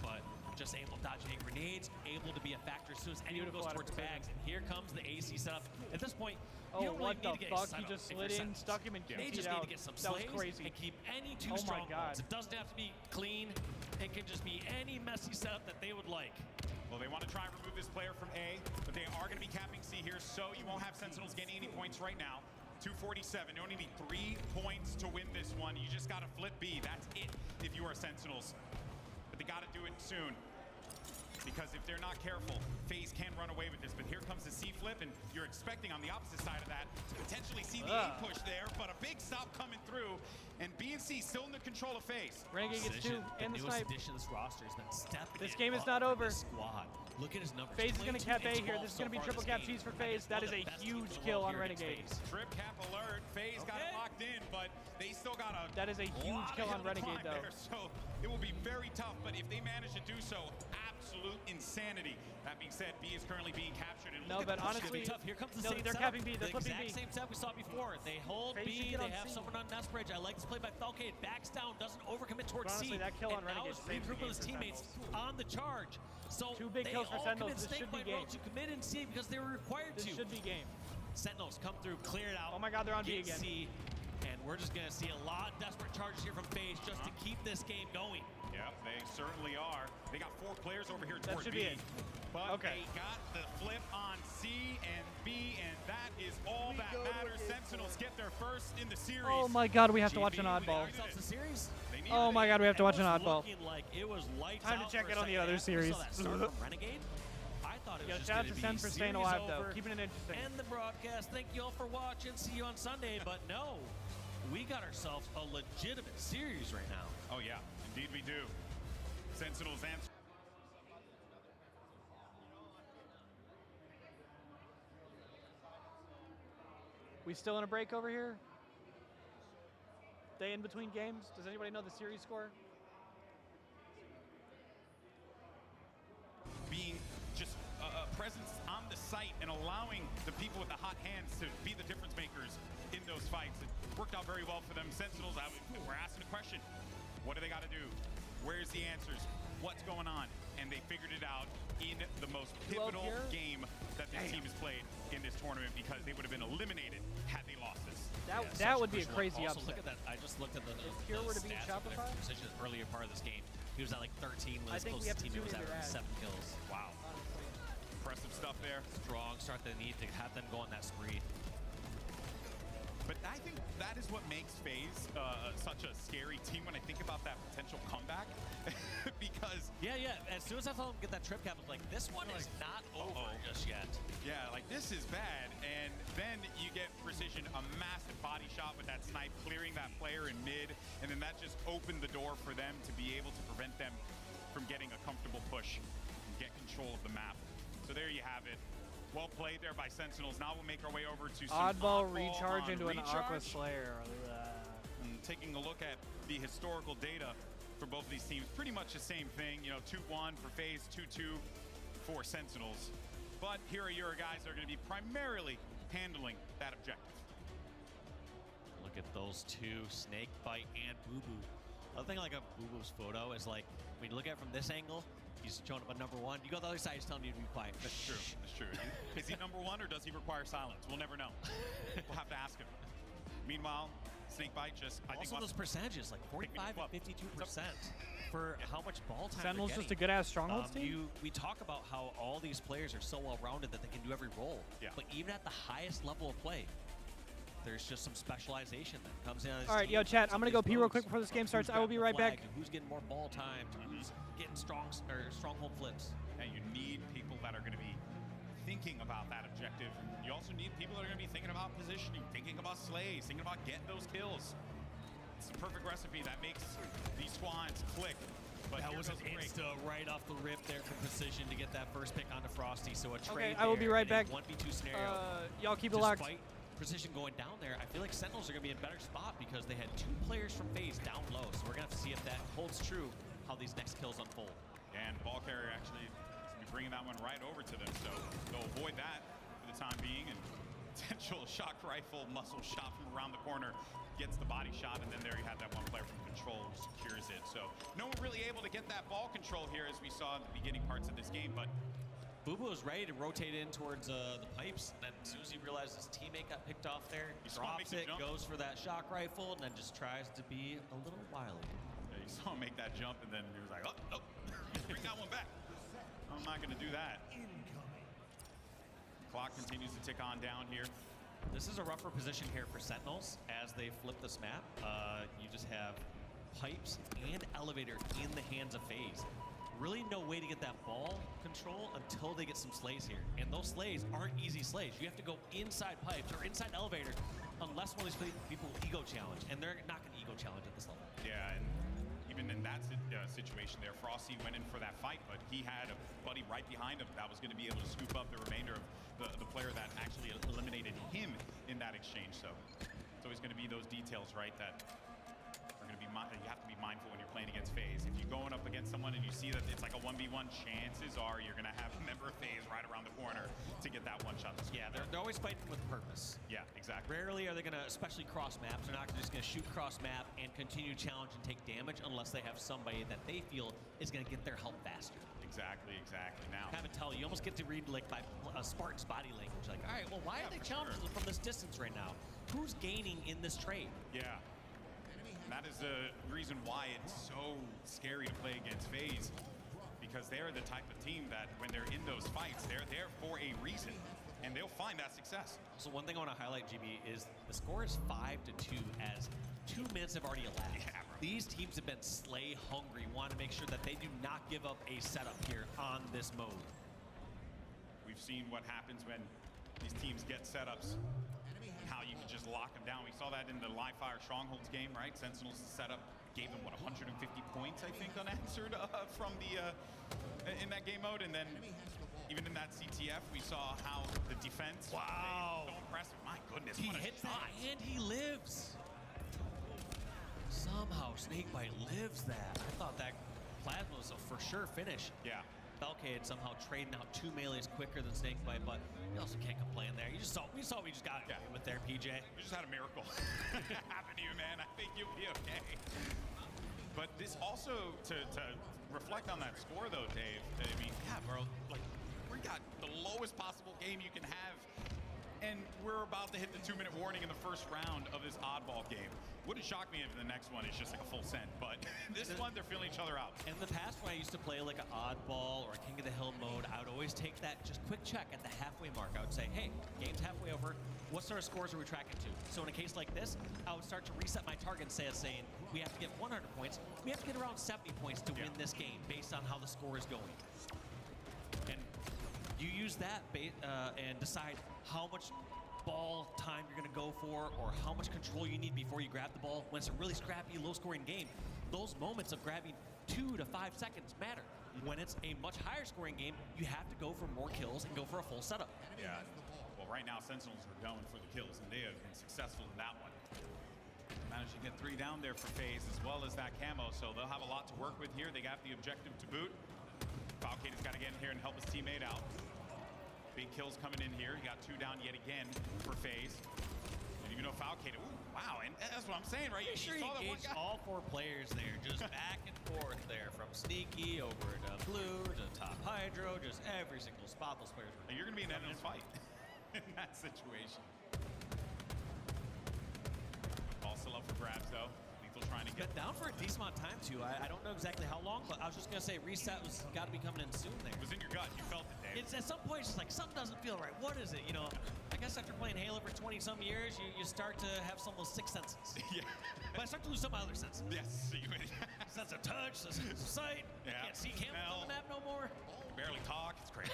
But just able to dodge any grenades, able to be a factor as soon as anyone goes Beautiful out of towards Precision. bags. And here comes the AC setup. At this point, Oh, you don't really what need the to get fuck? excited He just if slid you're in, Sentinels. stuck him, and They QT'd just out. need to get some That was slays crazy. and keep any 2 Oh my God. strongholds. It doesn't have to be clean. It can just be any messy setup that they would like. Well, they want to try and remove this player from A, but they are going to be capping C here, so you won't have Sentinels getting any points right now. 247. You only need 3 points to win this one. You just got to flip B. That's it if you are Sentinels. But they got to do it soon. because if they're not careful, FaZe can run away with this. But here comes the C flip, and you're expecting on the opposite side of that to potentially see the A push there, but a big stop coming through, and BNC still in the control of FaZe. Renegade gets 2 and the snipe. Addition to this roster has been stepping. This game is not over. Squad. Look at his numbers. FaZe is going to cap A here. This is going to be triple cap cheese for FaZe. That is a huge kill on Renegade. Trip cap alert. FaZe got it locked in, but they still got a That is a huge kill on Renegade, though. there, so it will be very tough, but if they manage to do so, absolute insanity. That being said, B is currently being captured. And No, but honestly, tough. Here comes the no, same they're setup. capping B. They're the flipping exact B. same setup we saw before. They hold FaZe B. should get They on have C. someone on Nest Bridge. I like this play by Falcade. Backs down, doesn't overcommit towards Honestly, C. that kill on and now Renegade is saves the regrouping game his for teammates on the charge. So 2 big they kills for all Sentinels. commit This should be snake bite game. roll to commit in C because they were required This to. should be game. Sentinels come through, clear it out. Oh my God, they're on B get again. C, and we're just gonna see a lot of desperate charges here from FaZe just to keep this game going. Yep, they certainly are. They got 4 players over here That toward should B. be it. But Okay. they got the flip on C and B, and that is all that matters. Sentinels get their first in the series. Oh my God, we have to watch an oddball. Oh my God, we have to watch an oddball. Like it was lights Time to out check for it on the second other half. We series. saw that start from Renegade. I thought it was Yo, just shout out gonna to be Sen for staying series alive, though. over, Keeping it interesting. End the broadcast. Thank you all for watching. See you on Sunday. But no, we got ourselves a legitimate series right now. Oh yeah, indeed we do. Sentinels answer. We still in a break over here? They in between games? Does anybody know the series score? Being just a presence on the site and allowing the people with the hot hands to be the difference makers in those fights. It worked out very well for them. Sentinels, we're asking a question. What do they got to do? Where's the answers? What's going on? And they figured it out in the most pivotal game that this team has played in this tournament, because they would have been eliminated had they lost this. That would be a crazy also, upset. Look at that. I just looked at the Pure were to beat stats of Shopify? Precision earlier part of this game. He was at like 13 when I his think we have closest to teammate was tune into averaging that. 7 kills. Wow. Impressive stuff there. Strong start they need to have them go on that spree. But I think that is what makes FaZe such a scary team when I think about that potential comeback. Because as soon as I saw them get that trip cap, I was like, this one is not over just yet. Yeah, like this is bad. And then you get Precision a massive body shot with that snipe, clearing that player in mid, and then that just opened the door for them to be able to prevent them from getting a comfortable push and get control of the map. So there you have it. Well played there by Sentinels. Now we'll make our way over to some Oddball recharge into an Aqua recharge. Slayer. And taking a look at the historical data for both of these teams, pretty much the same thing. You know, 2-1 for FaZe, 2-2 for Sentinels. But here are your guys that are going to be primarily handling that objective. Look at those two, Snakebite and Boo Boo. Other thing like a Boo Boo's photo is like, when you look at it from this angle, he's showing up at number 1. You go to the other side, he's telling you to be quiet. That's true. That's true. Is he number 1 or does he require silence? We'll never know. We'll have to ask him. Meanwhile, Snakebite just, I think, also those percentages, like 45 and 52% for how much ball time Sentinel's they're just a getting. good-ass strongholds team? We talk about how all these players are so well-rounded that they can do every role. Yeah. But even at the highest level of play, there's just some specialization that comes in on this All right, team. yo, chat, I'm going to go pee real quick before this game Who's starts. I will be grabbing right the back. flag, Who's getting more ball time? Who's getting stronghold flips? And you need people that are going to be thinking about that objective. You also need people that are going to be thinking about positioning, thinking about slays, thinking about getting those kills. It's the perfect recipe that makes these squads click. But That here was an goes the break. insta right off the rip there for Precision to get that first pick onto Frosty. So a Okay, trade I will be there right in a back. 1v2 scenario. Y'all keep it locked. Despite Precision going down there, I feel like Sentinels are going to be in a better spot because they had 2 players from FaZe down low. So we're going to have to see if that holds true, how these next kills unfold. And ball carrier actually is gonna be bringing that one right over to them. So they'll avoid that for the time being. And potential shock rifle muscle shot from around the corner gets the body shot, and then there you have that one player from control who secures it. So no one really able to get that ball control here as we saw in the beginning parts of this game, but Boo Boo is ready to rotate in towards the pipes, and then as soon as he realizes his teammate got picked off there, he drops it, goes for that shock rifle, and then just tries to be a little wily. yeah, you saw him make that jump, and then he was like, oh, bring that one back. I'm not gonna do that. Clock continues to tick on down here. This is a rougher position here for Sentinels as they flip this map. You just have pipes and elevator in the hands of FaZe. really no way to get that ball control until they get some slays here. And those slays aren't easy slays. You have to go inside pipes or inside elevator unless one of these people ego challenge. And they're not going to ego challenge at this level. Yeah, and even in that situation there, Frosty went in for that fight, but he had a buddy right behind him that was going to be able to scoop up the remainder of the player that actually eliminated him in that exchange. So it's always going to be those details, right, that are going to be, you have to be mindful when you're playing against FaZe. If you're going up against someone and you see that it's like a 1v1, chances are you're going to have a member of FaZe right around the corner to get that one shot. Yeah, they're always fighting with purpose. Yeah, exactly. Rarely are they going to, especially cross maps, they're not just going to shoot cross map and continue challenge and take damage unless they have somebody that they feel is going to get their help faster. Exactly. Now, Have it tell you almost get to read like by Spartan's body language. Like, all right, well, why are they challenging from this distance right now? Who's gaining in this trade? Yeah. That is the reason why it's so scary to play against FaZe, because they're the type of team that when they're in those fights, they're there for a reason, and they'll find that success. So one thing I want to highlight, GB, is the score is 5-2 as 2 minutes have already elapsed. Yeah, these teams have been slay hungry, want to make sure that they do not give up a setup here on this mode. We've seen what happens when these teams get setups, how you can just lock them down. We saw that in the live fire Strongholds game, right? Sentinels setup gave them, what, 150 points, I think, unanswered from the in that game mode. And then even in that CTF, we saw how the defense was so impressive. My goodness, He hits that and he lives. Somehow Snakebite lives that. I thought that Plasma was a for sure finish. Yeah. Falcade somehow trading out 2 melees quicker than Snakebite, but you also can't complain there. We just got it with there, PJ. We just had a miracle happen to you, man. I think you'll be okay. But this also, to reflect on that score, though, Dave, I mean, yeah, bro, like, we got the lowest possible game you can have, and we're about to hit the 2-minute warning in the first round of this oddball game. Wouldn't shock me if the next one is just like a full send, but this one, they're feeling each other out. In the past, when I used to play like an oddball or a King of the Hill mode, I would always take that just quick check at the halfway mark. I would say, hey, game's halfway over. What sort of scores are we tracking to? So in a case like this, I would start to reset my target saying, we have to get 100 points. We have to get around 70 points to win this game based on how the score is going. And you use that and decide how much ball time you're going to go for or how much control you need before you grab the ball. When it's a really scrappy, low-scoring game, those moments of grabbing 2 to 5 seconds matter. When it's a much higher scoring game, you have to go for more kills and go for a full setup. Yeah. Well, right now, Sentinels are going for the kills, and they have been successful in that one. Managed to get 3 down there for FaZe, as well as that camo, so they'll have a lot to work with here. They got the objective to boot. Falcade has got to get in here and help his teammate out. Big kills coming in here. He got 2 down yet again for FaZe. And even though Falcade, ooh, wow, and that's what I'm saying, right? You sure saw he that one engaged guy. all 4 players there, just back and forth there, from Sneaky over to Blue to Top Hydro, just every single spot those players were. And you're going to be in that fight in that situation. Ball still up for grabs, though. Lethal trying to get down for a decent amount of time, too. I don't know exactly how long, but I was just going to say reset was got to be coming in soon there. It was in your gut. You felt it, Dave. It's at some point, it's just like something doesn't feel right. What is it? You know, I guess after playing Halo for 20-some years, you start to have some of those 6 senses. Yeah. But I start to lose some of my other senses. Yes. Sense of touch, sense of sight. Yeah. I can't see cameras on the map no more. Barely talk. It's crazy.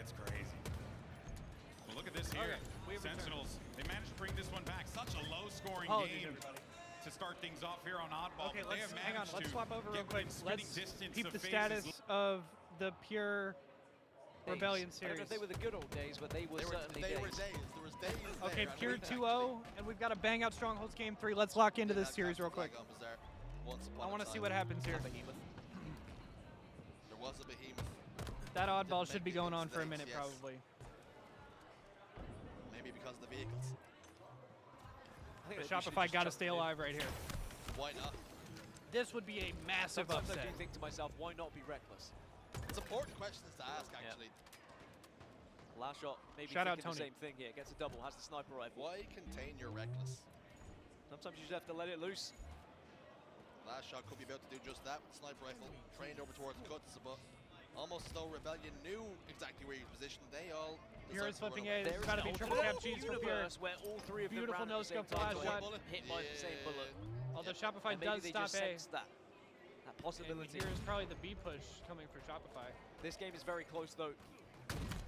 It's crazy. Well, look at this here. Okay, Sentinels, they managed to bring this one back. Such a low-scoring game to start things off here on Oddball. Okay, they have hang on. managed Let's to swap over real get quick. within Let's spitting distance keep of the FaZe's status of the pure Rebellion I don't know series. if they were the good old days, but they were certainly They days. were days. There was days Okay, there. pure 2-0, and we've got a bang out Strongholds game 3. Let's lock into this series real quick. I want to see what happens here. There was a behemoth. That oddball should be Didn't going make on the for a mistakes, minute, yes. probably. Maybe because of the vehicles. But Shopify got to stay alive right here. Why not? This would be a massive Sometimes upset. I do think to myself, why not be reckless? It's important questions to ask, actually. Last shot, maybe Shout out thinking the Tony. same thing here. Gets a double, has the sniper rifle. Why contain your reckless? Sometimes you just have to let it loose. Last shot could be about to do just that with sniper rifle trained over towards Cuts, but almost as though Rebellion knew exactly where he was positioned. They all Pure is decided flipping to run A. away. There's got to be triple cap cheese for Pure. Universe where all 3 of them Beautiful ran at the same no-scope flash time, shot. hit by the same bullet. Although Shopify And maybe does they stop just A. sensed that possibility. And here's probably the B push coming for Shopify. This game is very close though.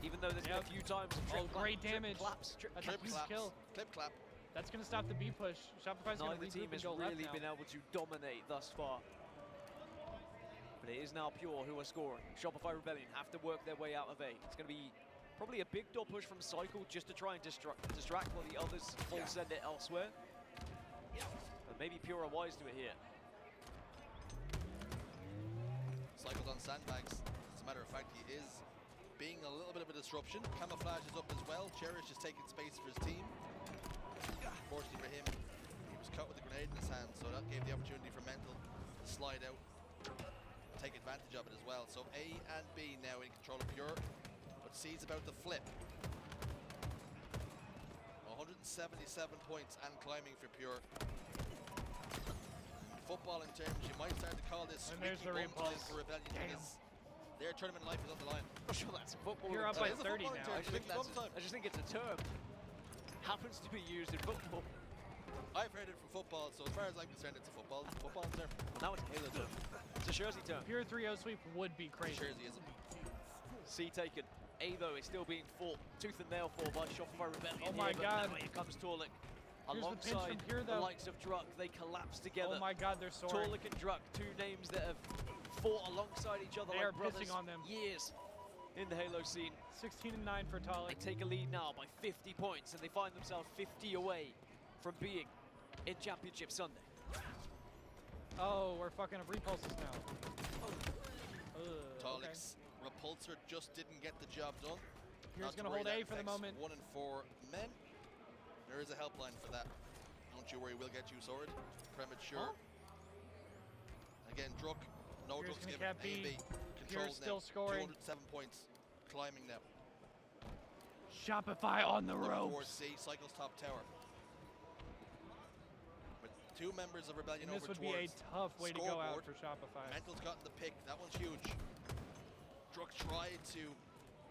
Even though there's been a few times of trip great damage. Claps, That's a huge kill. Clip clap. That's going to stop the B push. Shopify's going to Neither team regroup and has go left really now. been able to dominate thus far. But it is now Pure who are scoring. Shopify Rebellion have to work their way out of A. It's going to be probably a big door push from Cycle just to try and distract while the others full send it elsewhere. But maybe Pure are wise to it here. Cycle's on sandbags. As a matter of fact, he is being a little bit of a disruption. Camouflage is up as well. Cherish is taking space for his team. Unfortunately for him, he was caught with a grenade in his hand, so that gave the opportunity for Mental to slide out, take advantage of it as well. So A and B now in control of Pure, but C's about to flip. 177 points and climbing for Pure. In footballing terms, you might start to call this squeaky bum time for Rebellion because their tournament life is on the line. I'm sure that's football. You're up by 30 now. I just think it's a term. Happens to be used in football. I've heard it from football, so as far as I'm concerned, it's a football term. Now it's a Halo term. It's a Jersey term. Pure 3-0 sweep would be crazy. Jerseyism. C taken. A though is still being fought tooth and nail for by Shopify Rebellion. Oh my God. Here comes Torlik. Here's the pinch Alongside from Pure, the though. likes of Druck, they collapse together. Oh my God, they're soaring. Torlik and Druck, two names that have fought alongside each other They like are brothers pissing on them. years in the Halo scene. 16-9 for Talik. They take a lead now by 50 points, and they find themselves 50 away from being in Championship Sunday. Oh, we're fucking up repulses now. Talik's repulsor just didn't get the job done. Here's Not going to worry, hold that A for the affects moment. 1 and 4 men. There is a helpline for that. Don't you worry, we'll get you sorted. Premature. Again, Druck. No Here's Druck's gonna given. cap B. A&B. Controls still now. scoring. 207 points. Climbing now. Shopify on the Looking ropes. towards C. Cycles top tower. With 2 members of Rebellion And this over would be a towards tough way to go out scoreboard. for Shopify. Mental's gotten the pick. That one's huge. Druck tried to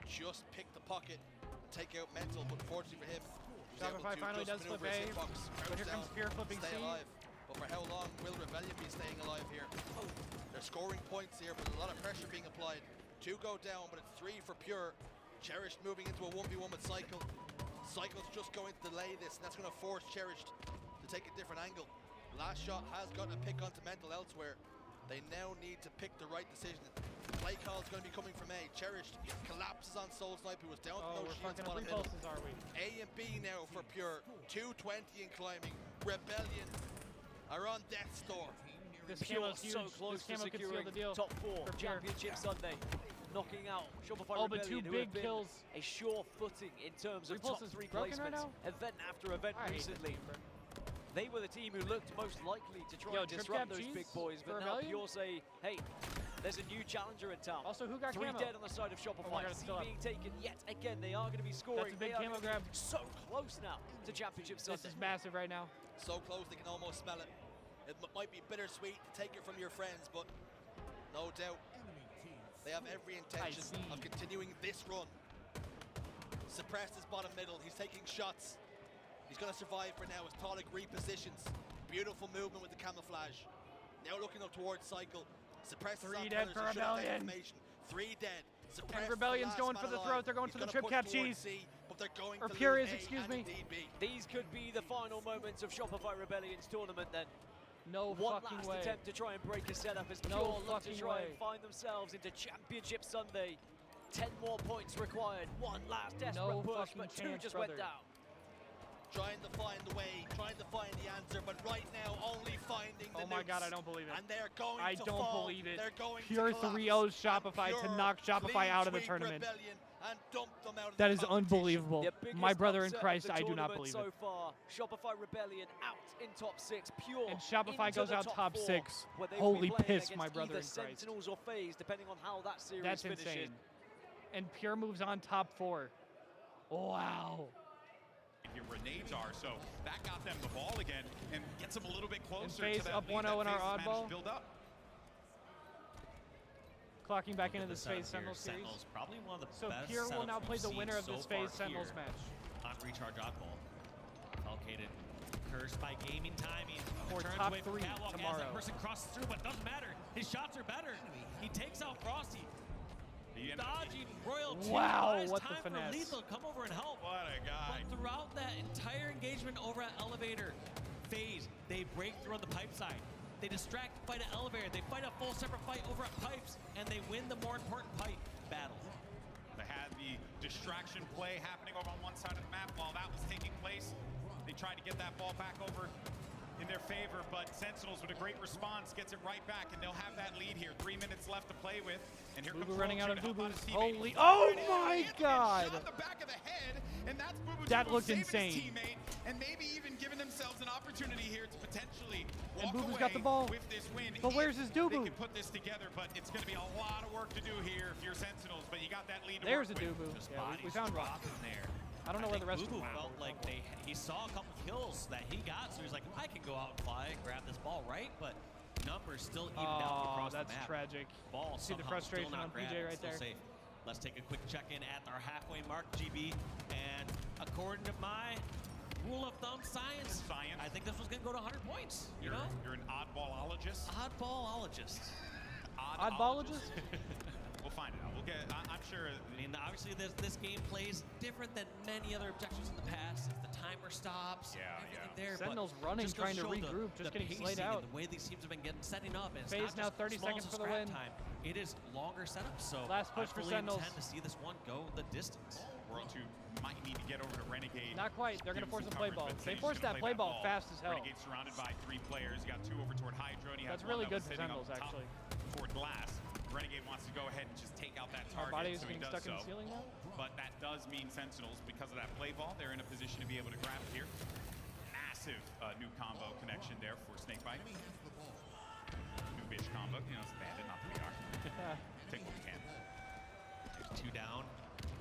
just pick the pocket and take out Mental, but unfortunately for him, he was able Shopify to finally just does flip maneuver his A. hitbox, But crouch here down, comes Pure flipping stay C. alive. But for how long will Rebellion be staying alive here? They're scoring points here, but a lot of pressure being applied. 2 go down, but it's 3 for Pure. Cherish moving into a 1v1 with Cycle. Cycle's just going to delay this, and that's going to force Cherish to take a different angle. Last shot has gotten a pick onto Mental elsewhere. They now need to pick the right decision. Play call is going to be coming from A. Cherish collapses on Soul Snipe, who was down to no we're shields fucking up bottom middle. repulses, are we? A and B now for Pure. 220 and climbing. Rebellion are on death's door. This Pure camo's huge. so close This to camo could seal securing the deal. top 4 for Pure. Championship Sunday. Knocking out Shopify Oh, but Rebellion, two who big have been kills. a sure footing in terms of Repulse top is 3 broken placements, right now? event after event I hate this recently. game, bro. They were the team who looked most likely to try Yo, and trip disrupt cap those cheese big boys, for but now Rebellion? Pure say, hey, there's a new challenger in town. Also, who got 3 camo? dead on the side of Oh Shopify. my God, it's C still up. being taken yet again. They are going to be scoring. That's a big They are camo gonna grab. be so close now to Championship Sunday. This is massive right now. So close they can almost smell it. It might be bittersweet to take it from your friends, but no doubt they have every intention of continuing this run. Suppressed his bottom middle. He's taking shots. He's going to survive for now as Talik repositions. Beautiful movement with the camouflage. Now looking up towards Cycle. Suppressed 3 dead for Rebellion. 3 dead. Suppressed And Rebellion's the last going man for the alive. throat. They're going He's for the gonna trip push cap towards cheese. C, but they're going Or to Pure lose is, A excuse and me. DB. These could be the final moments of Shopify Rebellion's tournament then. No One fucking last way. attempt to try and break a setup as No Pure look to fucking try way. and find themselves into Championship Sunday. 10 more points required. One last desperate No push, fucking but 2 chance, just brother. went down. Trying to find the way, trying to find the answer, but right now only finding the Oh my God, nukes. I don't believe it. And they're going I to don't fall. believe it. They're going Pure to collapse. 3-0's Shopify And to Pure knock Shopify clean out of the sweep tournament. Rebellion and dump them out of That the is competition. unbelievable. The biggest My brother in upset of Christ, the I do not tournament believe so it. far. Shopify Rebellion out in top 6. Pure And Shopify into goes the out top 4, 6. where they will be Holy playing piss, my against brother either in Christ. Sentinels or FaZe, depending on how that series That's finishes. insane. And Pure moves on top 4. Wow. Your grenades are, so that got them the ball again and gets them a little bit closer FaZe to that up lead 1-0 that in our FaZe has managed to oddball. build up. Clocking back into Look this at FaZe this out here. Sentinels series. Sentinels, probably one of the So best Pure will setups now play we've the winner of seen this so FaZe far Sentinels here match. on Recharge Oddball. Falcated, cursed by gaming timing. For Turns top away from 3 Catwalk as tomorrow. that person crosses through, but doesn't matter. His shots are better. He takes out Frosty. Dodging Royal 2. Wow, Buys what time the finesse. for Lethal to come over and help. What a guy. But throughout that entire engagement over at Elevator phase, they break through on the pipe side. They distract, fight at Elevator. They fight a full separate fight over at Pipes, and they win the more important pipe battle. They had the distraction play happening over on one side of the map. While that was taking place, they tried to get that ball back over in their favor, but Sentinels with a great response gets it right back, and they'll have that lead here. 3 minutes left to play with, and here Boo-Boo comes running out of Roach to help Boo-Boo's. his teammate. Holy, oh my Shot God! in the back of the head, and that's Boo-Boo That looked saving his insane. teammate, and maybe even giving themselves an opportunity here to potentially walk Boo-Boo's away got the ball. with this win. But where's his Doo-Boo? They can put this together, but it's going to be a lot of work to do here if you're Sentinels, but you got that lead to There's a work with. Doo-Boo. Just Yeah, we bodies found one. dropping there. I don't know where the rest of Boo them felt like he saw a couple kills that he got, so he's like, I can go out and fly and grab this ball, right? But numbers still even out across the map. That's tragic. Ball See the somehow frustration still on not PJ grabbed, right still there. safe. Let's take a quick check-in at our halfway mark, GB. And according to my rule of thumb science, I think this was going to go to 100 points. You know? You're an oddballologist? Oddballologist. Oddballologist? We'll find it out. We'll get. I'm sure. I mean, obviously, this game plays different than many other objectives in the past. If the timer stops, everything there. Sentinel's but running, just goes trying to show regroup, just getting pacing slayed and out. The way these teams have been setting up, and it's FaZe not now 30 just small seconds as for the scrap win. time. It is longer setups. So Last push I for fully Sentinels. intend to see this one go the distance. World 2 might need to get over to Renegade. Not quite. They're going to Give force some a play coverage, ball. but They Sage forced gonna that play play ball fast as hell. Renegade surrounded by 3 players. You got 2 over toward Hydro, and you have That's one really that good was for sitting up Sentinels, top actually. toward Glass. Renegade wants to go ahead and just take out that Our target, body is so he getting does stuck in the so. ceiling now? But that does mean Sentinels, because of that play ball, they're in a position to be able to grab it here. Massive new combo connection there for Snakebite. New-ish combo. You know, it's bandit, not the VR. Take what we can. There's 2 down.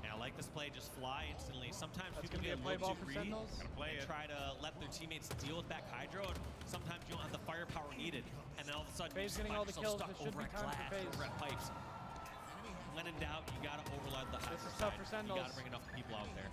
And I like this play, just fly instantly. Sometimes That's people gonna be get a play little ball too for greedy Sentinels. and try to let their teammates deal with back Hydro, and sometimes you don't have the firepower needed. And then all of a sudden, FaZe you getting find all the yourself kills. stuck This should over be at time for Glass, FaZe. over at Pipes. When in doubt, you gotta overload the Hydro This is tough side. for You Sentinels. gotta bring enough people out there.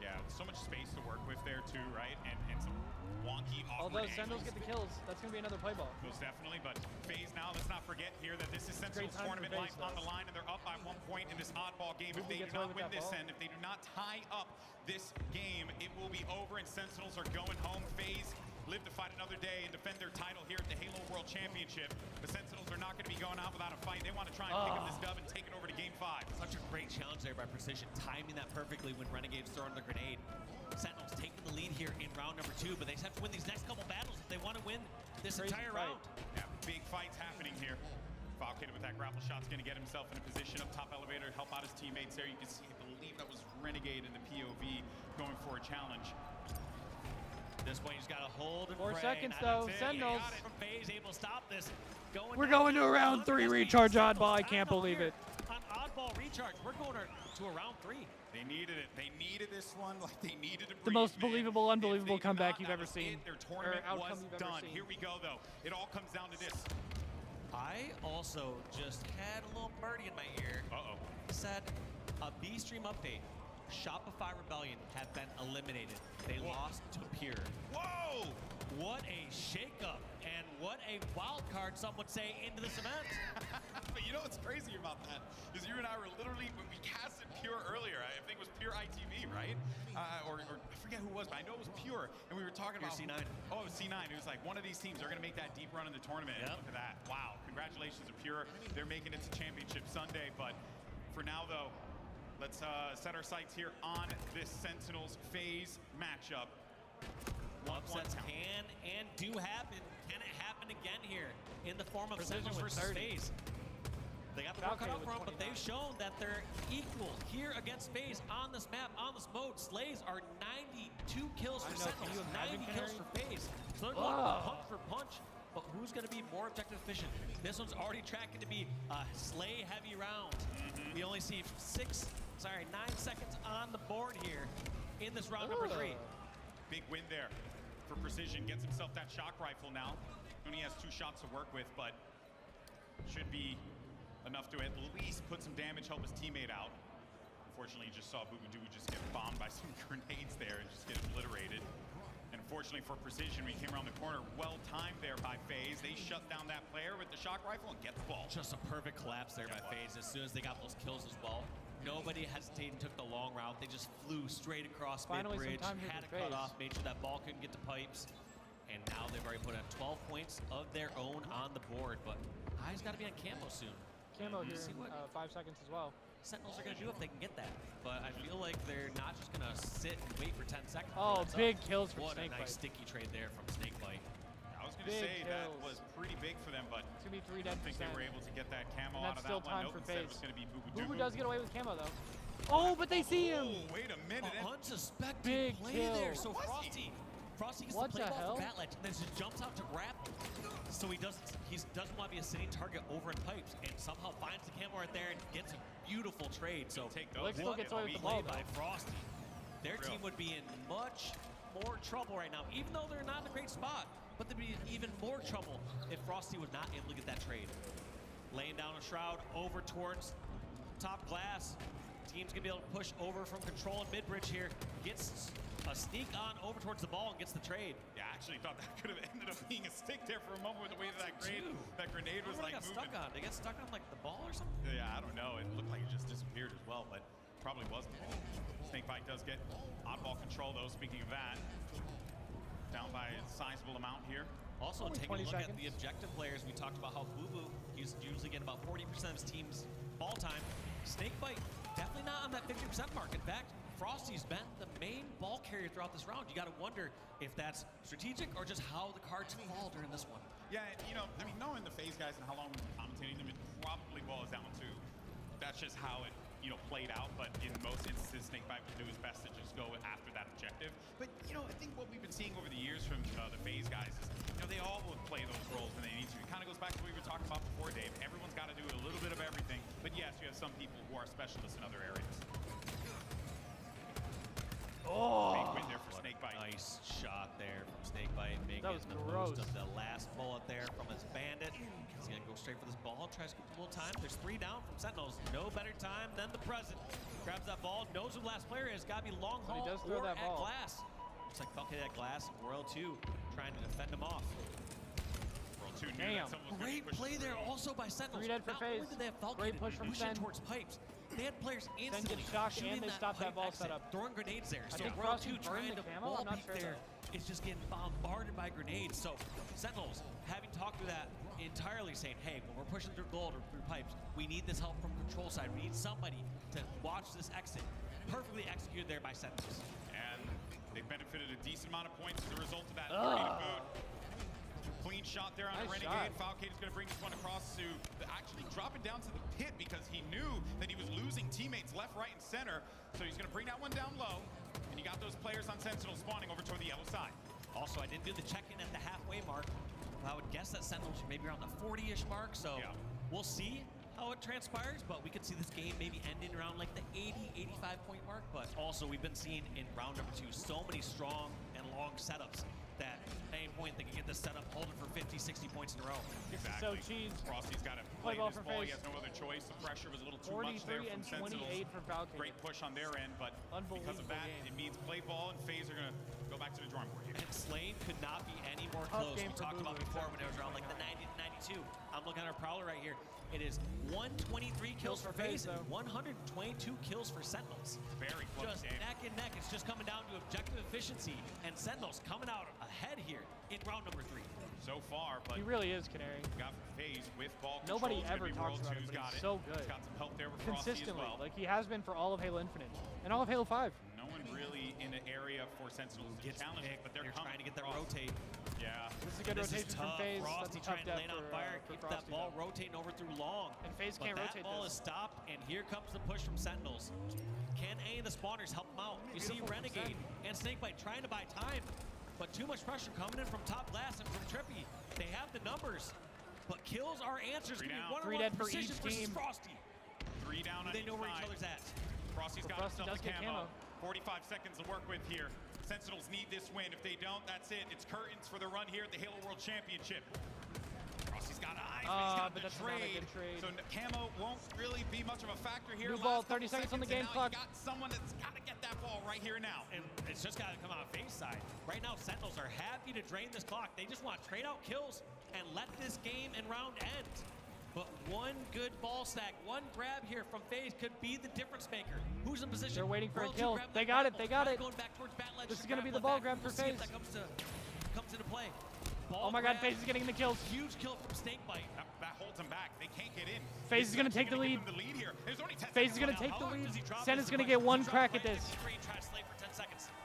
Yeah, so much space to work with there too, right? And some wonky, awkward Although Sentinels angles. get the kills, that's going to be another play ball. Most definitely, but FaZe now, let's not forget here that this is Sentinels time for tournament FaZe, life on the line, and they're up by 1 point in this oddball game. If Boo-Boo they do gets away not with win that this ball. end, if they do not tie up this game, it will be over, and Sentinels are going home. FaZe live to fight another day and defend their title here at the Halo World Championship. The Sentinels are not going to be going out without a fight. They want to try and pick up this dub and take it over to Game 5. Such a great challenge there by Precision, timing that perfectly when Renegade's throwing the grenade. Sentinels taking the lead here in round number 2, but they have to win these next couple battles if they want to win this Crazy entire fight. round. Yeah, big fights happening here. Falcon with that grapple shot's going to get himself in a position up top elevator, help out his teammates there. You can see, I believe that was Renegade in the POV going for a challenge. This one, he's got to hold and 4 pray. seconds, Now though. that's it. Sentinels. He got it from FaZe, able to stop this. We're going to a round 3 recharge oddball. I can't believe it. On oddball recharge, we're going to a round 3. They needed it. They needed this one like they needed to breathe, The most man. believable, unbelievable If they do comeback not, you've that ever was seen. it. Their tournament Or outcome was you've ever done. seen. Here we go, though. It all comes down to this. I also just had a little birdie in my ear. Uh-oh. Said a B-Stream update. Shopify Rebellion have been eliminated. They lost to Pure. Whoa! What a shakeup and what a wild card, some would say, into this event. But you know what's crazy about that is you and I were literally, when we casted Pure earlier, I think it was Pure ITV, right? Or I forget who it was, but I know it was Pure. And we were talking Pure about C9. Oh, it was C9. It was like one of these teams, they're going to make that deep run in the tournament. Yep. Look at that. Wow. Congratulations to Pure. They're making it to Championship Sunday. But for now, though, let's set our sights here on this Sentinels FaZe matchup. Upsets can and do happen. Can it happen again here in the form of Precision Sentinels with versus 30. FaZe? They got the work cut Falcon out with for them, but 29. they've shown that they're equal here against FaZe on this map, on this mode. Slays are 92 kills for I know, can you Sentinels, imagine, 90 kills Henry? for FaZe. So they're going Whoa. punch for punch, but who's going to be more objective efficient? This one's already tracking to be a slay-heavy round. We only see 9 seconds on the board here in this round number 3. Big win there for Precision. Gets himself that shock rifle now. Only has 2 shots to work with, but should be enough to at least put some damage, help his teammate out. Unfortunately, you just saw Boo-Boo just get bombed by some grenades there and just get obliterated. And fortunately for Precision, we came around the corner, well timed there by FaZe. They shut down that player with the shock rifle and get the ball. Just a perfect collapse there by FaZe as soon as they got those kills as well. Nobody hesitated and took the long route. They just flew straight across mid-bridge, had it cut off, made sure that ball couldn't get to pipes. And now they've already put up 12 points of their own on the board, but High's got to be on Camo soon. Camo here, 5 seconds as well. Sentinels are going to do if they can get that, but I feel like they're not just going to sit and wait for 10 seconds. Oh, big kills for Snakebite. What a nice Snakebite. sticky trade there from Snakebite. I was going to say that was pretty big for them, but it's gonna be 3 I don't think they were able to get that camo and out that's of still that time one. for Nope, instead it FaZe. was going to be Boo does get away with Camo though. Oh, but they see him. Oh, wait a minute. Unsuspected big play kill. there. So Frosty gets What the play the ball hell? from Batledge and then just jumps out to grapple. So he doesn't want to be a sitting target over in pipes and somehow finds the camo right there and gets a beautiful trade. So take those. Blake still gets away with the play ball by Frosty. Their team would be in much more trouble right now, even though they're not in a great spot. But they'd be in even more trouble if Frosty was not able to get that trade. Laying down a Shroud over towards top glass. Team's gonna be able to push over from control and mid-bridge here. Gets a sneak on over towards the ball and gets the trade. Yeah, I actually thought that could have ended up being a stick there for a moment with the way that grenade was like moving. Stuck on. They got stuck on like the ball or something? Yeah, I don't know. It looked like it just disappeared as well, but probably wasn't. Snakebite does get oddball control though, speaking of that. Down by a sizable amount here. Also, taking a look at the objective players, we talked about how Boo Boo, he's usually getting about 40% of his team's ball time. Snakebite, definitely not on that 50% mark. In fact, Frosty's been the main ball carrier throughout this round. You got to wonder if that's strategic or just how the cards fall during this one. Yeah, you know, I mean, knowing the FaZe guys and how long we've been commentating them, it probably boils down to that's just how it, you know, played out. But in most instances, Snakebite would do his best to just go after that objective. But, you know, I think what we've been seeing over the years from the FaZe guys is, you know, they all will play those roles when they need to. It kind of goes back to what we were talking about before, Dave. Everyone's got to do a little bit of everything. But yes, you have some people who are specialists in other areas. Oh, big win there for Snakebite. Nice shot there from Snakebite, making the most of the last bullet there from his bandit. He's gonna go straight for this ball, tries to get a little time. There's 3 down from Sentinels. No better time than the present. Grabs that ball, knows who the last player is. Gotta be long haul or at glass. Looks like Falcon at glass. Royal 2 trying to defend him off. Royal 2 knew that someone was Great play there also by Sentinels. 3 dead for Not FaZe. only did they have Falcon Great push from pushing Sen. towards pipes, they had players instantly shocked shooting and they stopped that ball setup. throwing grenades there. I So think Royal Frosty 2 burned trying the to camo. wall I'm not peek sure there is just getting bombarded by grenades. So Sentinels, having talked through that entirely, saying, hey, when we're pushing through gold or through pipes, we need this help from control side. We need somebody to watch this exit. Perfectly executed there by Sentinels. And they benefited a decent amount of points as a result of that. 30 to boot. Clean shot there on the Renegade. Falcade is going to bring this one across to actually drop it down to the pit because he knew that he was losing teammates left, right, and center. So he's going to bring that one down low. And you got those players on Sentinel spawning over toward the yellow side. Also, I didn't do the check-in at the halfway mark. I would guess that Sentinels are maybe around the 40-ish mark. So we'll see how it transpires, but we could see this game maybe ending around like the 80, 85 point mark. But also, we've been seeing in round number 2 so many strong and long setups that at any point they can get this setup holding for 50, 60 points in a row. Exactly. So cheese. Frosty's got to Play play ball this for ball. FaZe. He has no other choice. The pressure was a little too much there 43 from and Sentinels. 28 from Falcon. Great push on their end, but because of that, it means play ball and FaZe are going to go back to the drawing board here. And Slane could not be any more Tough close. game We for talked about Boo Boo. before when it was around like the 90 to 92. I'm looking at our Prowler right here. It is 123 kills for FaZe and 122 kills for Sentinels. Very close just game. neck and neck. It's just coming down to objective efficiency, and Sentinels coming out ahead here in round number 3. So far, but He really is Canary. got FaZe with ball Nobody control. ever talks about him, but he's so good. He's got some help there with Frosty as Consistently, well. like he has been for all of Halo Infinite and all of Halo 5. No one really in an area for Sentinels to challenge it, but they're trying to get that across. rotate. Yeah. This is a good This rotation is from tough. FaZe. Frosty That's a tough trying to depth lay on for, fire, for keep Frosty, that ball though. rotating over through long. And FaZe But can't that rotate ball this. is stopped, and here comes the push from Sentinels. Can any of the spawners help them out? You see Renegade and Snakebite trying to buy time, but too much pressure coming in from top glass and from Trippy. They have the numbers, but kills are answers. 3 down. 3 dead for Precision each versus team. Frosty. 3 down on They each know where each side. other's at. Frosty's got Frosty himself does the get camo. camo. 45 seconds to work with here. Sentinels need this win. If they don't, that's it. It's curtains for the run here at the Halo World Championship. Frosty's got eyes, but he's got but the that's not a good trade. So camo won't really be much of a factor here. New ball, Last 30 couple seconds on the and game now clock. You got someone that's got to get that ball right here now. And it's just got to come out face side. Right now, Sentinels are happy to drain this clock. They just want to trade out kills and let this game and round end. But one good ball stack, one grab here from FaZe could be the difference maker. Who's in position? They're waiting for a World kill. two grab They that got it. rifle. They got it. Going back towards bat ledge This to is going to be grab the ball back. grab for We'll see if FaZe. that comes into play. Ball Oh my God, grab. FaZe is getting the kills. Huge kill from Snakebite. That holds them back. They can't get in. FaZe is going to take the lead. FaZe is going to take the lead. Sen is going to get one crack at this.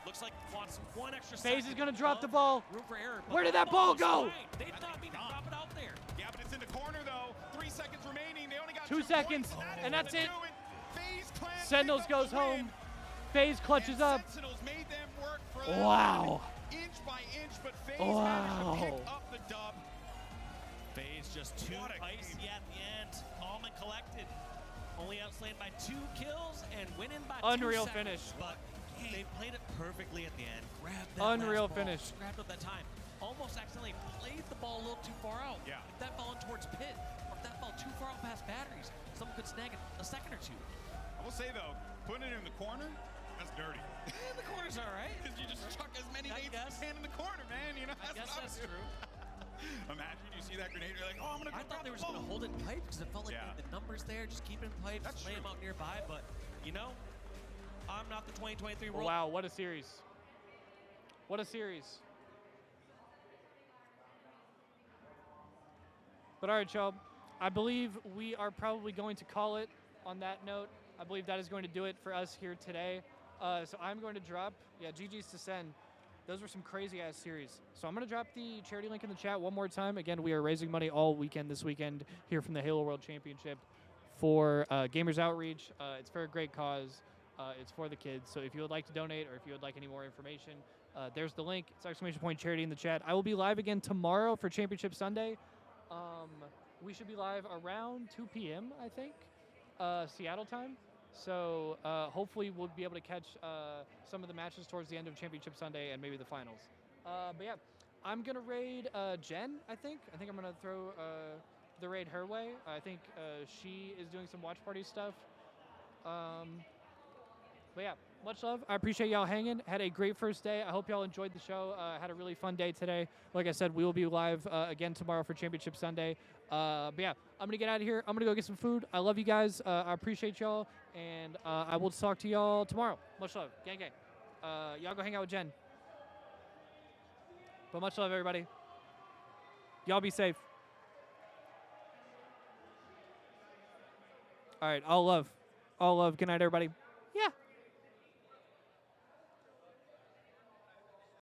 Looks like wants one extra FaZe is second. going to drop the ball. Room for error. Where did that ball go? They did not mean to drop it out there. Yeah, but it's in the corner though. 3 seconds remaining. They only got 2 seconds, points. and that's it. FaZe Clan Sentinels picked up goes the win. home. FaZe clutches up. Sentinels made them work for that Wow. inch by inch, but FaZe Wow. managed to pick up the dub. FaZe just too icy at the end. Calm and collected. Only outslain by 2 kills and winning by 2 Unreal seconds. finish. But they played it perfectly at the end. Grabbed that Unreal last ball, finish. Grabbed up that time. Almost accidentally played the ball a little too far out. Yeah. If that fell in towards pit, or if that fell too far out past batteries, someone could snag it a second or 2. I will say though, putting it in the corner, that's dirty. The corner's all right. You just chuck as many I nades as guess. you can in the corner, man. You know, I guess what I that's would do. true. Imagine you see that grenade, you're like, oh, I'm gonna go I thought grab they were the just going to ball. hold it in pipe because it felt like Yeah. the numbers there, just keep it in pipe, That's just lay true. them out nearby. But, you know, I'm not the 2023 world. Wow, what a series. What a series. But all right, y'all. I believe we are probably going to call it on that note. I believe that is going to do it for us here today. So I'm going to drop, GG's to Sen. Those were some crazy-ass series. So I'm going to drop the charity link in the chat one more time. Again, we are raising money all weekend this weekend here from the Halo World Championship for Gamers Outreach. It's for a great cause. It's for the kids. So if you would like to donate or if you would like any more information, there's the link. It's ! charity in the chat. I will be live again tomorrow for Championship Sunday. We should be live around 2 p.m., I think, Seattle time. So hopefully we'll be able to catch some of the matches towards the end of Championship Sunday and maybe the finals. But yeah, I'm going to raid Jen, I think. I think I'm going to throw the raid her way. I think she is doing some watch party stuff. But yeah, much love. I appreciate y'all hanging. Had a great first day. I hope y'all enjoyed the show. Had a really fun day today. Like I said, we will be live again tomorrow for Championship Sunday. But yeah, I'm going to get out of here. I'm going to go get some food. I love you guys. I appreciate y'all. And I will talk to y'all tomorrow. Much love. Gang, gang. Y'all go hang out with Jen. But much love, everybody. Y'all be safe. All right, all love. All love. Good night, everybody.